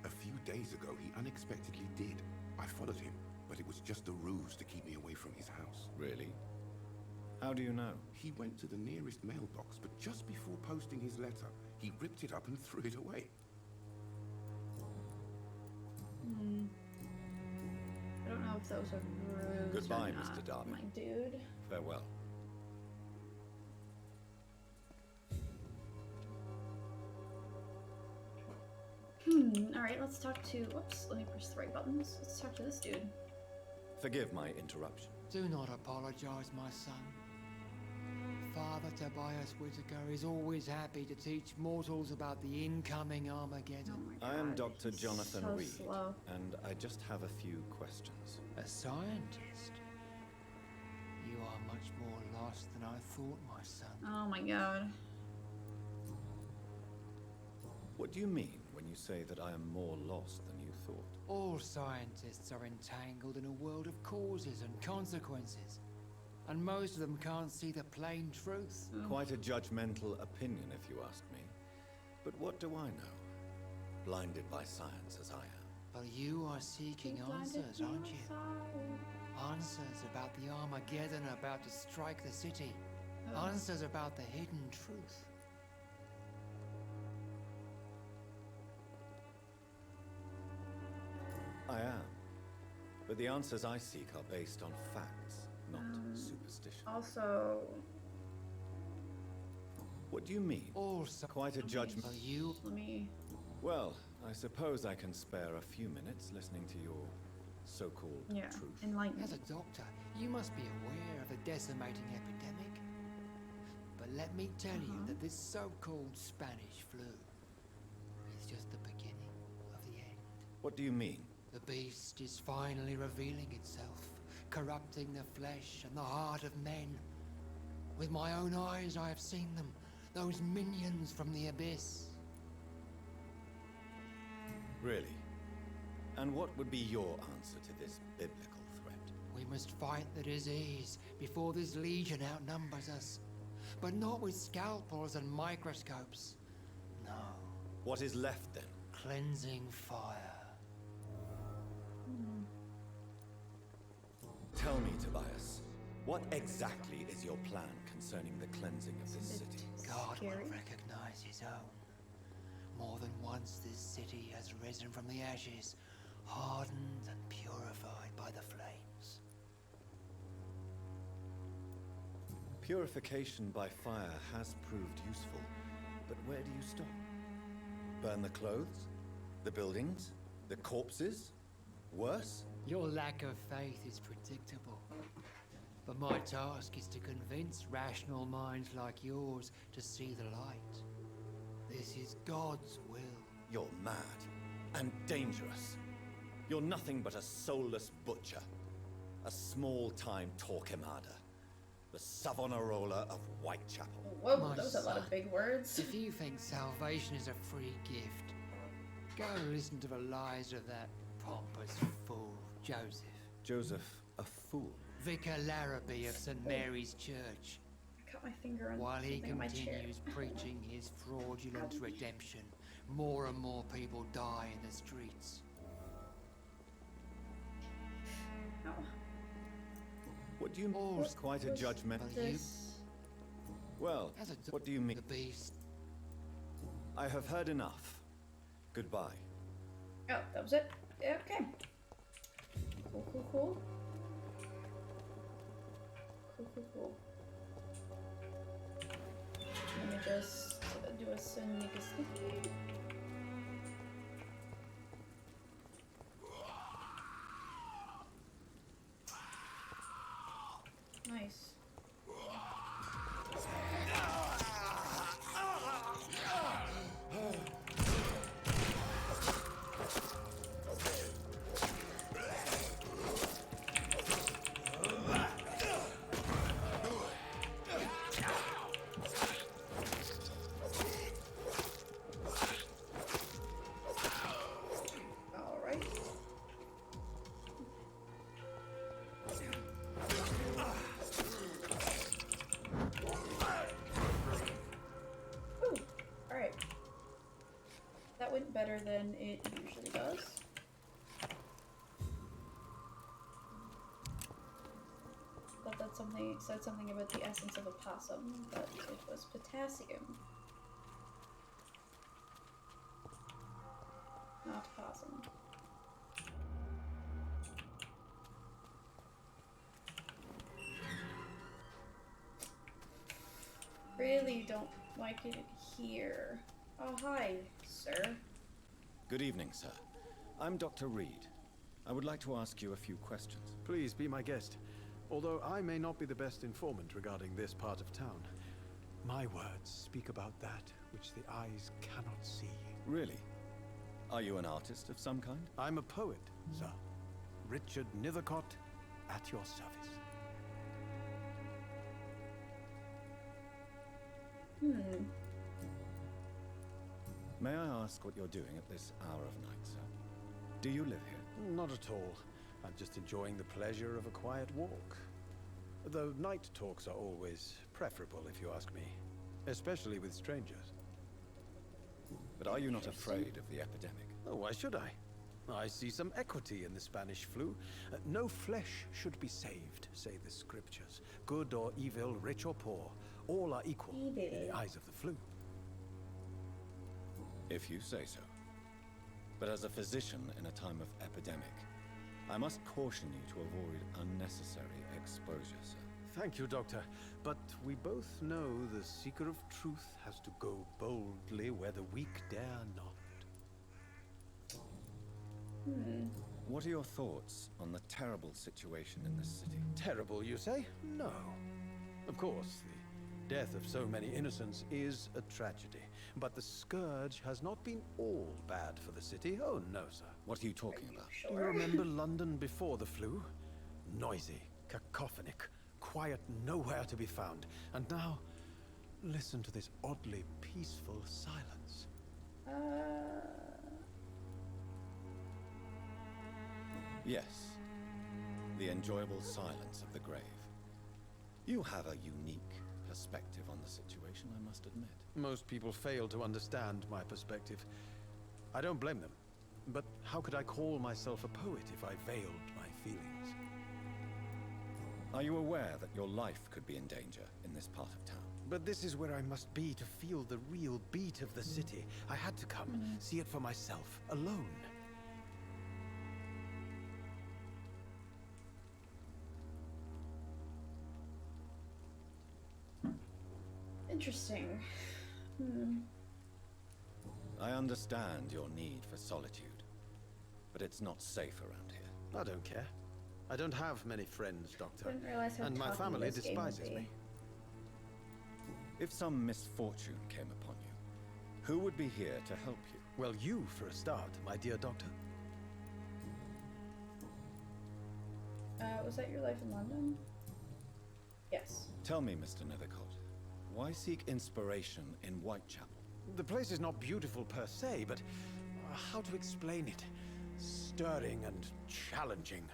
A few days ago, he unexpectedly did. I followed him, but it was just a ruse to keep me away from his house. Really? How do you know? He went to the nearest mailbox, but just before posting his letter, he ripped it up and threw it away. I don't know if those are ruse Goodbye, or not, Mr. Darby. my dude. Farewell. Alright, let's talk to... Whoops, let me press the right buttons. Let's talk to this dude. Forgive my interruption. Do not apologize, my son. Father Tobias Whitaker is always happy to teach mortals about the incoming Armageddon. I am Dr. Jonathan so Reed, slow. and I just have a few questions. A scientist? You are much more lost than I thought, my son. Oh my god. What do you mean when you say that I am more lost than you thought? All scientists are entangled in a world of causes and consequences. And most of them can't see the plain truth. Quite a judgmental opinion, if you ask me. But what do I know? Blinded by science as I am. But you are seeking answers, aren't you? Answers about the Armageddon about to strike the city. Answers about the hidden truth. I am. But the answers I seek are based on facts, not superstition. Also... What do you mean? Also, quite a judgment. You... Let me... Well, I suppose I can spare a few minutes listening to your so-called truth. Enlighten. As a doctor, you must be aware of the decimating epidemic. But let me tell you that this so-called Spanish flu is just the beginning of the end. What do you mean? The beast is finally revealing itself, corrupting the flesh and the heart of men. With my own eyes I have seen them, those minions from the abyss. Really? And what would be your answer to this biblical threat? We must fight the disease before this legion outnumbers us. But not with scalpels and microscopes. No. What is left then? Cleansing fire. Tell me, Tobias, what exactly is your plan concerning the cleansing of this city? God will recognize his own. More than once this city has risen from the ashes, hardened and purified by the flames. Purification by fire has proved useful, but where do you stop? Burn the clothes? The buildings? The corpses? Worse? Your lack of faith is predictable. But my task is to convince rational minds like yours to see the light. This is God's will. You're mad and dangerous. You're nothing but a soulless butcher. A small-time Torquemada. The Savonarola of Whitechapel. Whoa, My that was a lot of son, big words. If you think salvation is a free gift, go listen to the lies of that pompous fool, Joseph. Joseph, a fool? Vicar Larrabee of St. Mary's Church. I cut my finger on While he something on my chair. continues preaching his fraudulent redemption, more and more people die in the streets. Oh. What do you mean? Quite a judgment. Well, what do you mean? The beast. I have heard enough. Goodbye. Oh, that was it? Yeah, okay. Cool, cool, cool. Cool, cool, cool. Let me just do a sneaky sneaky. Nice. Better than it usually does. But that's said something about the essence of a possum, but it was potassium. Not possum. Really don't like it here. Oh, hi, sir. Good evening, sir. I'm Dr. Reed. I would like to ask you a few questions. Please be my guest. Although I may not be the best informant regarding this part of town, my words speak about that which the eyes cannot see. Really? Are you an artist of some kind? I'm a poet, sir. Richard Nethercott, at your service. May I ask what you're doing at this hour of night, sir? Do you live here? Not at all. I'm just enjoying the pleasure of a quiet walk. Though night talks are always preferable, if you ask me. Especially with strangers. But are you not afraid of the epidemic? Oh, why should I? I see some equity in the Spanish flu. No flesh should be saved, say the scriptures. Good or evil, rich or poor, all are equal in the eyes of the flu. If you say so. But as a physician in a time of epidemic, I must caution you to avoid unnecessary exposure, sir. Thank you, Doctor. But we both know the seeker of truth has to go boldly where the weak dare not. What are your thoughts on the terrible situation in this city? Terrible, you say? No. Of course, the death of so many innocents is a tragedy. But the scourge has not been all bad for the city. Oh, no, sir. What are you talking about? Do you remember London before the flu? Noisy, cacophonic, quiet nowhere to be found. And now, listen to this oddly peaceful silence. Yes. The enjoyable silence of the grave. You have a unique perspective on the situation, I must admit. Most people fail to understand my perspective. I don't blame them. But how could I call myself a poet if I veiled my feelings? Are you aware that your life could be in danger in this part of town? But this is where I must be to feel the real beat of the city. I had to come, see it for myself, alone. Interesting. I understand your need for solitude, but it's not safe around here. I don't care. I don't have many friends, Doctor. Didn't realize how And my talky family this game would despises be. me. If some misfortune came upon you, who would be here to help you? Well, you for a start, my dear Doctor. Was that your life in London? Yes. Tell me, Mr. Nethercott, why seek inspiration in Whitechapel? The place is not beautiful per se, but how to explain it? Stirring and challenging.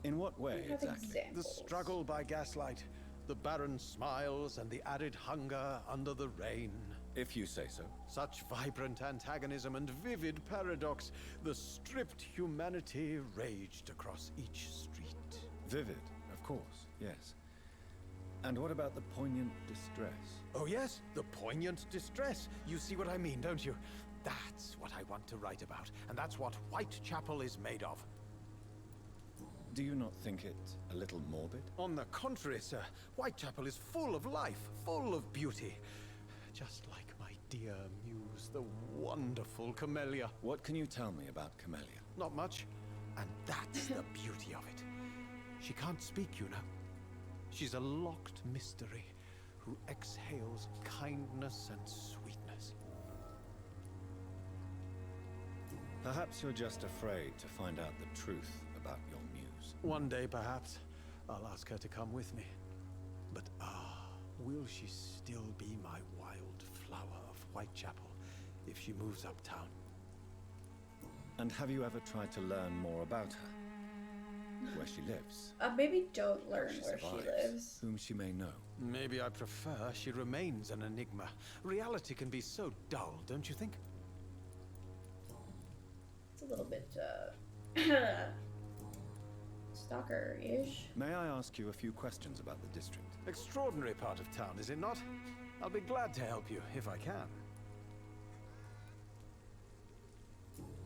In what way, exactly? The struggle by gaslight, the barren smiles and the added hunger under the rain. If you say so. Such vibrant antagonism and vivid paradox. The stripped humanity raged across each street. Vivid, of course, yes. And what about the poignant distress? Oh yes, the poignant distress. You see what I mean, don't you? That's what I want to write about, and that's what Whitechapel is made of. Do you not think it a little morbid? On the contrary, sir. Whitechapel is full of life, full of beauty. Just like my dear muse, the wonderful Camellia. What can you tell me about Camellia? Not much. And that's the beauty of it. She can't speak, you know. She's a locked mystery who exhales kindness and sweetness. Perhaps you're just afraid to find out the truth about your muse. One day, perhaps, I'll ask her to come with me. But will she still be my wild flower of Whitechapel if she moves uptown? And have you ever tried to learn more about her? Where she lives? Maybe don't learn How where she survives, lives. Whom she may know. Maybe I prefer she remains an enigma. Reality can be so dull, don't you think? It's a little bit, stalker-ish. May I ask you a few questions about the district? Extraordinary part of town, is it not? I'll be glad to help you, if I can.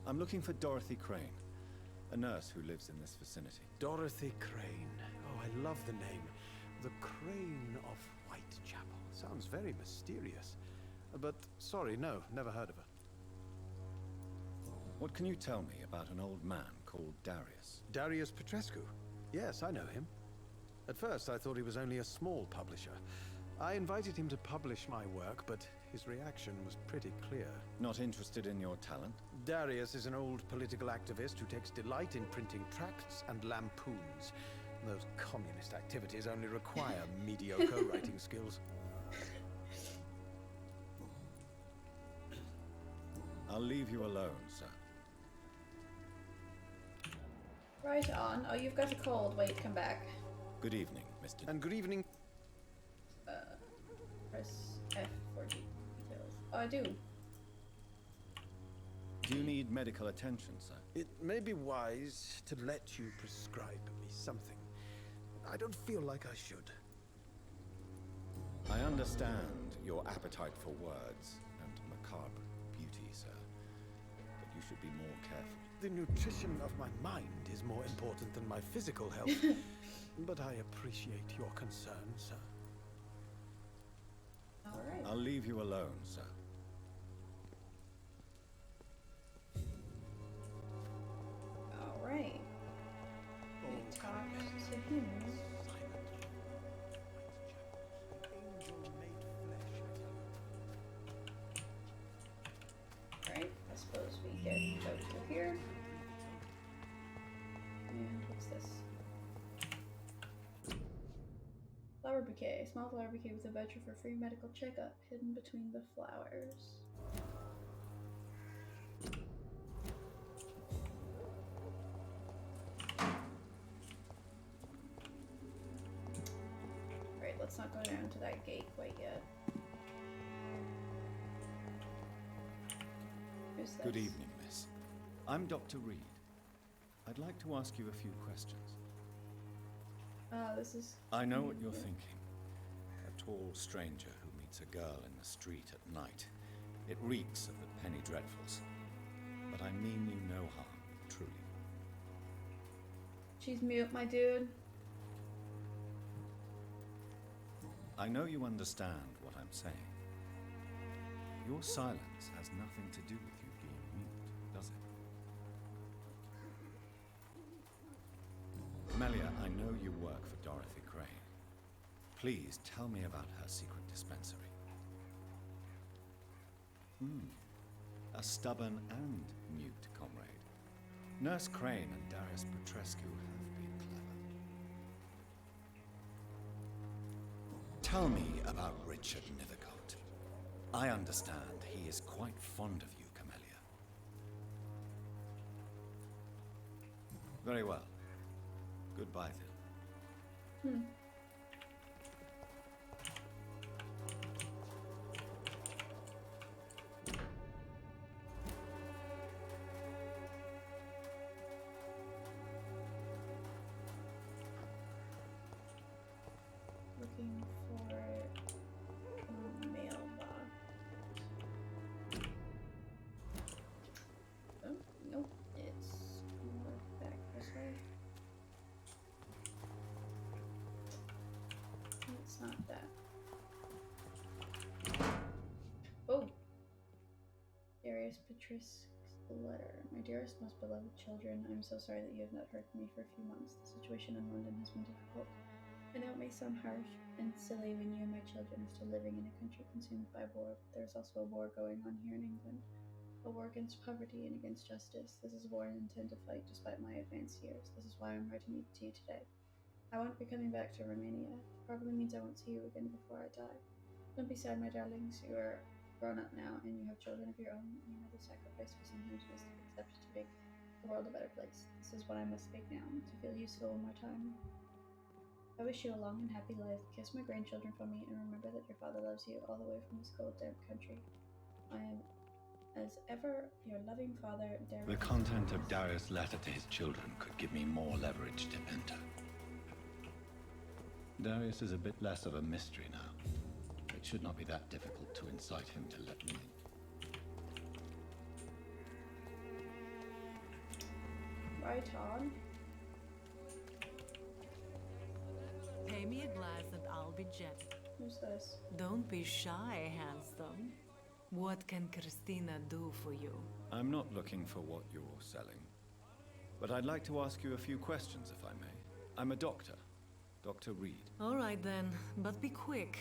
I'm looking for Dorothy Crane, a nurse who lives in this vicinity. Dorothy Crane. Oh, I love the name. The Crane of Whitechapel. Sounds very mysterious. But, sorry, no, never heard of her. What can you tell me about an old man called Darius? Darius Petrescu? Yes, I know him. At first, I thought he was only a small publisher. I invited him to publish my work, but his reaction was pretty clear. Not interested in your talent? Darius is an old political activist who takes delight in printing tracts and lampoons. Those communist activities only require mediocre writing skills. I'll leave you alone, sir. Right on. Oh, you've got a cold. Wait, come back. Good evening, Mr. And good evening. Press F for details. Oh, I do. Do you need medical attention, sir? It may be wise to let you prescribe me something. I don't feel like I should. I understand your appetite for words and macabre beauty, sir. But you should be more careful. The nutrition of my mind is more important than my physical health. But I appreciate your concern, sir. All right. I'll leave you alone, sir. All right. We talked to him. Right. I suppose we get go to here. And what's this? Flower bouquet. Small flower bouquet with a voucher for free medical checkup hidden between the flowers. Right, let's not go down to that gate quite yet. Who's this? Good evening, miss. I'm Dr. Reed. I'd like to ask you a few questions. This is... I know what you're thinking. A tall stranger who meets a girl in the street at night. It reeks of the penny dreadfuls. But I mean you no harm, truly. She's mute, my dude. I know you understand what I'm saying. Your silence has nothing to do with you being mute, does it? Camellia, I know you work for Dorothy Crane. Please tell me about her secret dispensary. A stubborn and mute comrade. Nurse Crane and Darius Petrescu have been clever. Tell me about Richard Nethercote. I understand he is quite fond of you, Camellia. Very well. Goodbye, then. Looking for a mailbox. Oh, nope. It's more back this way. It's not that. Oh! Darius Petrescu's letter. My dearest, most beloved children, I'm so sorry that you have not heard from me for a few months. The situation in London has been difficult. I know it may sound harsh and silly when you and my children are still living in a country consumed by war, but there's also a war going on here in England. A war against poverty and against justice. This is a war I intend to fight despite my advanced years. This is why I'm writing to you today. I won't be coming back to Romania. It probably means I won't see you again before I die. Don't be sad, my darlings. You are grown up now and you have children of your own. You know the sacrifice we sometimes must accept to make the world a better place. This is what I must speak now, to feel useful one more time. I wish you a long and happy life. Kiss my grandchildren for me, and remember that your father loves you all the way from this cold, damp country. I am As ever, your loving father, Darius. The content of Darius' letter to his children could give me more leverage to enter. Darius is a bit less of a mystery now. It should not be that difficult to incite him to let me in. Right on. Pay me a glass and I'll be gentle. Who's this? Don't be shy, handsome. What can Christina do for you? I'm not looking for what you're selling. But I'd like to ask you a few questions, if I may. I'm a doctor. Dr. Reed. All right then, but be quick.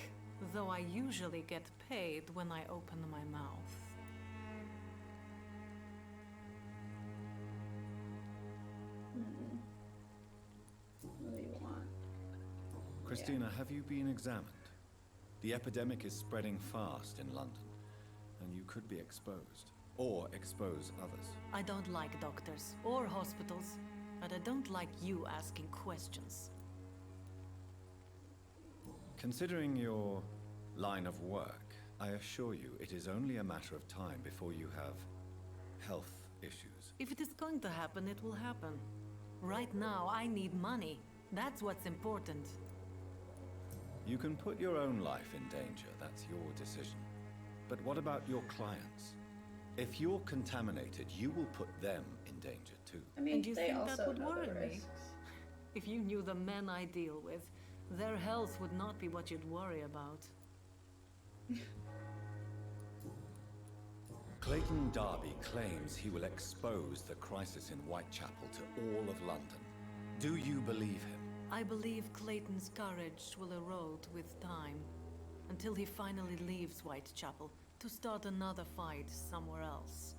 Though I usually get paid when I open my mouth. What do you want? Christina, have you been examined? The epidemic is spreading fast in London, and you could be exposed, or expose others. I don't like doctors or hospitals, but I don't like you asking questions. Considering your line of work, I assure you it is only a matter of time before you have health issues. If it is going to happen, it will happen. Right now, I need money. That's what's important. You can put your own life in danger, that's your decision. But what about your clients? If you're contaminated, you will put them in danger too. I mean, And you they think also that would know worry the me? risks. If you knew the men I deal with, their health would not be what you'd worry about. Clayton Darby claims he will expose the crisis in Whitechapel to all of London. Do you believe him? I believe Clayton's courage will erode with time, until he finally leaves Whitechapel to start another fight somewhere else.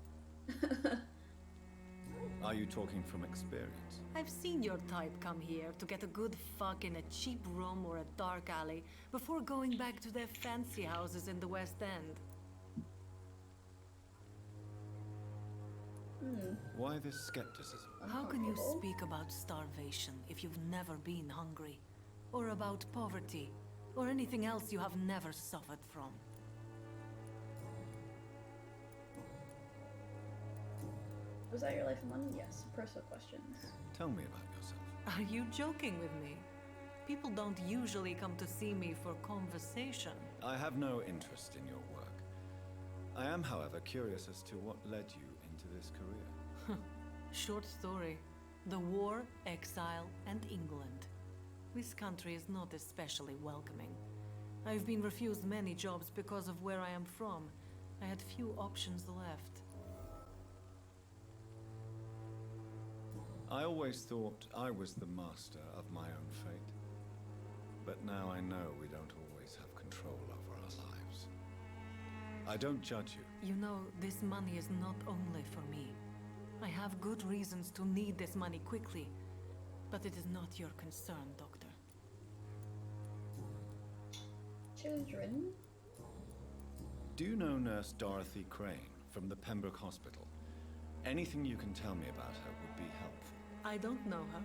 Are you talking from experience? I've seen your type come here to get a good fuck in a cheap room or a dark alley before going back to their fancy houses in the West End. Why this skepticism? How can you speak about starvation if you've never been hungry? Or about poverty? Or anything else you have never suffered from? Was that your life in London? Yes. Personal questions. Tell me about yourself. Are you joking with me? People don't usually come to see me for conversation. I have no interest in your work. I am, however, curious as to what led you into this career. Short story. The war, exile, and England. This country is not especially welcoming. I've been refused many jobs because of where I am from. I had few options left. I always thought I was the master of my own fate. But now I know we don't always have control over our lives. I don't judge you. You know, this money is not only for me. I have good reasons to need this money quickly, but it is not your concern, Doctor. Children? Do you know Nurse Dorothy Crane from the Pembroke Hospital? Anything you can tell me about her would be helpful. I don't know her,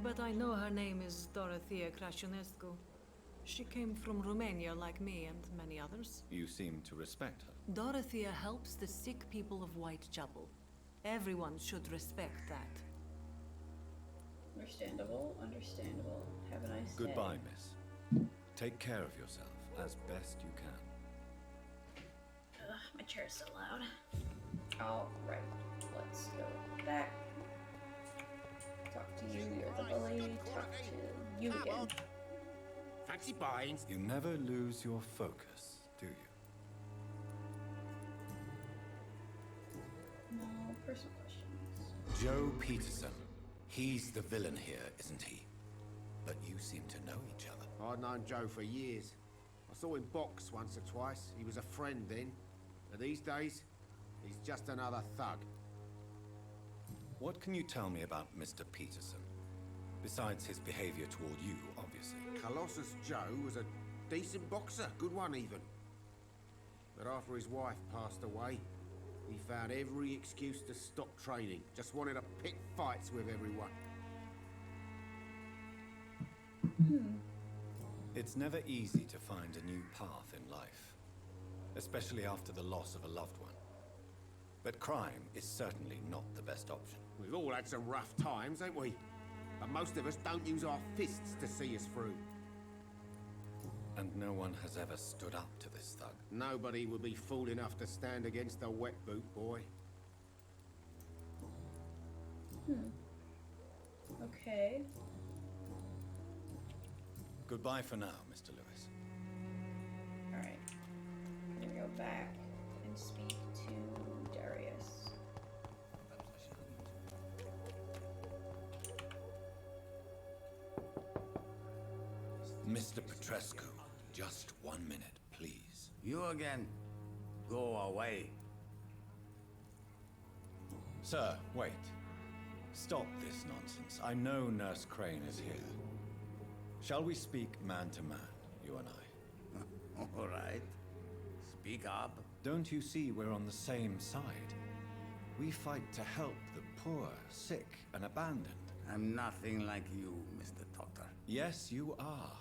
but I know her name is Dorothea Crăciunescu. She came from Romania like me and many others. You seem to respect her. Dorothea helps the sick people of Whitechapel. Everyone should respect that. Understandable, understandable. Have a nice day. Goodbye, miss. Take care of yourself as best you can. Ugh, my chair's so loud. Alright, let's go back. Talk to you, you're the bully. Talk to you again. Fancy buying? You never lose your focus, do you? No personal questions. Joe Peterson. He's the villain here, isn't he? But you seem to know each other. I've known Joe for years. I saw him box once or twice. He was a friend then. But these days, he's just another thug. What can you tell me about Mr. Peterson? Besides his behavior toward you, obviously. Colossus Joe was a decent boxer, good one even. But after his wife passed away, he found every excuse to stop training. Just wanted to pick fights with everyone. It's never easy to find a new path in life, especially after the loss of a loved one. But crime is certainly not the best option. We've all had some rough times, ain't we? But most of us don't use our fists to see us through. And no one has ever stood up to this thug. Nobody would be fool enough to stand against a wet boot boy. Okay. Goodbye for now, Mr. Lewis. Alright. I'm gonna go back and speak to Darius. Mr. Petrescu, just 1 minute, please. You again. Go away. Sir, wait. Stop this nonsense. I know Nurse Crane is here. Shall we speak man to man, you and I? All right. Speak up. Don't you see we're on the same side? We fight to help the poor, sick, and abandoned. I'm nothing like you, Mr. Doctor. Yes, you are.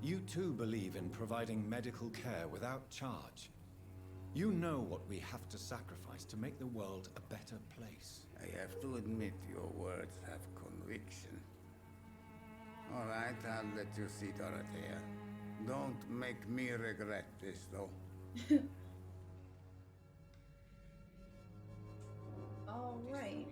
You too believe in providing medical care without charge. You know what we have to sacrifice to make the world a better place. I have to admit your words have conviction. All right, I'll let you see Dorothea. Don't make me regret this, though. All right.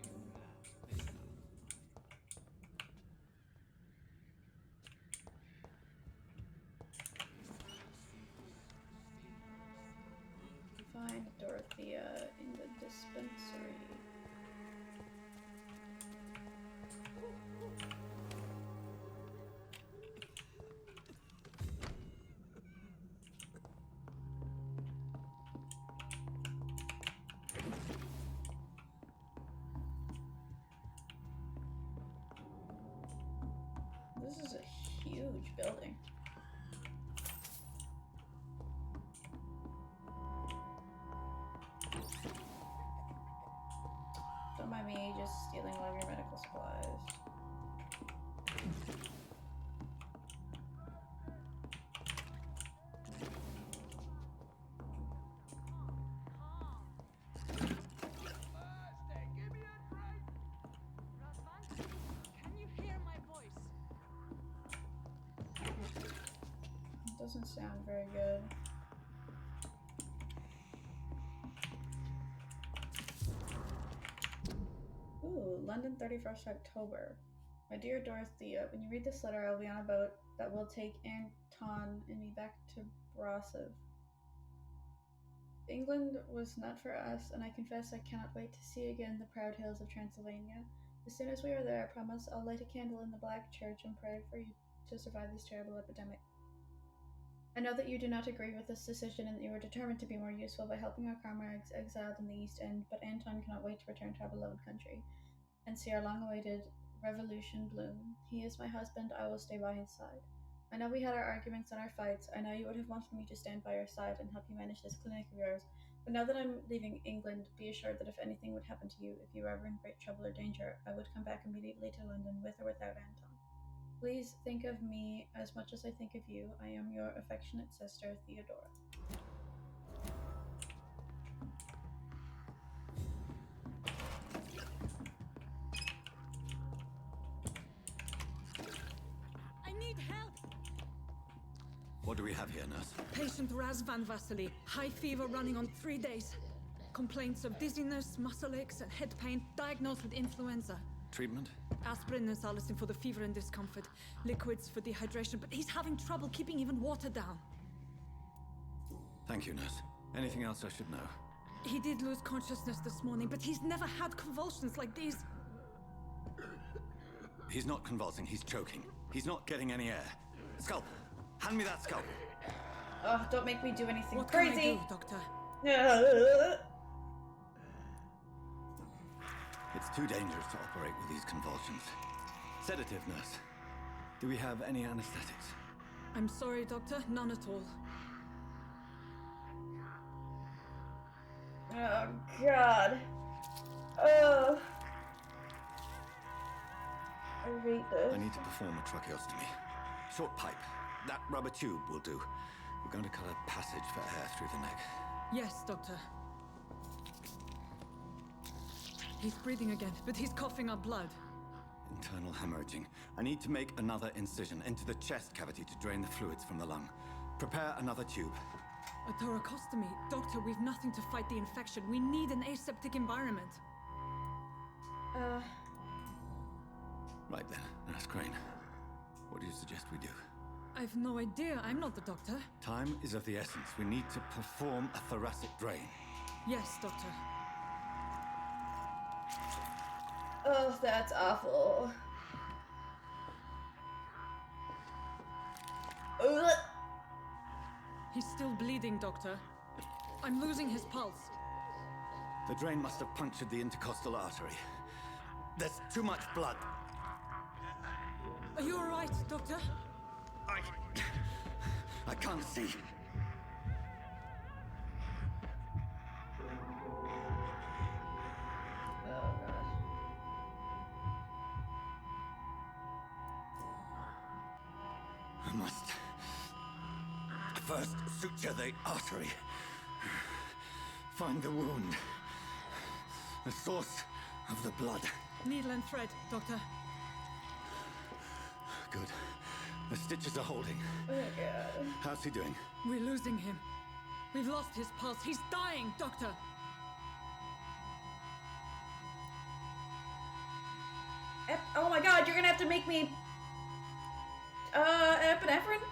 Find Dorothea in the dispensary. This is a huge building. Don't mind me just stealing all of your medical supplies. Doesn't sound very good. Ooh, London, 31st October. My dear Dorothea, when you read this letter, I'll be on a boat that will take Anton and me back to Brasov. England was not for us, and I confess I cannot wait to see again the proud hills of Transylvania. As soon as we are there, I promise I'll light a candle in the Black Church and pray for you to survive this terrible epidemic. I know that you do not agree with this decision and that you are determined to be more useful by helping our comrades exiled in the East End, but Anton cannot wait to return to our beloved country and see our long-awaited revolution bloom. He is my husband. I will stay by his side. I know we had our arguments and our fights. I know you would have wanted me to stand by your side and help you manage this clinic of yours, but now that I'm leaving England, be assured that if anything would happen to you, if you were ever in great trouble or danger, I would come back immediately to London with or without Anton. Please think of me as much as I think of you. I am your affectionate sister, Theodora. I need help! What do we have here, nurse? Patient Raz Van Vasily. High fever running on 3 days. Complaints of dizziness, muscle aches, and head pain. Diagnosed with influenza. Treatment? Aspirin and salicin for the fever and discomfort. Liquids for dehydration, but he's having trouble keeping even water down. Thank you, nurse. Anything else I should know? He did lose consciousness this morning, but he's never had convulsions like these. He's not convulsing, he's choking. He's not getting any air. Scalpel! Hand me that scalpel! Oh, don't make me do anything What crazy! can I do, Doctor? It's too dangerous to operate with these convulsions. Sedative, nurse. Do we have any anesthetics? I'm sorry, Doctor. None at all. Oh, God. Oh. I hate this. I need to perform a tracheostomy. Short pipe. That rubber tube will do. We're going to cut a passage for air through the neck. Yes, Doctor. He's breathing again, but he's coughing up blood. Internal hemorrhaging. I need to make another incision into the chest cavity to drain the fluids from the lung. Prepare another tube. A thoracostomy. Doctor, we've nothing to fight the infection. We need an aseptic environment. Right then, Nurse Crane. What do you suggest we do? I've no idea. I'm not the doctor. Time is of the essence. We need to perform a thoracic drain. Yes, Doctor. Oh, that's awful. Ugh. He's still bleeding, Doctor. I'm losing his pulse. The drain must have punctured the intercostal artery. There's too much blood. Are you all right, Doctor? I can't see. Oh, God. I must first suture the artery. Find the wound. The source of the blood. Needle and thread, Doctor. Good. The stitches are holding. Oh, God. How's he doing? We're losing him. We've lost his pulse. He's dying, Doctor. Oh my God, you're gonna have to make me... epinephrine?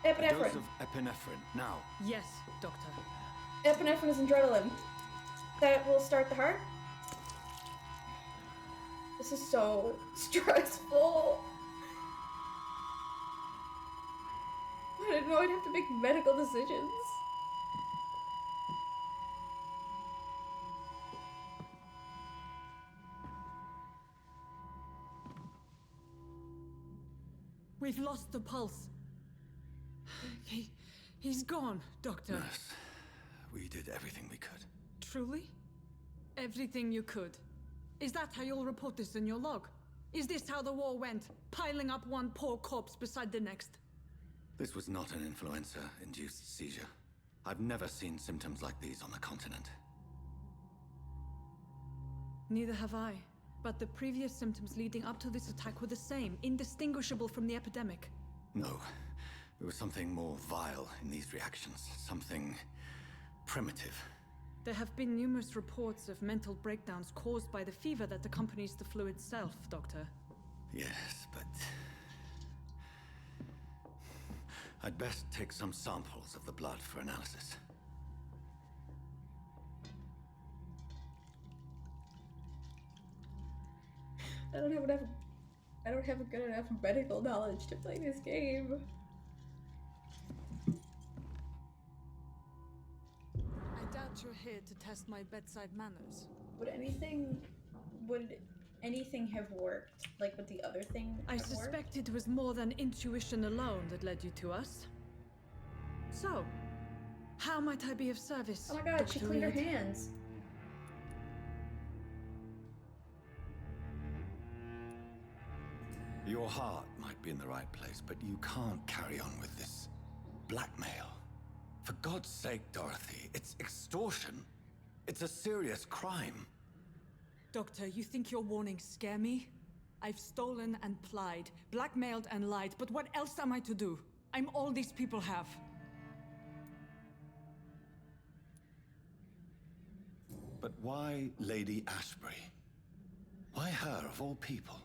A Epinephrine. dose of epinephrine, now. Yes, Doctor. Epinephrine is adrenaline. That will start the heart. This is so stressful. I didn't know I'd have to make medical decisions. We've lost the pulse. He's gone, Doctor. Nurse, we did everything we could. Truly? Everything you could. Is that how you'll report this in your log? Is this how the war went? Piling up one poor corpse beside the next? This was not an influenza-induced seizure. I've never seen symptoms like these on the continent. Neither have I. But the previous symptoms leading up to this attack were the same, indistinguishable from the epidemic. No. There was something more vile in these reactions. Something primitive. There have been numerous reports of mental breakdowns caused by the fever that accompanies the flu itself, Doctor. Yes, but... I'd best take some samples of the blood for analysis. I don't have a good enough medical knowledge to play this game. I doubt you're here to test my bedside manners. Would anything have worked? Like with the other thing? I suspect it was more than intuition alone that led you to us. So, how might I be of service? Oh my God, she Dr. cleaned her Reed? hands. Your heart might be in the right place, but you can't carry on with this blackmail. For God's sake, Dorothy, it's extortion. It's a serious crime. Doctor, you think your warnings scare me? I've stolen and plied, blackmailed and lied, but what else am I to do? I'm all these people have. But why Lady Ashbury? Why her, of all people?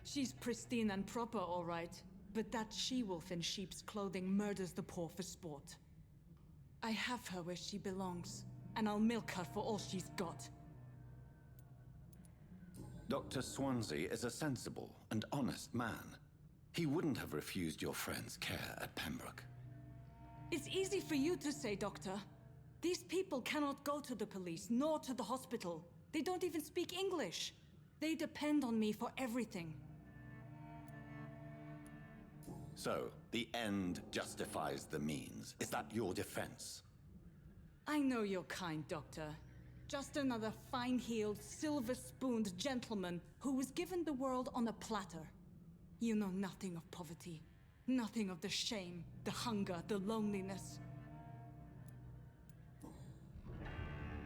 She's pristine and proper, all right. But that she-wolf in sheep's clothing murders the poor for sport. I have her where she belongs, and I'll milk her for all she's got. Dr. Swansea is a sensible and honest man. He wouldn't have refused your friend's care at Pembroke. It's easy for you to say, Doctor. These people cannot go to the police, nor to the hospital. They don't even speak English. They depend on me for everything. So, the end justifies the means. Is that your defense? I know you're kind, Doctor. Just another fine-heeled, silver-spooned gentleman who was given the world on a platter. You know nothing of poverty. Nothing of the shame, the hunger, the loneliness.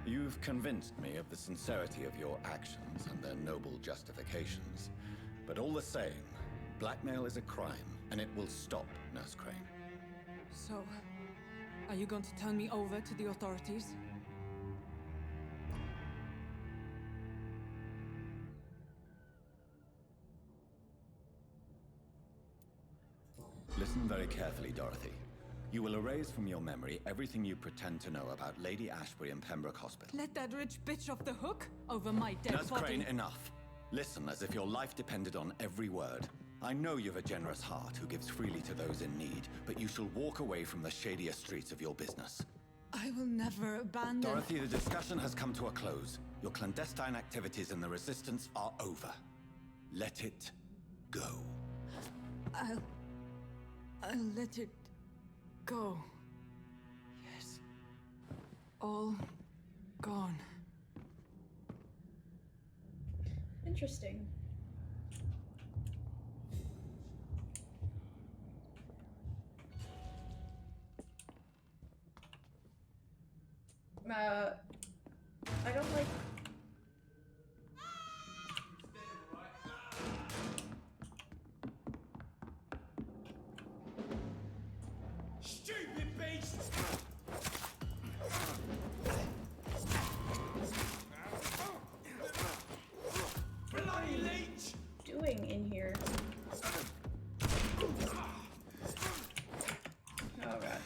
You've convinced me of the sincerity of your actions and their noble justifications. But all the same, blackmail is a crime, and it will stop, Nurse Crane. So, are you going to turn me over to the authorities? Listen very carefully, Dorothy. You will erase from your memory everything you pretend to know about Lady Ashbury and Pembroke Hospital. Let that rich bitch off the hook over my dead Nurse body. Crane, enough. Listen as if your life depended on every word. I know you've a generous heart who gives freely to those in need, but you shall walk away from the shadier streets of your business. I will never abandon... Dorothy, the discussion has come to a close. Your clandestine activities in the Resistance are over. Let it go. I'll let it go. Yes. All gone. Interesting. I don't like... Stupid beast! Bloody leech! Doing in here? Oh god.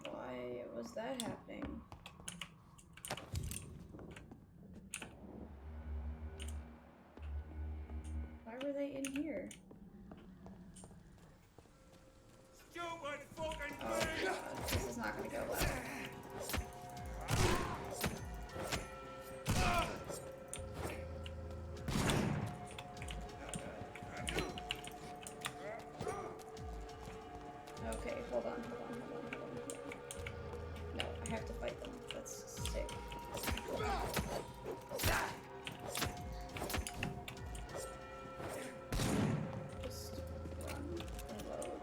Why was that happening? Why were they in here? Stupid fucking Oh god, this is not gonna go well. Okay, hold on. No, I have to fight them. That's sick. Just run and load.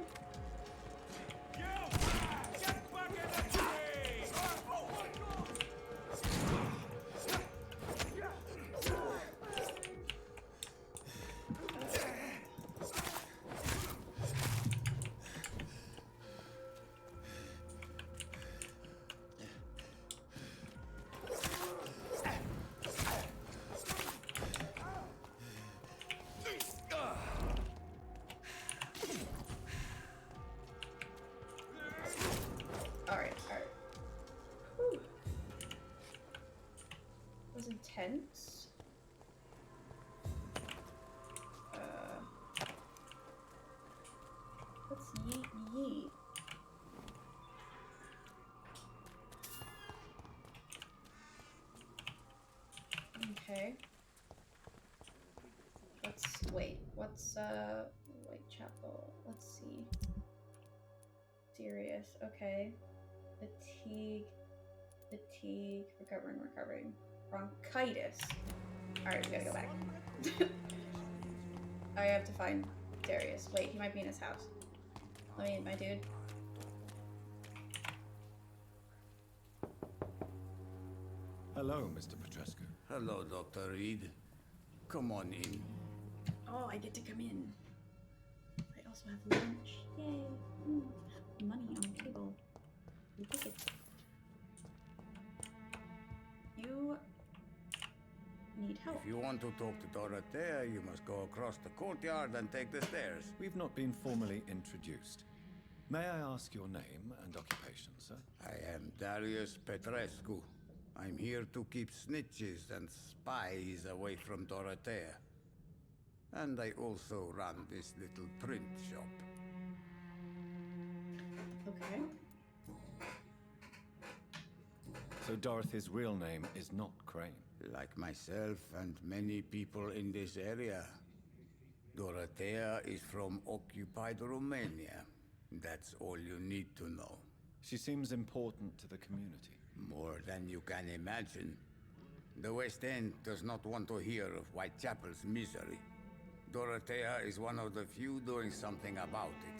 Alright. Whew. That was intense. Let's yeet. Okay. What's Whitechapel? Let's see. Serious, okay. Fatigue, recovering. Bronchitis. Alright, we gotta go back. I have to find Darius. Wait, he might be in his house. Let me in, my dude. Hello, Mr. Petrescu. Hello, Dr. Reed. Come on in. Oh, I get to come in. I also have lunch. Yay. Money on the table. You take it. You need help. If you want to talk to Dorothea, you must go across the courtyard and take the stairs. We've not been formally introduced. May I ask your name and occupation, sir? I am Darius Petrescu. I'm here to keep snitches and spies away from Dorothea. And I also run this little print shop. Okay. So Dorothy's real name is not Crane? Like myself and many people in this area. Dorothea is from occupied Romania. That's all you need to know. She seems important to the community. More than you can imagine. The West End does not want to hear of Whitechapel's misery. Dorothea is one of the few doing something about it.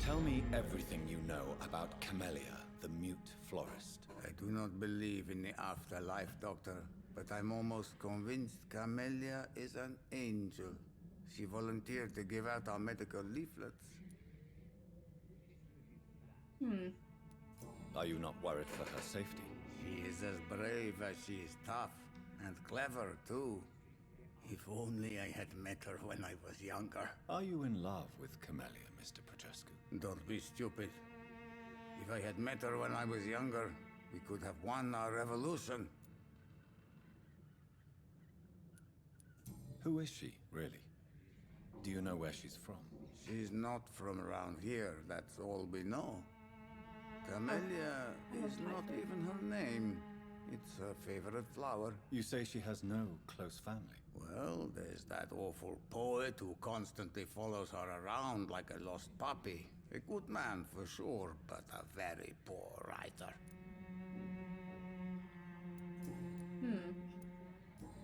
Tell me everything you know about Camellia, the mute florist. I do not believe in the afterlife, Doctor, but I'm almost convinced Camellia is an angel. She volunteered to give out our medical leaflets. Are you not worried for her safety? She is as brave as she is tough, and clever, too. If only I had met her when I was younger. Are you in love with Camellia, Mr. Petrescu? Don't be stupid. If I had met her when I was younger, we could have won our revolution. Who is she, really? Do you know where she's from? She's not from around here, that's all we know. Camellia is not even her name. It's her favorite flower. You say she has no close family? Well, there's that awful poet who constantly follows her around like a lost puppy. A good man for sure, but a very poor writer.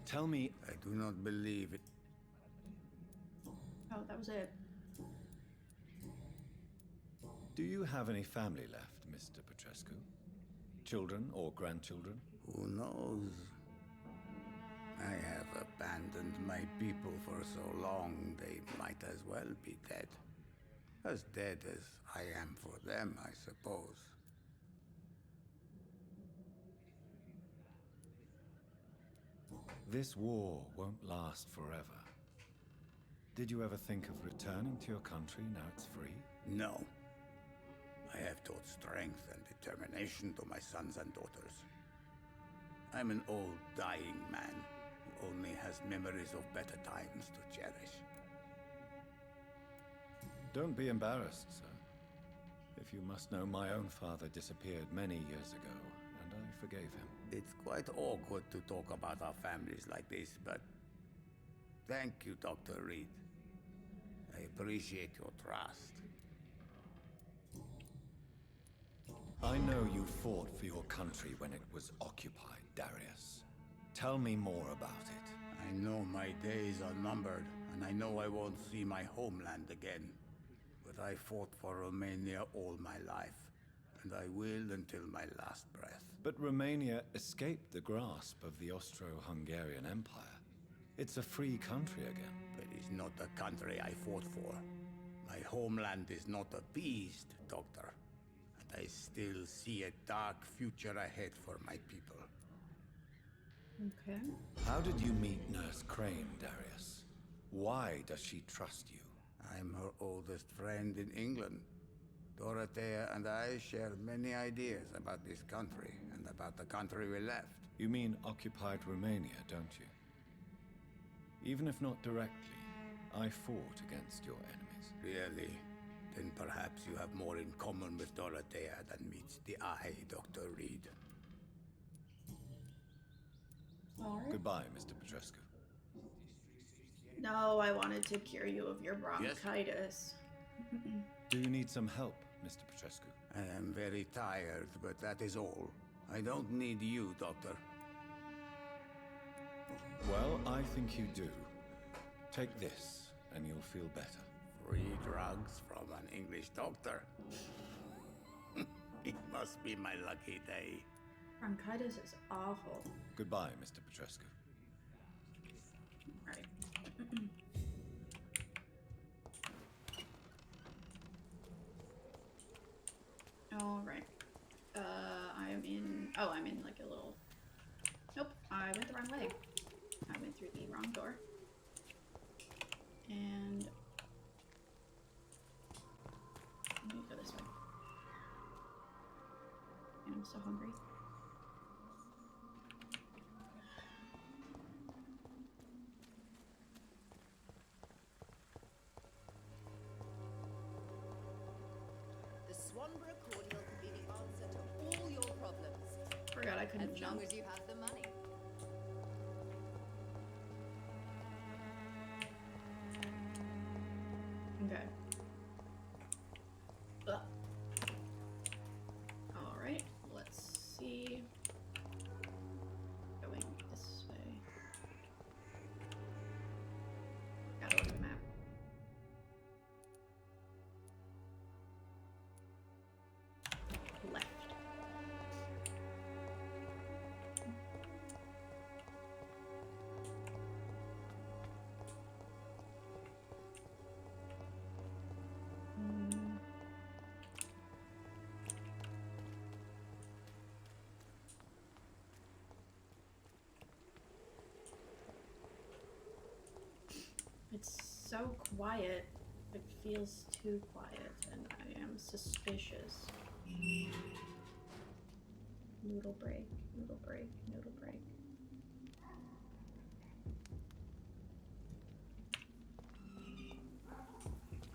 Tell me... I do not believe it. Oh, that was it. Do you have any family left, Mr. Petrescu? Children or grandchildren? Who knows? I have abandoned my people for so long, they might as well be dead. As dead as I am for them, I suppose. This war won't last forever. Did you ever think of returning to your country now it's free? No. I have taught strength and determination to my sons and daughters. I'm an old, dying man who only has memories of better times to cherish. Don't be embarrassed, sir. If you must know, my own father disappeared many years ago, and I forgave him. It's quite awkward to talk about our families like this, but thank you, Dr. Reed. I appreciate your trust. I know you fought for your country when it was occupied, Darius. Tell me more about it. I know my days are numbered, and I know I won't see my homeland again. But I fought for Romania all my life, and I will until my last breath. But Romania escaped the grasp of the Austro-Hungarian Empire. It's a free country again. But it's not the country I fought for. My homeland is not appeased, Doctor. And I still see a dark future ahead for my people. Okay. How did you meet Nurse Crane, Darius? Why does she trust you? I'm her oldest friend in England. Dorothea and I share many ideas about this country and about the country we left. You mean occupied Romania, don't you? Even if not directly, I fought against your enemies. Really? Then perhaps you have more in common with Dorothea than meets the eye, Dr. Reed. Alright. Goodbye, Mr. Petrescu. No, I wanted to cure you of your bronchitis. Do you need some help, Mr. Petrescu? I am very tired, but that is all. I don't need you, Doctor. Well, I think you do. Take this, and you'll feel better. Free drugs from an English doctor. It must be my lucky day. Bronchitis is awful. Goodbye, Mr. Petrescu. Right. All right. I'm in like a little. Nope, I went the wrong way. I went through the wrong door. And let me go this way. And I'm so hungry. The Swanborough cordial can be the answer to all your problems. Forgot I couldn't as jump. long as you have the money. Okay. Ugh. All right, let's It's so quiet. It feels too quiet, and I am suspicious. Noodle break, noodle break, noodle break.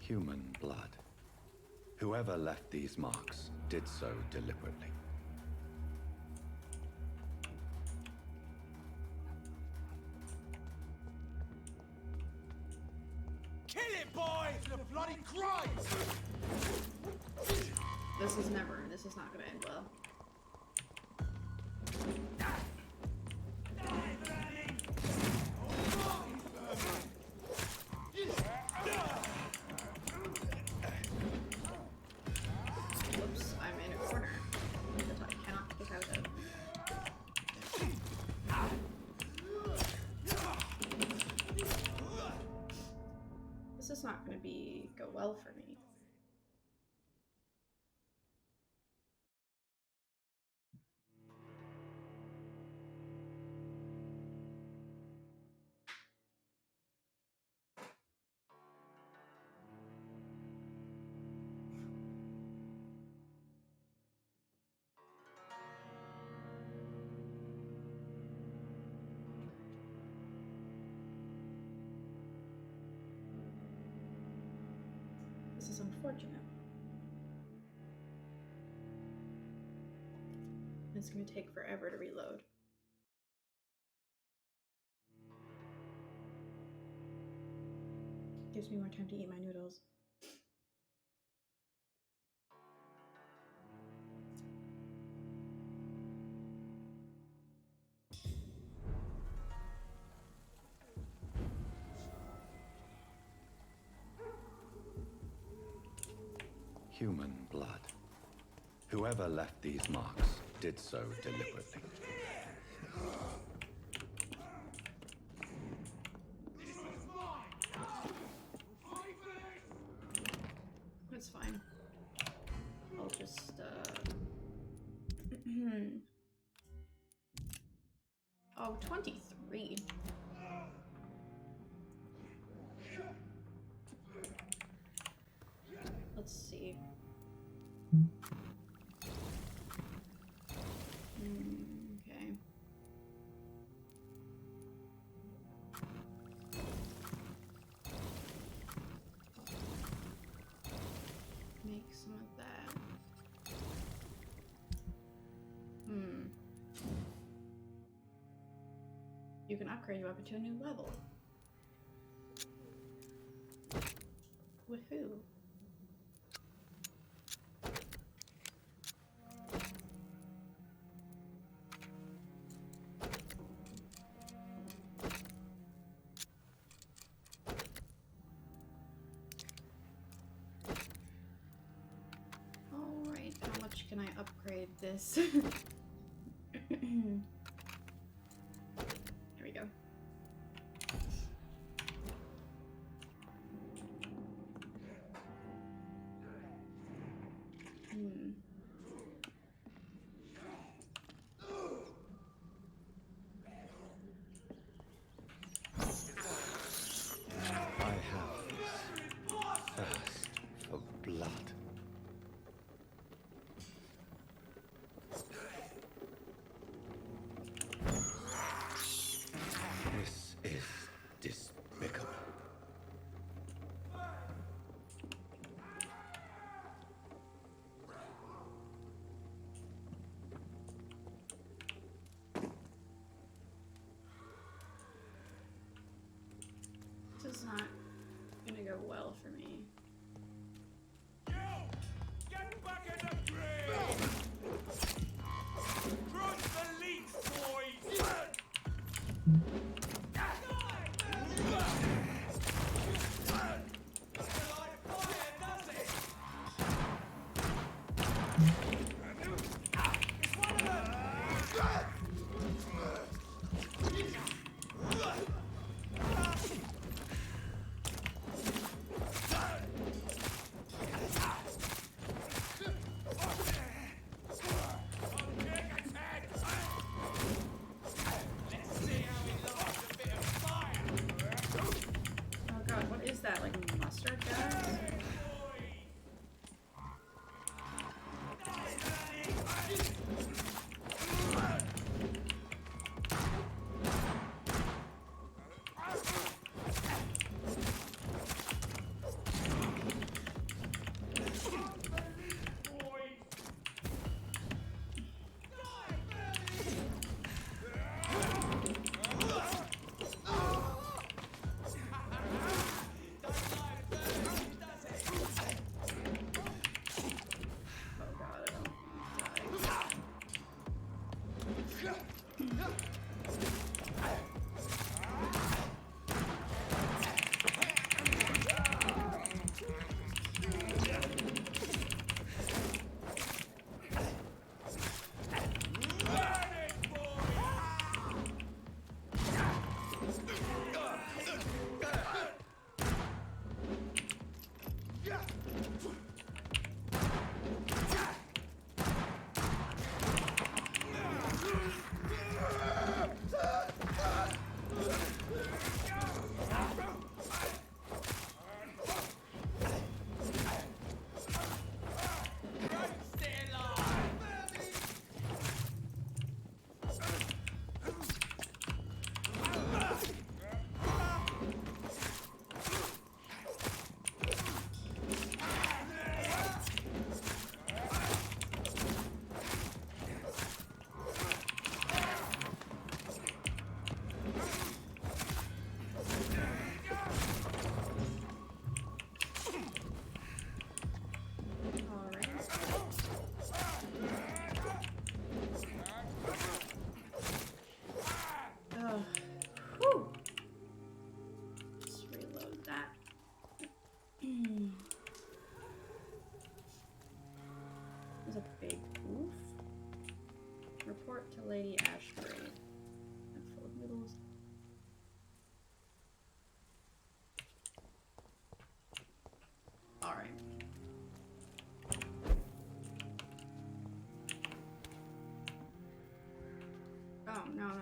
Human blood. Whoever left these marks did so deliberately. Kill it, boys! The bloody Christ! This is not gonna end well. Oops, I'm in a corner that I cannot kick out of. This is not gonna go well for me. This is unfortunate. It's going to take forever to reload. Gives me more time to eat my noodles. Human blood. Whoever left these marks did so deliberately. That's fine. I'll just, Oh, 23. Let's see. Okay. Make some of that. You can upgrade your weapon to a new level. Woohoo. Alright, how much can I upgrade this? Here we go. I have this thirst for blood. This is despicable. This is not gonna go well for me. Get back in the grave! Cross the leech, boys!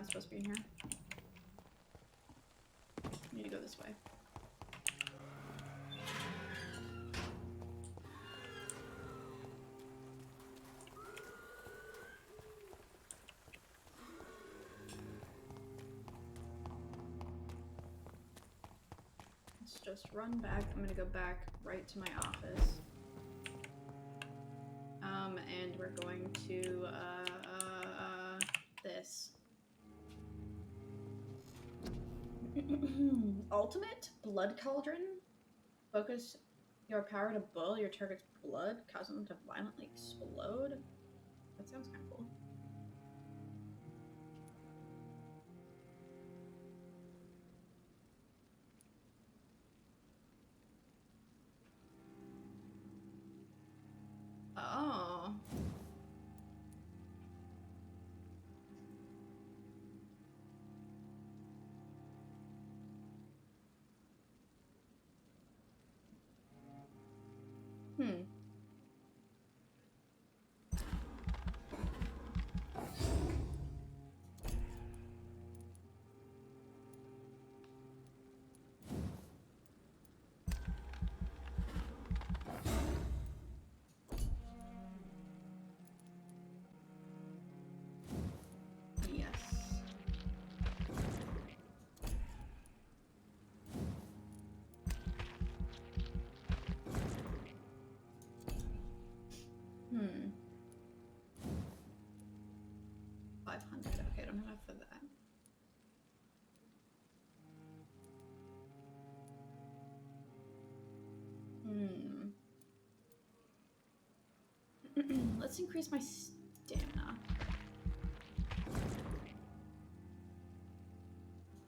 not supposed to be in here. I need to go this way. Let's just run back. I'm gonna go back right to my office. And we're going to, this. Ultimate Blood Cauldron. Focus your power to boil your target's blood, causing them to violently explode. That sounds kind of cool. Oh. Hmm. Yes. Hmm. 500. Okay, I don't have enough for that. Let's increase my stamina.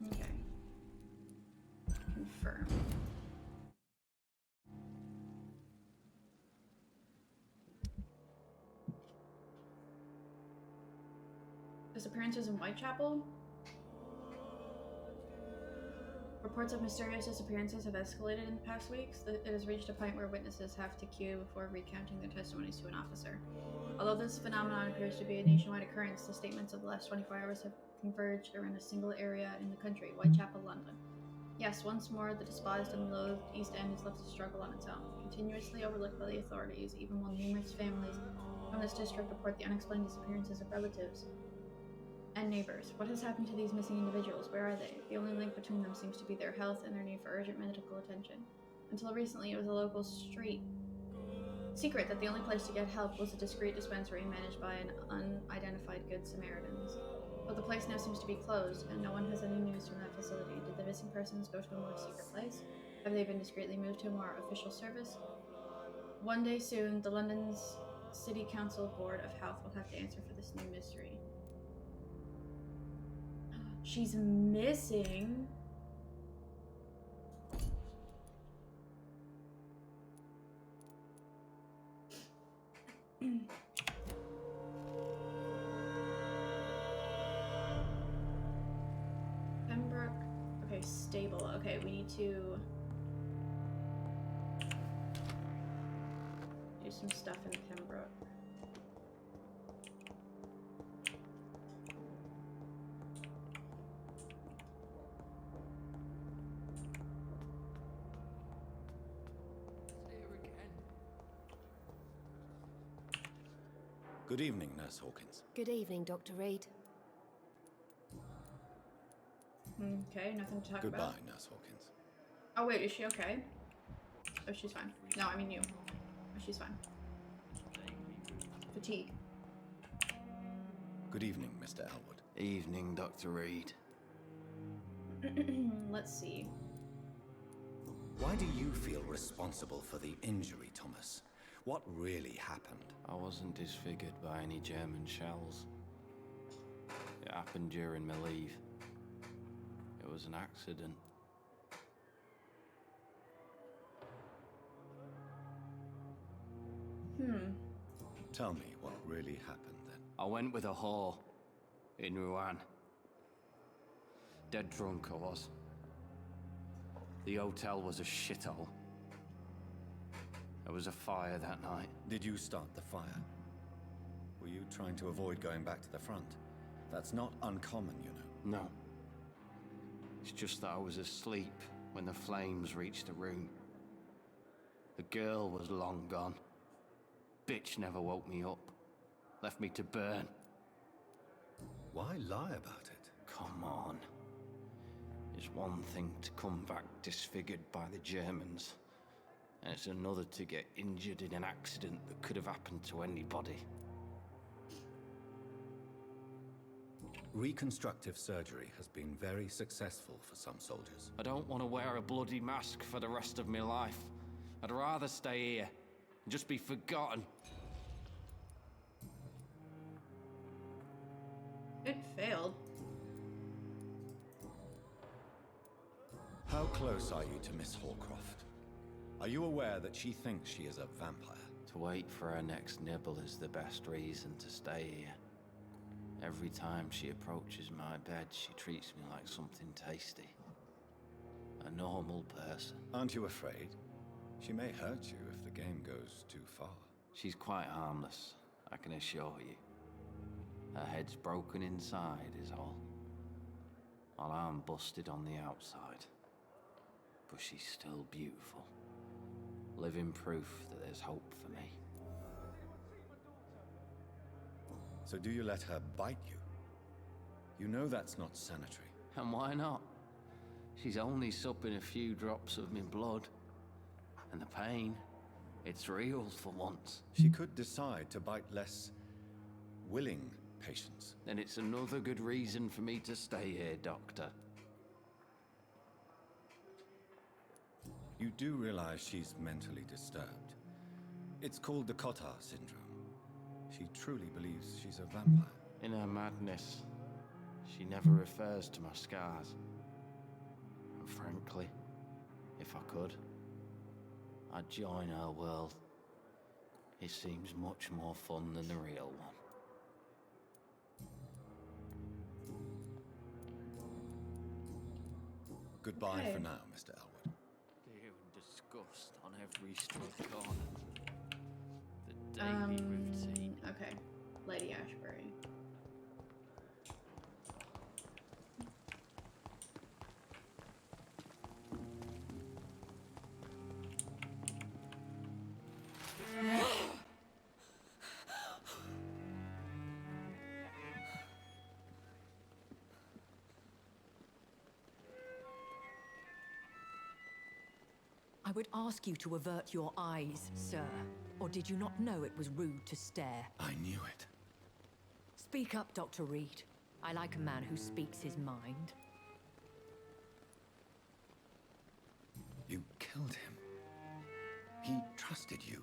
Okay. Confirm. Disappearances in Whitechapel? Reports of mysterious disappearances have escalated in the past weeks. It has reached a point where witnesses have to queue before recounting their testimonies to an officer. Although this phenomenon appears to be a nationwide occurrence, the statements of the last 24 hours have converged around a single area in the country, Whitechapel, London. Yes, once more, the despised and loathed East End is left to struggle on its own, continuously overlooked by the authorities, even while numerous families from this district report the unexplained disappearances of relatives and neighbors. What has happened to these missing individuals? Where are they? The only link between them seems to be their health and their need for urgent medical attention. Until recently, it was a local secret that the only place to get help was a discreet dispensary managed by an unidentified Good Samaritans. But the place now seems to be closed, and no one has any news from that facility. Did the missing persons go to a more secret place? Have they been discreetly moved to a more official service? One day soon, the London's City Council Board of Health will have to answer for this new mystery. She's missing. Pembroke. Okay, stable. Okay, we need to do some stuff in Pembroke. Good evening, Nurse Hawkins. Good evening, Dr. Reed. Okay, nothing to talk Goodbye, about. Nurse Hawkins. Oh wait, is she okay? Oh, she's fine. No, I mean you. Oh, she's fine. Fatigue. Good evening, Mr. Elwood. Evening, Dr. Reed. Let's see. Why do you feel responsible for the injury, Thomas? What really happened? I wasn't disfigured by any German shells. It happened during my leave. It was an accident. Tell me what really happened then. I went with a whore in Rouen. Dead drunk I was. The hotel was a shithole. There was a fire that night. Did you start the fire? Were you trying to avoid going back to the front? That's not uncommon, you know. No. It's just that I was asleep when the flames reached the room. The girl was long gone. Bitch never woke me up. Left me to burn. Why lie about it? Come on. It's one thing to come back disfigured by the Germans, and it's another to get injured in an accident that could have happened to anybody. Reconstructive surgery has been very successful for some soldiers. I don't want to wear a bloody mask for the rest of my life. I'd rather stay here and just be forgotten. It failed. How close are you to Miss Horcroft? Are you aware that she thinks she is a vampire? To wait for her next nibble is the best reason to stay here. Every time she approaches my bed, she treats me like something tasty. A normal person. Aren't you afraid? She may hurt you if the game goes too far. She's quite harmless, I can assure you. Her head's broken inside is all. While I'm busted on the outside. But she's still beautiful. Living proof that there's hope for me. So do you let her bite you? You know that's not sanitary. And why not? She's only supping a few drops of my blood. And the pain, it's real for once. She could decide to bite less willing patients. Then it's another good reason for me to stay here, Doctor. You do realize she's mentally disturbed. It's called the Cotard syndrome. She truly believes she's a vampire. In her madness, she never refers to my scars. And frankly, if I could, I'd join her world. It seems much more fun than the real one. Goodbye Okay. for now, Mr. Elwood. Fear and disgust on every street corner. The daily routine. Okay. Lady Ashbury. I would ask you to avert your eyes, sir. Or did you not know it was rude to stare? I knew it. Speak up, Dr. Reed. I like a man who speaks his mind. You killed him. He trusted you.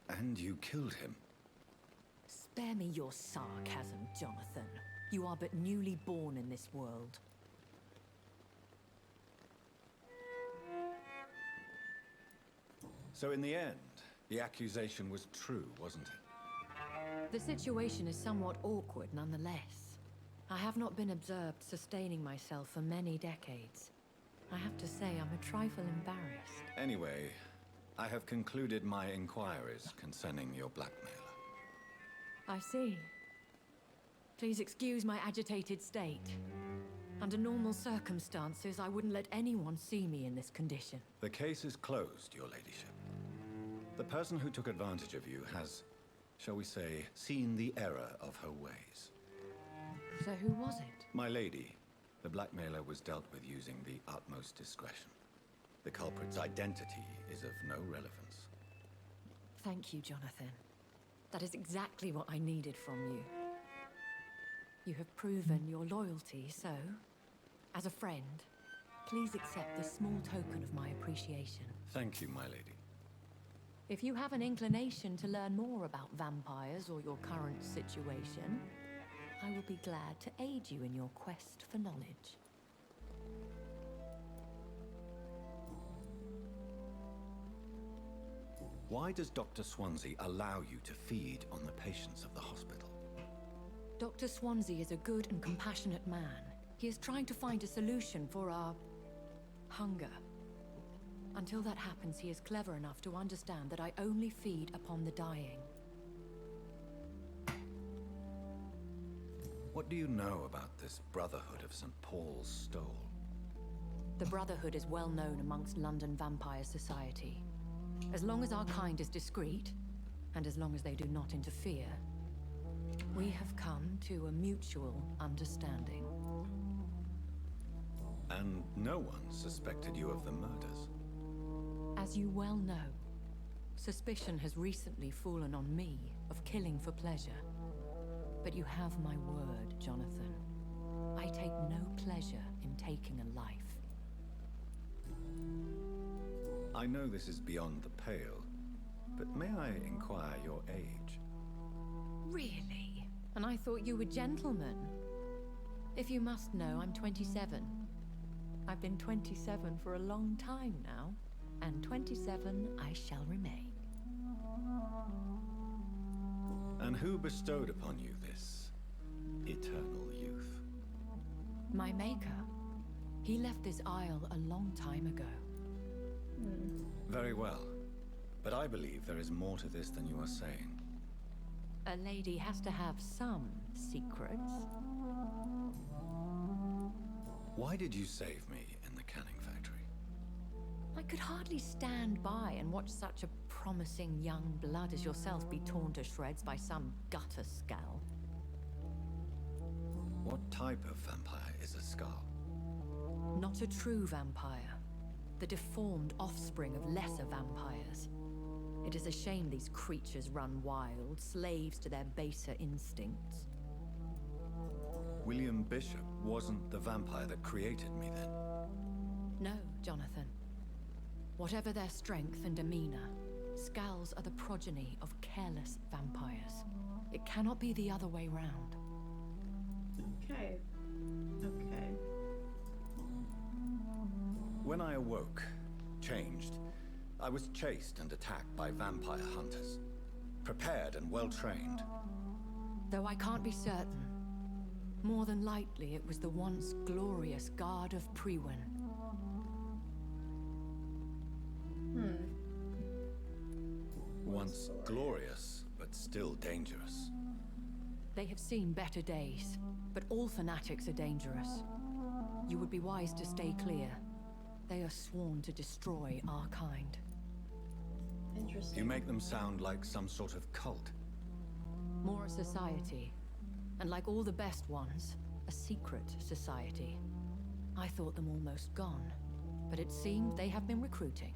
And you killed him. Spare me your sarcasm, Jonathan. You are but newly born in this world. So in the end, the accusation was true, wasn't it? The situation is somewhat awkward nonetheless. I have not been observed sustaining myself for many decades. I have to say I'm a trifle embarrassed. Anyway, I have concluded my inquiries concerning your blackmailer. I see. Please excuse my agitated state. Under normal circumstances, I wouldn't let anyone see me in this condition. The case is closed, your ladyship. The person who took advantage of you has, shall we say, seen the error of her ways. So who was it? My lady, the blackmailer was dealt with using the utmost discretion. The culprit's identity is of no relevance. Thank you, Jonathan. That is exactly what I needed from you. You have proven your loyalty, so, as a friend, please accept this small token of my appreciation. Thank you, my lady. If you have an inclination to learn more about vampires or your current situation, I will be glad to aid you in your quest for knowledge. Why does Dr. Swansea allow you to feed on the patients of the hospital? Dr. Swansea is a good and compassionate man. He is trying to find a solution for our hunger. Until that happens, he is clever enough to understand that I only feed upon the dying. What do you know about this Brotherhood of St. Paul's Stole? The Brotherhood is well known amongst London vampire society. As long as our kind is discreet, and as long as they do not interfere, we have come to a mutual understanding. And no one suspected you of the murders? As you well know, suspicion has recently fallen on me of killing for pleasure. But you have my word, Jonathan. I take no pleasure in taking a life. I know this is beyond the pale, but may I inquire your age? Really? And I thought you were gentlemen. If you must know, I'm 27. I've been 27 for a long time now, and 27 I shall remain. And who bestowed upon you this eternal youth? My maker. He left this isle a long time ago. Very well. But I believe there is more to this than you are saying. A lady has to have some secrets. Why did you save me in the canning factory? I could hardly stand by and watch such a promising young blood as yourself be torn to shreds by some gutter skull. What type of vampire is a skull? Not a true vampire. The deformed offspring of lesser vampires. It is a shame these creatures run wild, slaves to their baser instincts. William Bishop wasn't the vampire that created me, then? No, Jonathan. Whatever their strength and demeanor, skulls are the progeny of careless vampires. It cannot be the other way round. Okay. Okay. When I awoke, changed, I was chased and attacked by vampire hunters. Prepared and well-trained. Though I can't be certain, more than likely it was the once glorious Guard of Priwen. Once glorious, but still dangerous. They have seen better days, but all fanatics are dangerous. You would be wise to stay clear. They are sworn to destroy our kind. Interesting. You make them sound like some sort of cult. More a society, and like all the best ones, a secret society. I thought them almost gone, but it seemed they have been recruiting.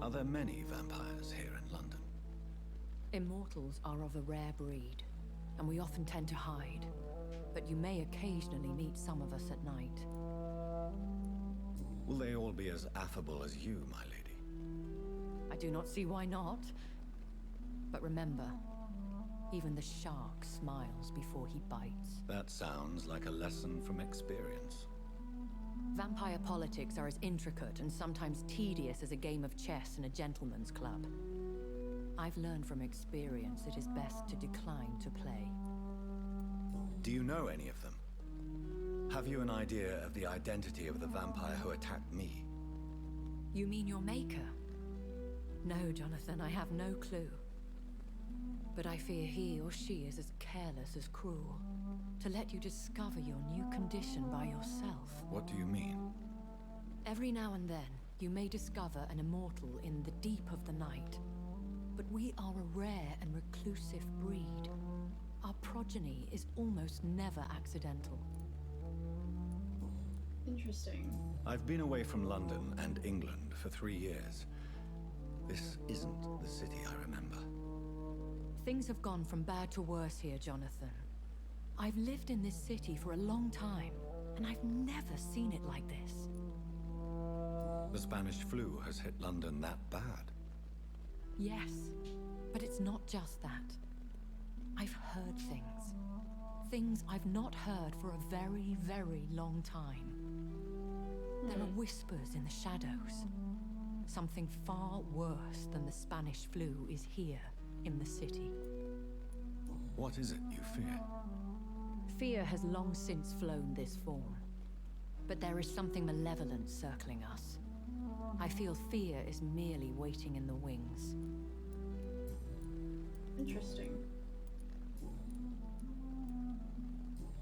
Are there many vampires here in London? Immortals are of a rare breed, and we often tend to hide. But you may occasionally meet some of us at night. Will they all be as affable as you, my lady? I do not see why not. But remember, even the shark smiles before he bites. That sounds like a lesson from experience. Vampire politics are as intricate and sometimes tedious as a game of chess in a gentleman's club. I've learned from experience it is best to decline to play. Do you know any of them? Have you an idea of the identity of the vampire who attacked me? You mean your maker? No, Jonathan, I have no clue. But I fear he or she is as careless as cruel. To let you discover your new condition by yourself. What do you mean? Every now and then, you may discover an immortal in the deep of the night. But we are a rare and reclusive breed. Our progeny is almost never accidental. Interesting. I've been away from London and England for 3 years. This isn't the city I remember. Things have gone from bad to worse here, Jonathan. I've lived in this city for a long time, and I've never seen it like this. The Spanish flu has hit London that bad? Yes, but it's not just that. I've heard things. Things I've not heard for a very, very long time. There are whispers in the shadows. Something far worse than the Spanish flu is here in the city. What is it you fear? Fear has long since flown this form. But there is something malevolent circling us. I feel fear is merely waiting in the wings. Interesting.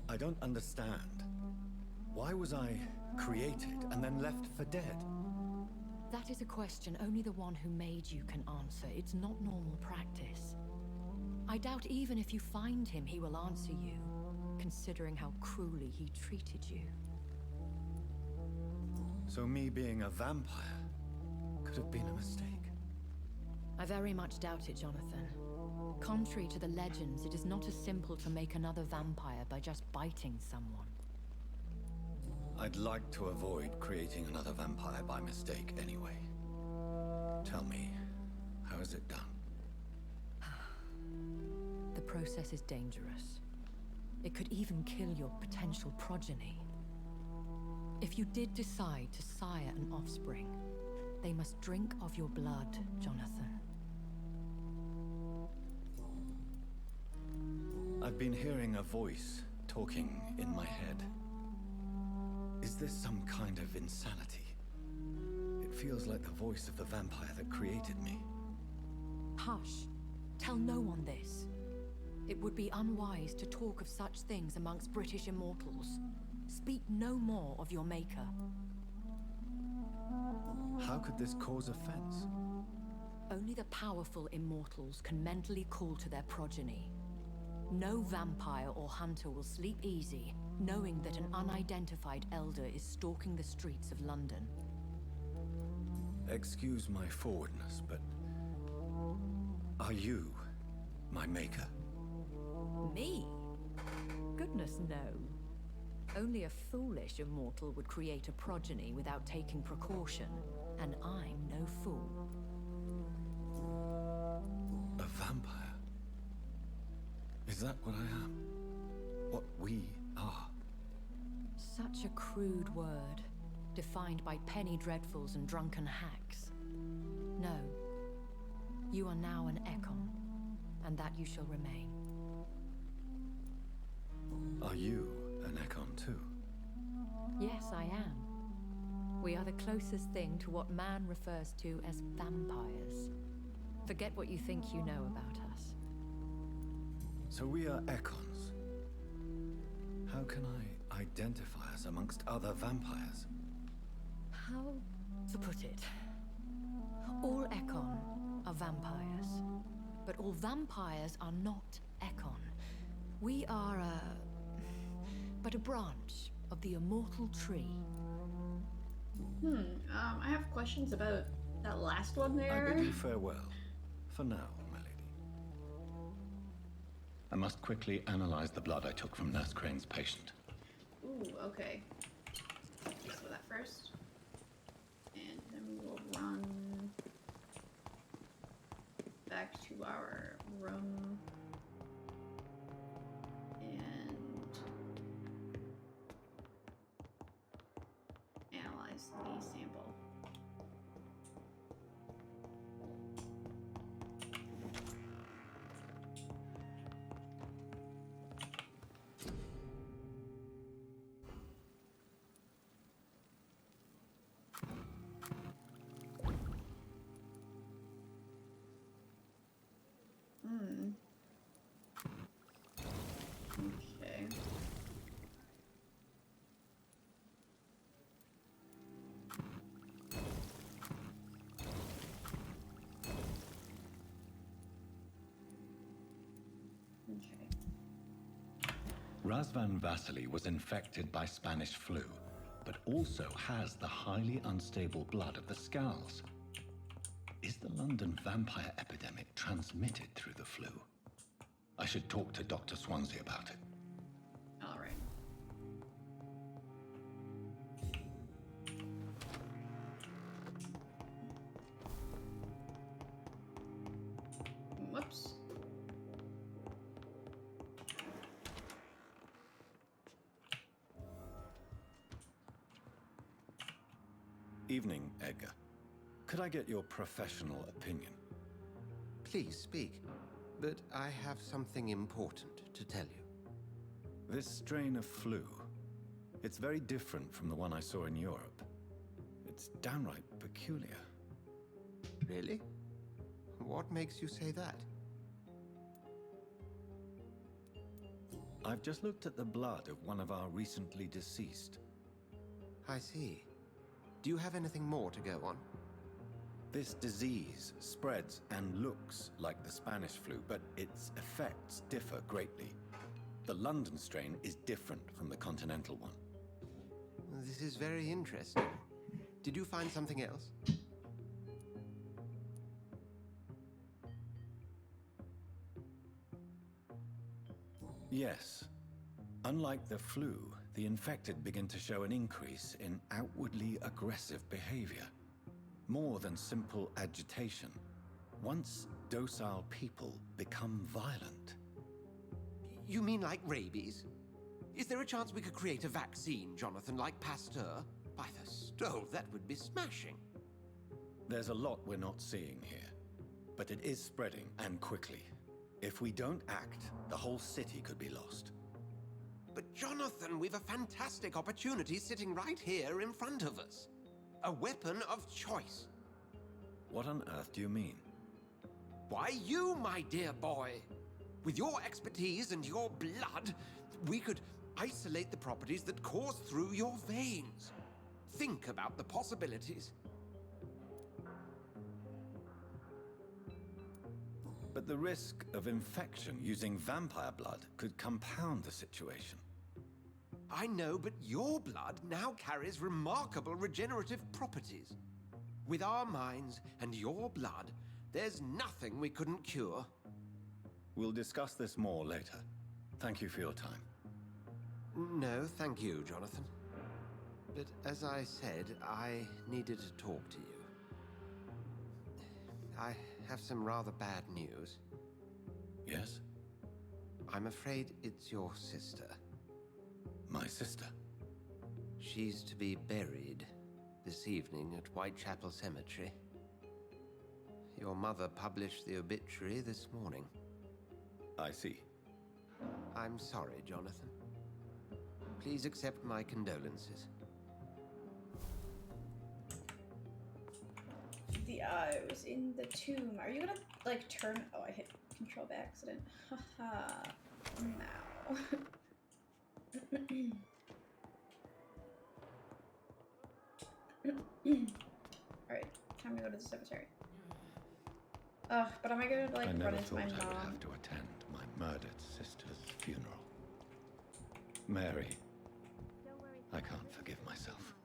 I don't understand. Why was I created and then left for dead? That is a question only the one who made you can answer. It's not normal practice. I doubt even if you find him, he will answer you, considering how cruelly he treated you. So me being a vampire could have been a mistake. I very much doubt it, Jonathan. Contrary to the legends, it is not as simple to make another vampire by just biting someone. I'd like to avoid creating another vampire by mistake anyway. Tell me, how is it done? The process is dangerous. It could even kill your potential progeny. If you did decide to sire an offspring, they must drink of your blood, Jonathan. I've been hearing a voice talking in my head. Is this some kind of insanity? It feels like the voice of the vampire that created me. Hush. Tell no one this. It would be unwise to talk of such things amongst British immortals. Speak no more of your maker. How could this cause offense? Only the powerful immortals can mentally call to their progeny. No vampire or hunter will sleep easy, knowing that an unidentified elder is stalking the streets of London. Excuse my forwardness, but are you my maker? Me? Goodness, no. Only a foolish immortal would create a progeny without taking precaution, and I'm no fool. A vampire? Is that what I am? What we are? Such a crude word, defined by penny dreadfuls and drunken hacks. No. You are now an Ekon, and that you shall remain. Are you an Ekon too? Yes, I am. We are the closest thing to what man refers to as vampires. Forget what you think you know about us. So we are Ekons. How can I identify us amongst other vampires? How to put it? All Ekon are vampires, but all vampires are not Ekon. We are but a branch of the immortal tree. I have questions about that last one there. I bid you farewell. For now, my lady. I must quickly analyze the blood I took from Nurse Crane's patient. Ooh, okay. So that first. And then we will run back to our room. And analyze the sample. Okay. Razvan Vasily was infected by Spanish flu, but also has the highly unstable blood of the Skulls. Is the London vampire epidemic transmitted through the flu? I should talk to Dr. Swansea about it. All right. Whoops. Evening, Edgar. Could I get your professional opinion? Please speak, but I have something important to tell you. This strain of flu, it's very different from the one I saw in Europe. It's downright peculiar. Really? What makes you say that? I've just looked at the blood of one of our recently deceased. I see. Do you have anything more to go on? This disease spreads and looks like the Spanish flu, but its effects differ greatly. The London strain is different from the continental one. This is very interesting. Did you find something else? Yes. Unlike the flu, the infected begin to show an increase in outwardly aggressive behavior. More than simple agitation. Once docile people become violent. You mean like rabies? Is there a chance we could create a vaccine, Jonathan, like Pasteur? By the stole, that would be smashing. There's a lot we're not seeing here. But it is spreading, and quickly. If we don't act, the whole city could be lost. But Jonathan, we've a fantastic opportunity sitting right here in front of us. A weapon of choice. What on earth do you mean? Why, you, my dear boy. With your expertise and your blood, we could isolate the properties that course through your veins. Think about the possibilities. But the risk of infection using vampire blood could compound the situation. I know, but your blood now carries remarkable regenerative properties. With our minds and your blood, there's nothing we couldn't cure. We'll discuss this more later. Thank you for your time. No, thank you, Jonathan. But as I said, I needed to talk to you. I have some rather bad news. Yes? I'm afraid it's your sister. My sister? She's to be buried this evening at Whitechapel Cemetery. Your mother published the obituary this morning. I see. I'm sorry, Jonathan. Please accept my condolences. The eye was in the tomb. Are you gonna, like, turn... Oh, I hit control by accident. Haha. Now. Alright, time to go to the cemetery. Ugh, but am I gonna, like, run into my mom? I never thought I would have to attend my murdered sister's funeral. Mary, I can't forgive myself.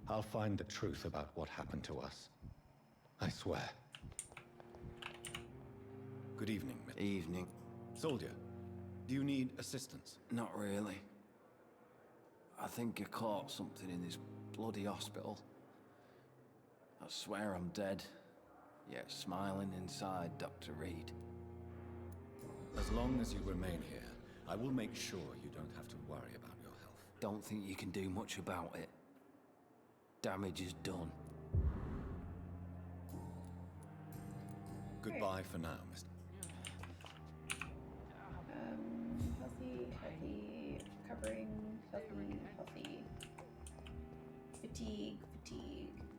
I'll find the truth about what happened to us. I swear. Good evening, Miss. Evening. Soldier, do you need assistance? Not really. I think I caught something in this bloody hospital. I swear I'm dead, yet smiling inside, Dr. Reed. As long as you remain here, I will make sure you don't have to worry about your health. Don't think you can do much about it. Damage is done. Goodbye for now, Mr. Healthy, covering, healthy. Fatigue.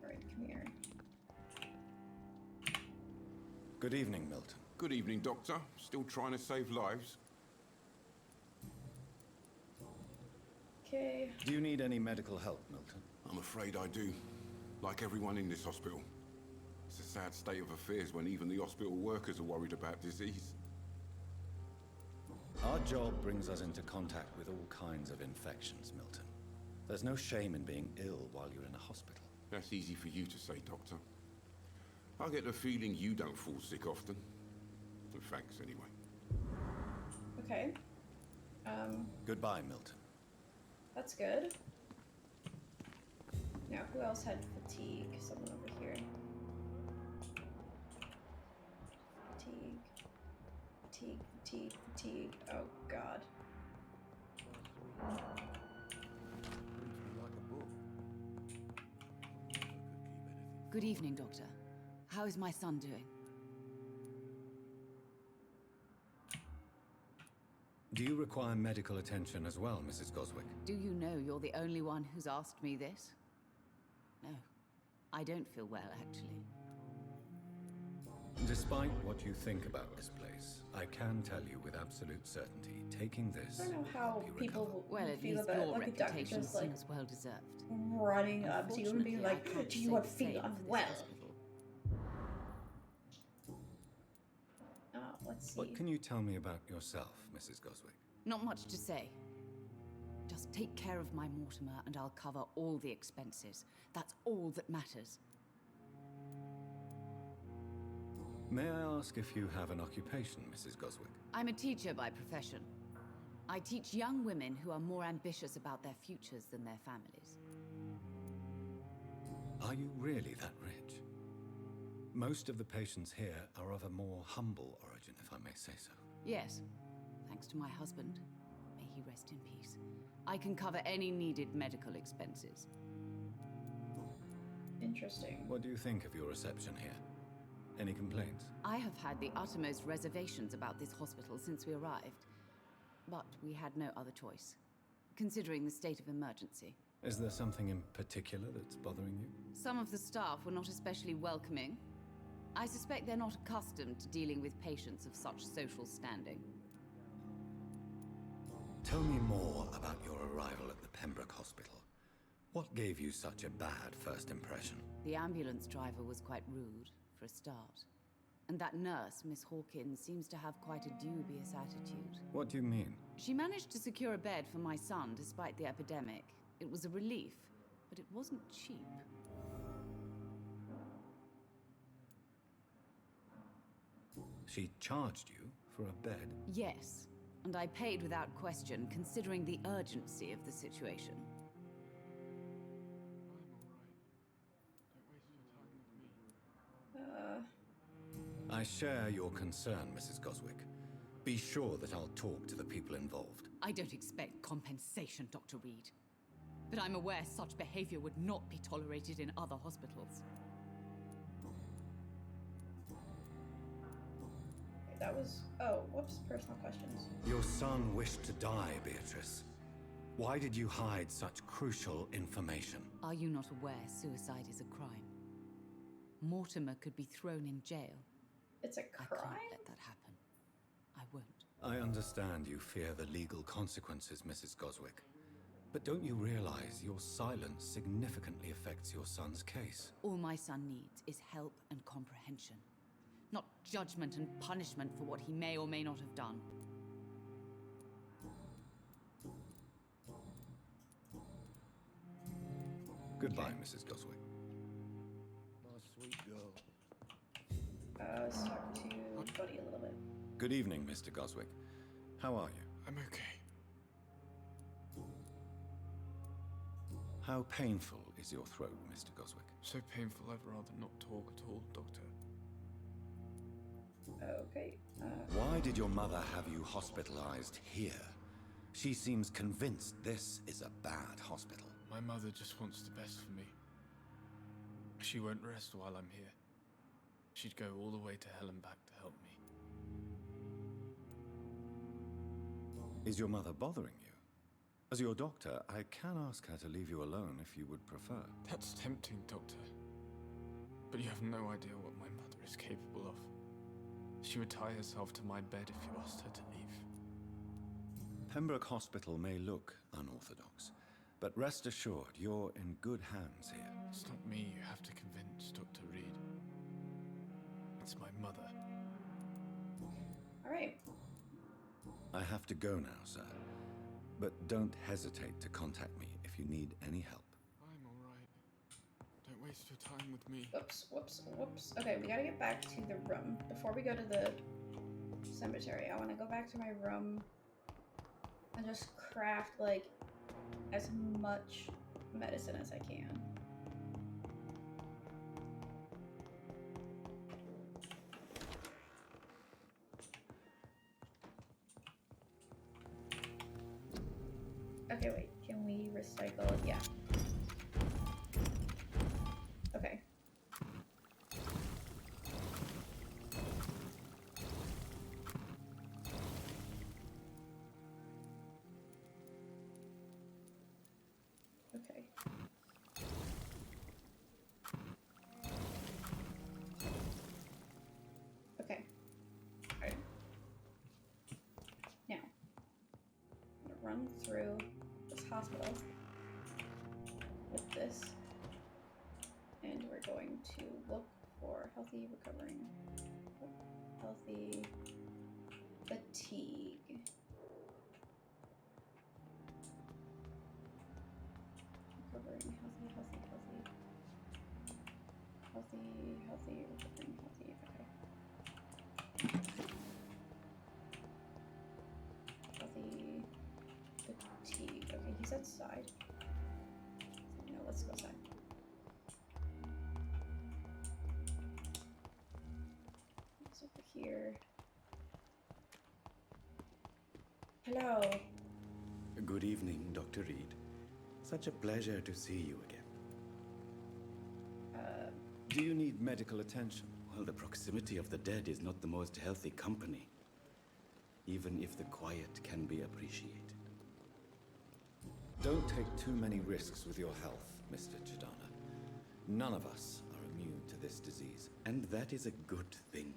Alright, come here. Good evening, Milton. Good evening, Doctor. Still trying to save lives? Okay. Do you need any medical help, Milton? I'm afraid I do. Like everyone in this hospital. It's a sad state of affairs when even the hospital workers are worried about disease. Our job brings us into contact with all kinds of infections, Milton. There's no shame in being ill while you're in a hospital. That's easy for you to say, Doctor. I get the feeling you don't fall sick often. Well, thanks, anyway. Okay. Goodbye, Milton. That's good. Now, who else had fatigue? Someone over here. Fatigue. Oh, God. Good evening, Doctor. How is my son doing? Do you require medical attention as well, Mrs. Goswick? Do you know you're the only one who's asked me this? No, I don't feel well, actually. Despite what you think about this place, I can tell you with absolute certainty, taking this I don't know will how help you people recover. Well, at feel least about your like a doctor reputation just like seems well deserved. running up to you and being Unfortunately, like, I can't "Do say you the feel same for this unwell?" hospital. Let's see. What can you tell me about yourself, Mrs. Goswick? Not much to say. Just take care of my Mortimer and I'll cover all the expenses. That's all that matters. May I ask if you have an occupation, Mrs. Goswick? I'm a teacher by profession. I teach young women who are more ambitious about their futures than their families. Are you really that rich? Most of the patients here are of a more humble origin, if I may say so. Yes, thanks to my husband. May he rest in peace. I can cover any needed medical expenses. Interesting. What do you think of your reception here? Any complaints? I have had the uttermost reservations about this hospital since we arrived. But we had no other choice, considering the state of emergency. Is there something in particular that's bothering you? Some of the staff were not especially welcoming. I suspect they're not accustomed to dealing with patients of such social standing. Tell me more about your arrival at the Pembroke Hospital. What gave you such a bad first impression? The ambulance driver was quite rude, for a start. And that nurse, Miss Hawkins, seems to have quite a dubious attitude. What do you mean? She managed to secure a bed for my son despite the epidemic. It was a relief, but it wasn't cheap. She charged you for a bed? Yes, and I paid without question, considering the urgency of the situation. I share your concern, Mrs. Goswick. Be sure that I'll talk to the people involved. I don't expect compensation, Dr. Reed. But I'm aware such behavior would not be tolerated in other hospitals. That was... oh, whoops, personal questions. Your son wished to die, Beatrice. Why did you hide such crucial information? Are you not aware suicide is a crime? Mortimer could be thrown in jail. It's a crime? I can't let that happen. I won't. I understand you fear the legal consequences, Mrs. Goswick. But don't you realize your silence significantly affects your son's case? All my son needs is help and comprehension. Not judgment and punishment for what he may or may not have done. Goodbye, Mrs. Goswick. My sweet girl. Let's talk to Buddy a little bit. Good evening, Mr. Goswick. How are you? I'm okay. How painful is your throat, Mr. Goswick? So painful I'd rather not talk at all, Doctor. Okay. Why did your mother have you hospitalized here? She seems convinced this is a bad hospital. My mother just wants the best for me. She won't rest while I'm here. She'd go all the way to hell and back to help me. Is your mother bothering you? As your doctor, I can ask her to leave you alone if you would prefer. That's tempting, Doctor. But you have no idea what my mother is capable of. She would tie herself to my bed if you asked her to leave. Pembroke Hospital may look unorthodox, but rest assured, you're in good hands here. It's not me you have to convince, Dr. Reed. It's my mother. All right. I have to go now, sir. But don't hesitate to contact me if you need any help. I'm all right. Don't waste your time with me. Whoops, whoops, whoops. Okay, we gotta get back to the room. Before we go to the cemetery, I want to go back to my room and just craft, like, as much medicine as I can. Okay, wait. Can we recycle? Yeah. Okay. Okay. run through this hospital with this, and we're going to look for healthy recovering, healthy fatigue. Recovering, healthy, recovering, healthy, okay. Healthy fatigue, okay, he's outside. No, let's go outside. It's over here. Hello. Good evening, Dr. Reed. Such a pleasure to see you again. Do you need medical attention? Well, the proximity of the dead is not the most healthy company, even if the quiet can be appreciated. Don't take too many risks with your health, Mr. Chidana. None of us are immune to this disease. And that is a good thing.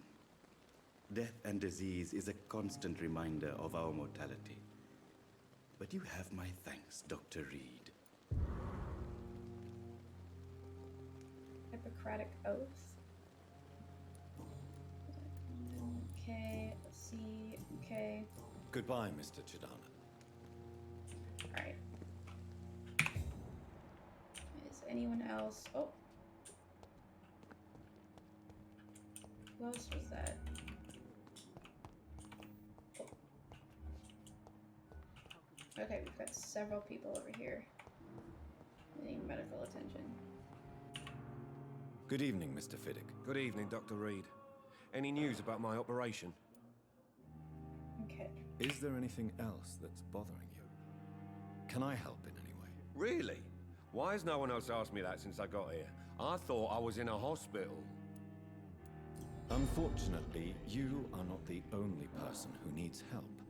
Death and disease is a constant reminder of our mortality. But you have my thanks, Dr. Reed. Hippocratic Oath. Okay, let's see. Okay. Goodbye, Mr. Chidana. Alright. Is anyone else? Oh. Who else was that? Oh. Okay, we've got several people over here needing medical attention. Good evening, Mr. Fiddick. Good evening, Dr. Reed. Any news about my operation? Okay. Is there anything else that's bothering you? Can I help in any way? Really? Why has no one else asked me that since I got here? I thought I was in a hospital. Unfortunately, you are not the only person who needs help.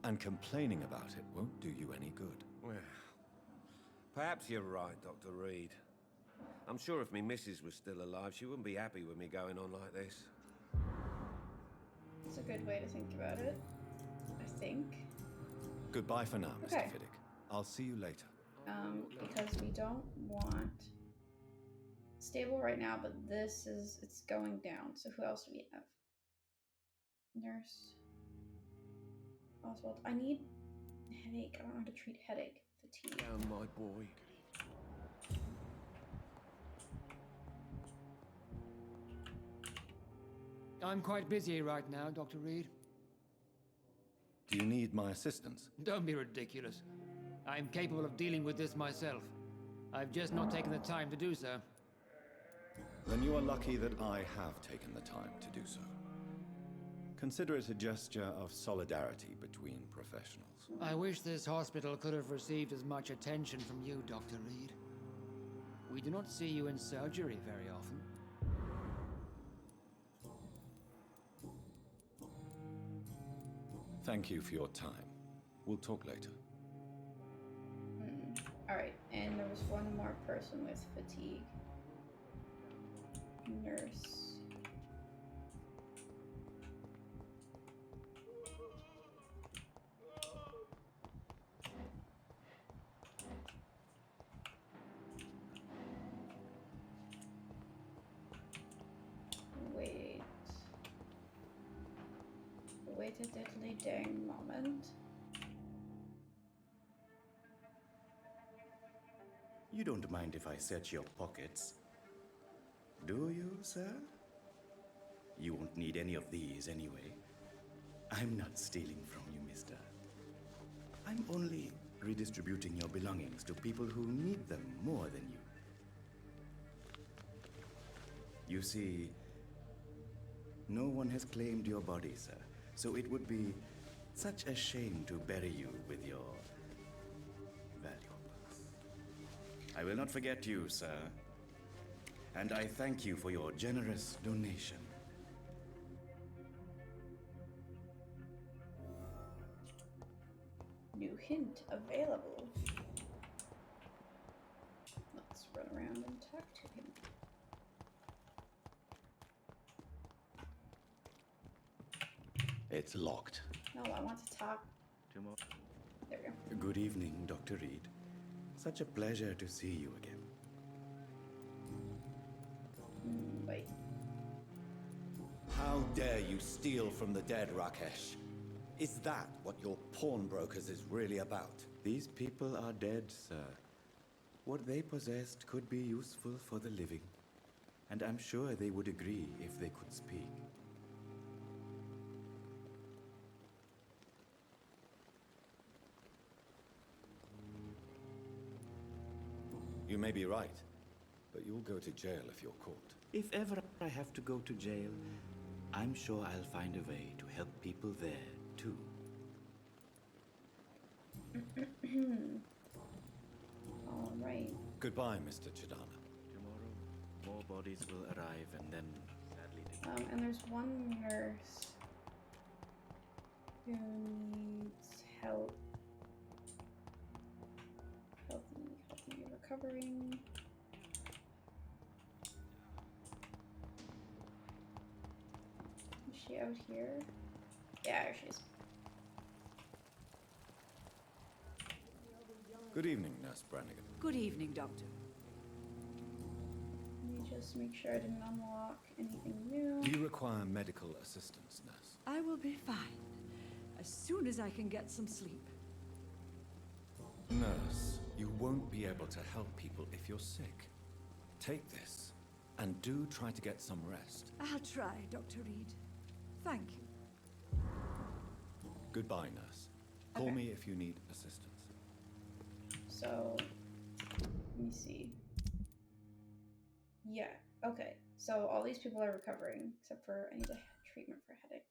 And complaining about it won't do you any good. Well, perhaps you're right, Dr. Reed. I'm sure if me missus was still alive, she wouldn't be happy with me going on like this. It's a good way to think about it, I think. Goodbye for now, Okay. Mr. Fiddick. I'll see you later. Because we don't want stable right now, but it's going down. So who else do we have? Nurse. Oswald. I need headache. I don't know how to treat headache. Fatigue. Oh, my boy. I'm quite busy right now, Dr. Reed. Do you need my assistance? Don't be ridiculous. I'm capable of dealing with this myself. I've just not taken the time to do so. Then you are lucky that I have taken the time to do so. Consider it a gesture of solidarity between professionals. I wish this hospital could have received as much attention from you, Dr. Reed. We do not see you in surgery very often. Thank you for your time. We'll talk later. Alright, and there was one more person with fatigue. Nurse. Wait a diddly dang moment. You don't mind if I search your pockets, do you, sir? You won't need any of these anyway. I'm not stealing from you, mister. I'm only redistributing your belongings to people who need them more than you. You see, no one has claimed your body, sir. So it would be such a shame to bury you with your valuables. I will not forget you, sir. And I thank you for your generous donation. New hint available. Let's run around and talk to him. It's locked. No, I want to talk. There we go. Good evening, Dr. Reed. Such a pleasure to see you again. Wait. How dare you steal from the dead, Rakesh? Is that what your pawnbrokers is really about? These people are dead, sir. What they possessed could be useful for the living, and I'm sure they would agree if they could speak. You may be right, but you'll go to jail if you're caught. If ever I have to go to jail, I'm sure I'll find a way to help people there, too. All right. Goodbye, Mr. Chidana. Tomorrow, more bodies will arrive, and then, sadly... And there's one nurse who needs help. Help me recovering. Is she out here? Yeah, there she is. Good evening, Nurse Brannigan. Good evening, Doctor. Let me just make sure I didn't unlock anything new. Do you require medical assistance, Nurse? I will be fine as soon as I can get some sleep. Nurse, you won't be able to help people if you're sick. Take this, and do try to get some rest. I'll try, Dr. Reed. Thank you. Goodbye, Nurse. Call me if you need assistance. So, let me see. Yeah, okay. So all these people are recovering, except for I need a treatment for headache.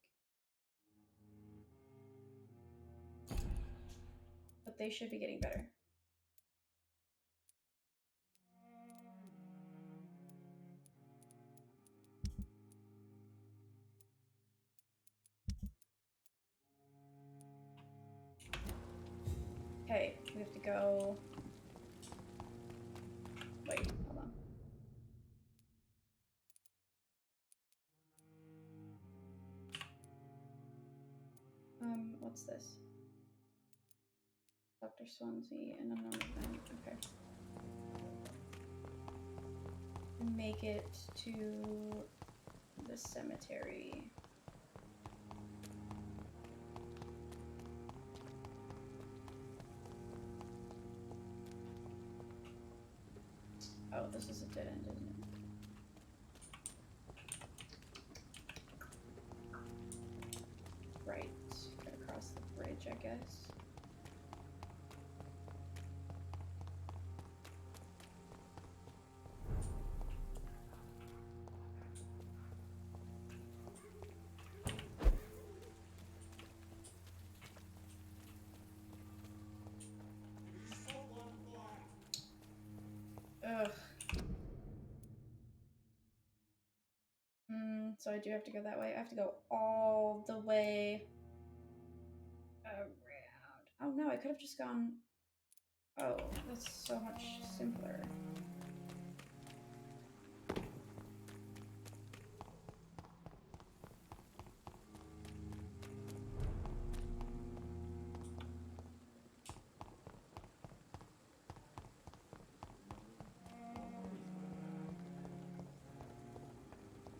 But they should be getting better. Okay, we have to go. Wait, hold on. What's this? Dr. Swansea and unknown event. Okay. Make it to the cemetery. Oh, this is a dead end, isn't it? Right. Gotta cross the bridge, I guess. Ugh. So I do have to go that way. I have to go all the way around. Oh no, I could have just gone. Oh, that's so much simpler.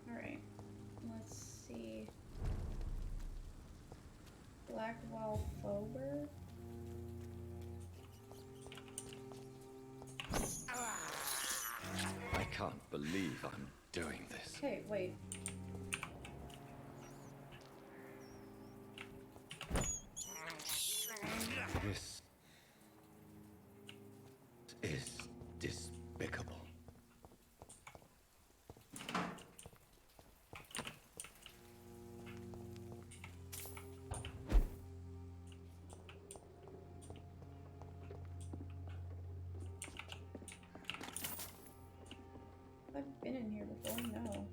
Alright, let's see. Blackwall Fober? I can't believe I'm doing this. Okay, wait. This is despicable. I've been in here before, no.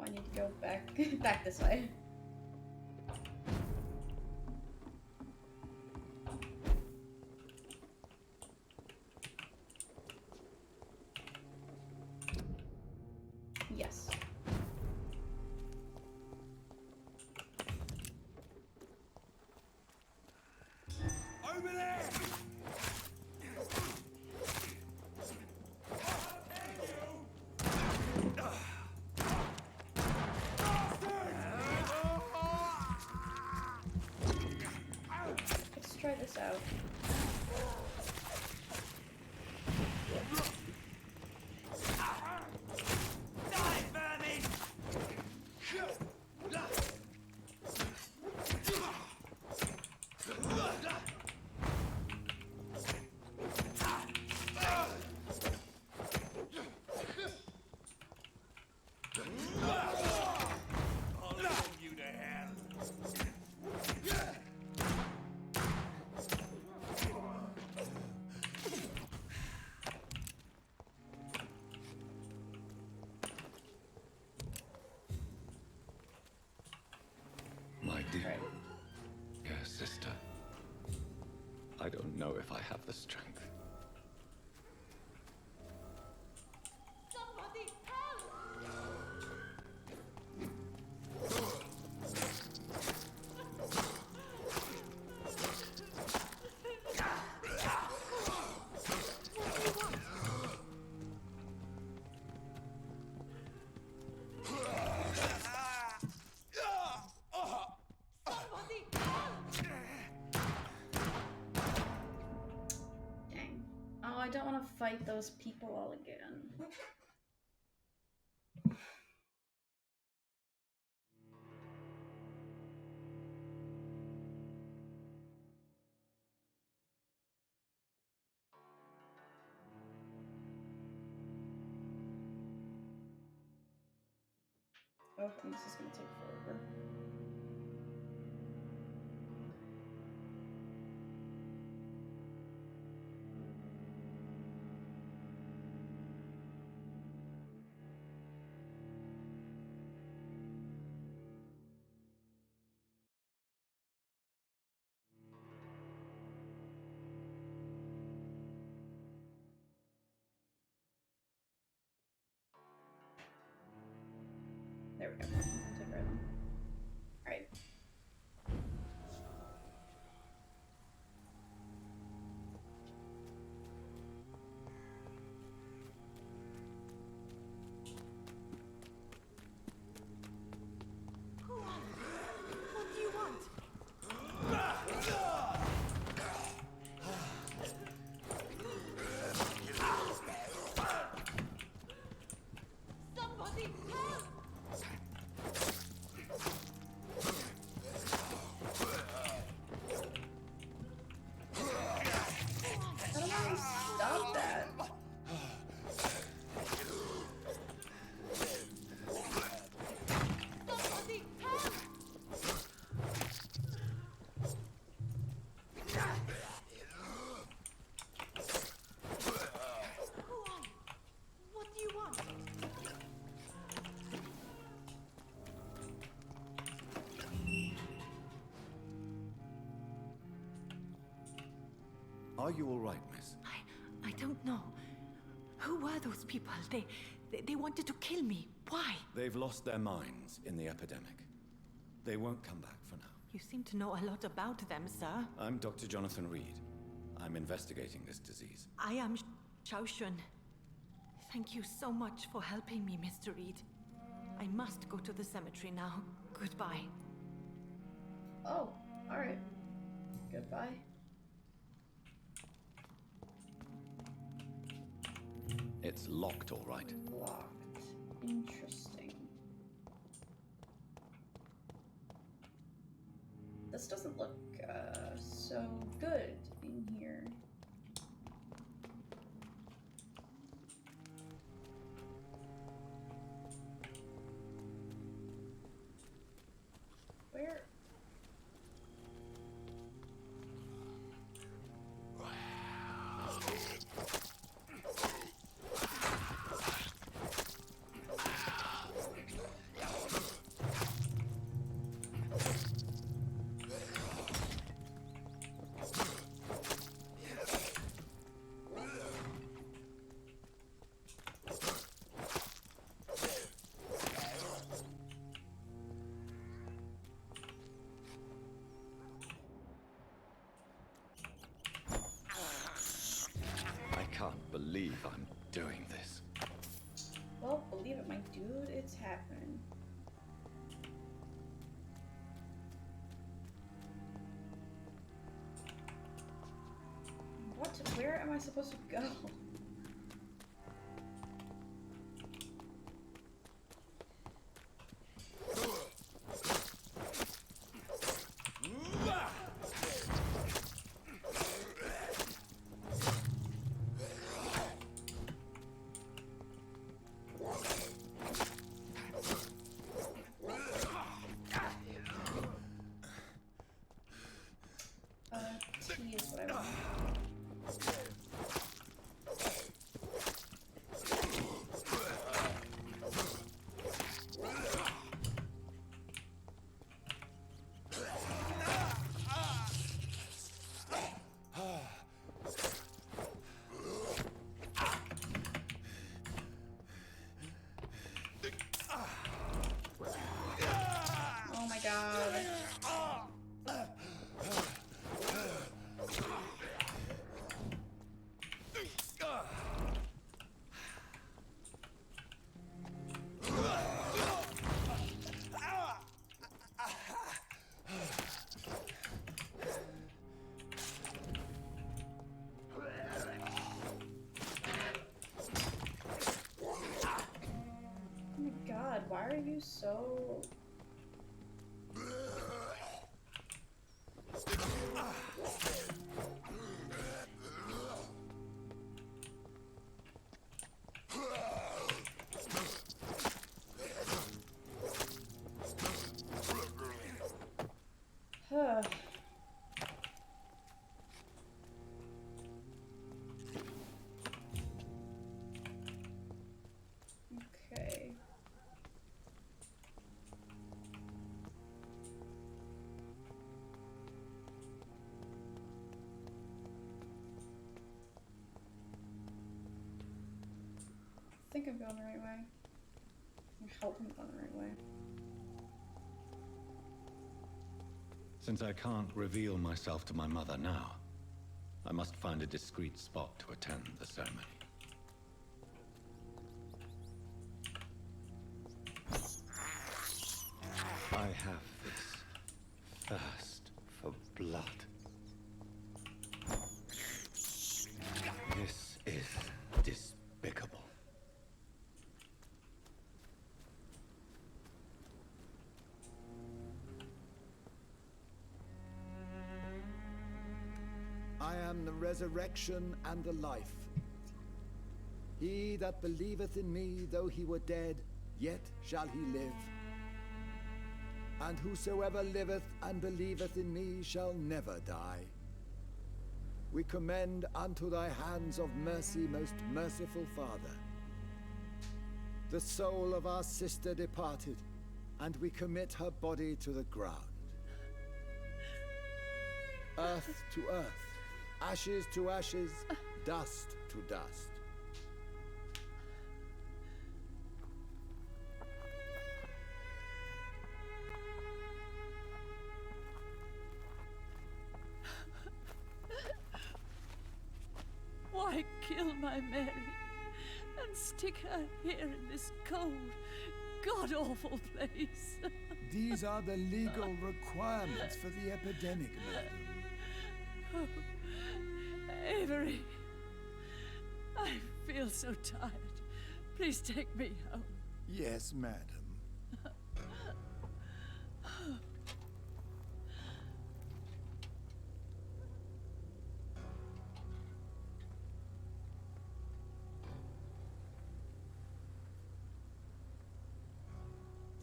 I need to go back back this way. Yes. Over there! Let's try this out. My dear sister, I don't know if I have the strength. Somebody help! Dang. Oh, I don't want to fight those people all again. Oh, and this is gonna take forever. There we go. Take right on. Alright. What do you want? Somebody help! I don't know how to stop that. Somebody help! What do you want? Are you all right, miss? I don't know. Who were those people? They wanted to kill me. Why? They've lost their minds in the epidemic. They won't come back for now. You seem to know a lot about them, sir. I'm Dr. Jonathan Reed. I'm investigating this disease. I am Shaoshun. Thank you so much for helping me, Mr. Reed. I must go to the cemetery now. Goodbye. Oh, alright. Goodbye. It's locked, all right. Locked. Interesting. This doesn't look so good in here. Where? I'm doing this. Well, believe it, my dude, it's happening. What? Where am I supposed to go? Tea is what I want. Oh my god. Oh my god, why are you so... Huh. Okay. I think I'm going the right way. I hope I'm going the right way. Since I can't reveal myself to my mother now, I must find a discreet spot to attend the ceremony. I have this thirst for blood. This is despicable. I am the resurrection and the life. He that believeth in me, though he were dead, yet shall he live. And whosoever liveth and believeth in me shall never die. We commend unto thy hands of mercy, most merciful Father, the soul of our sister departed, and we commit her body to the ground. Earth to earth, ashes to ashes, dust to dust. Why kill my Mary and stick her here in this cold, god-awful place? These are the legal requirements for the epidemic, madam. Oh, Avery, I feel so tired. Please take me home. Yes, madam.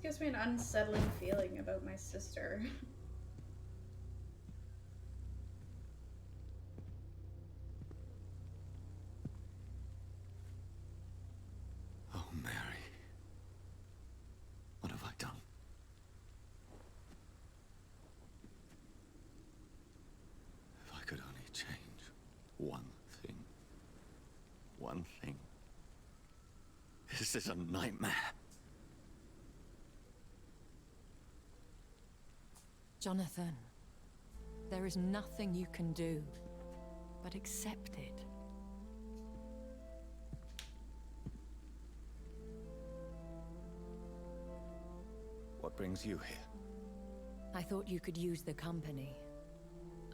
It gives me an unsettling feeling about my sister. Oh, Mary. What have I done? If I could only change one thing. One thing. This is a nightmare. Jonathan, there is nothing you can do but accept it. brings you here? I thought you could use the company.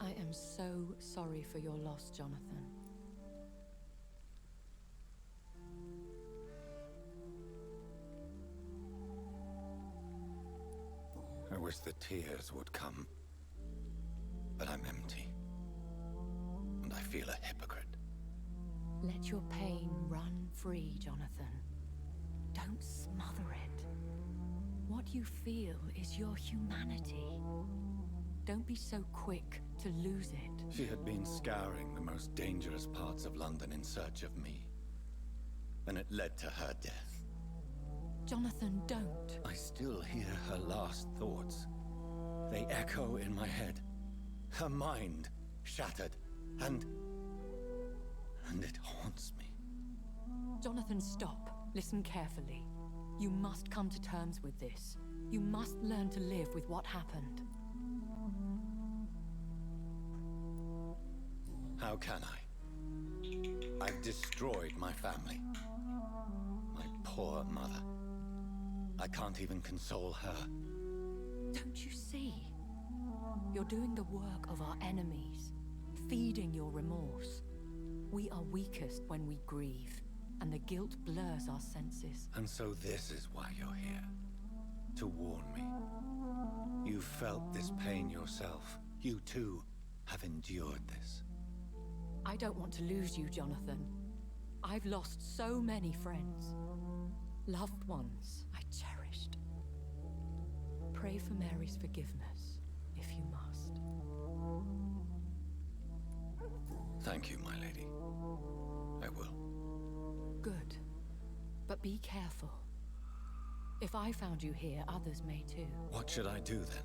I am so sorry for your loss, Jonathan. I wish the tears would come. But I'm empty. And I feel a hypocrite. Let your pain run free, Jonathan. Don't smother it. What you feel is your humanity. Don't be so quick to lose it. She had been scouring the most dangerous parts of London in search of me. And it led to her death. Jonathan, don't. I still hear her last thoughts. They echo in my head. Her mind shattered, and it haunts me. Jonathan, stop. Listen carefully. You must come to terms with this. You must learn to live with what happened. How can I? I've destroyed my family. My poor mother. I can't even console her. Don't you see? You're doing the work of our enemies, feeding your remorse. We are weakest when we grieve, and the guilt blurs our senses. And so this is why you're here. To warn me. You felt this pain yourself. You too have endured this. I don't want to lose you, Jonathan. I've lost so many friends. Loved ones I cherished. Pray for Mary's forgiveness, if you must. Thank you, my lady. I will. Good. But be careful. If I found you here, others may too. What should I do then?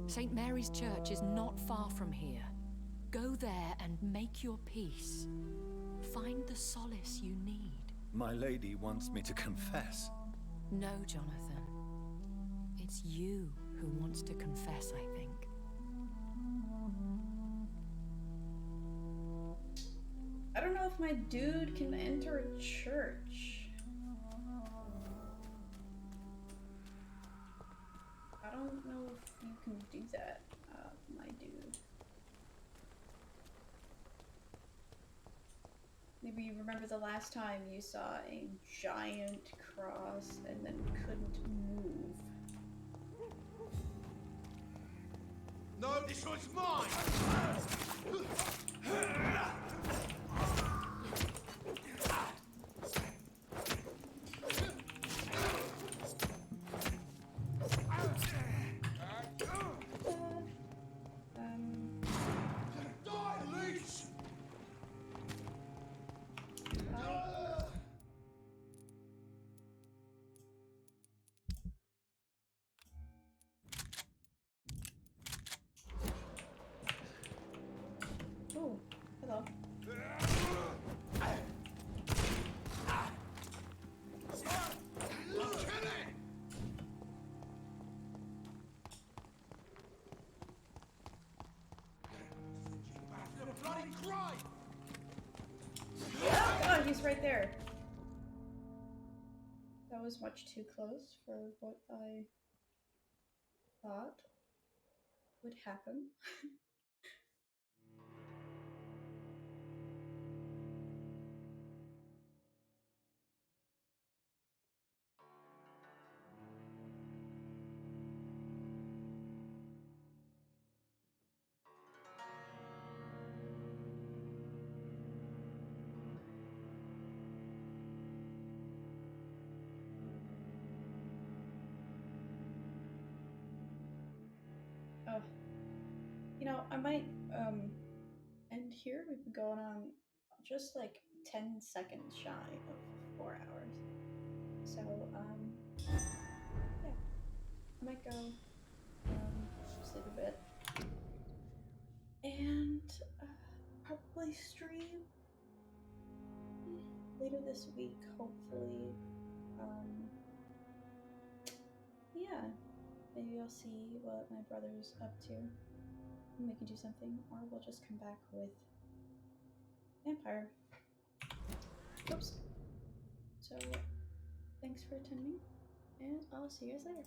St. Mary's Church is not far from here. Go there and make your peace. Find the solace you need. My lady wants me to confess. No, Jonathan. It's you who wants to confess, I think. I don't know if my dude can enter a church. I don't know if you can do that, my dude. Maybe you remember the last time you saw a giant cross and then couldn't move. No, this one's mine! Oh, hello. Oh, he's right there. That was much too close for what I thought would happen. Oh, you know, I might end here. We've been going on just like 10 seconds shy of 4 hours. So yeah, I might go sleep a bit and probably stream later this week, hopefully. Yeah, maybe I'll see what my brother's up to and we can do something, or we'll just come back with Vampyr. Oops. So thanks for attending, and I'll see you guys later.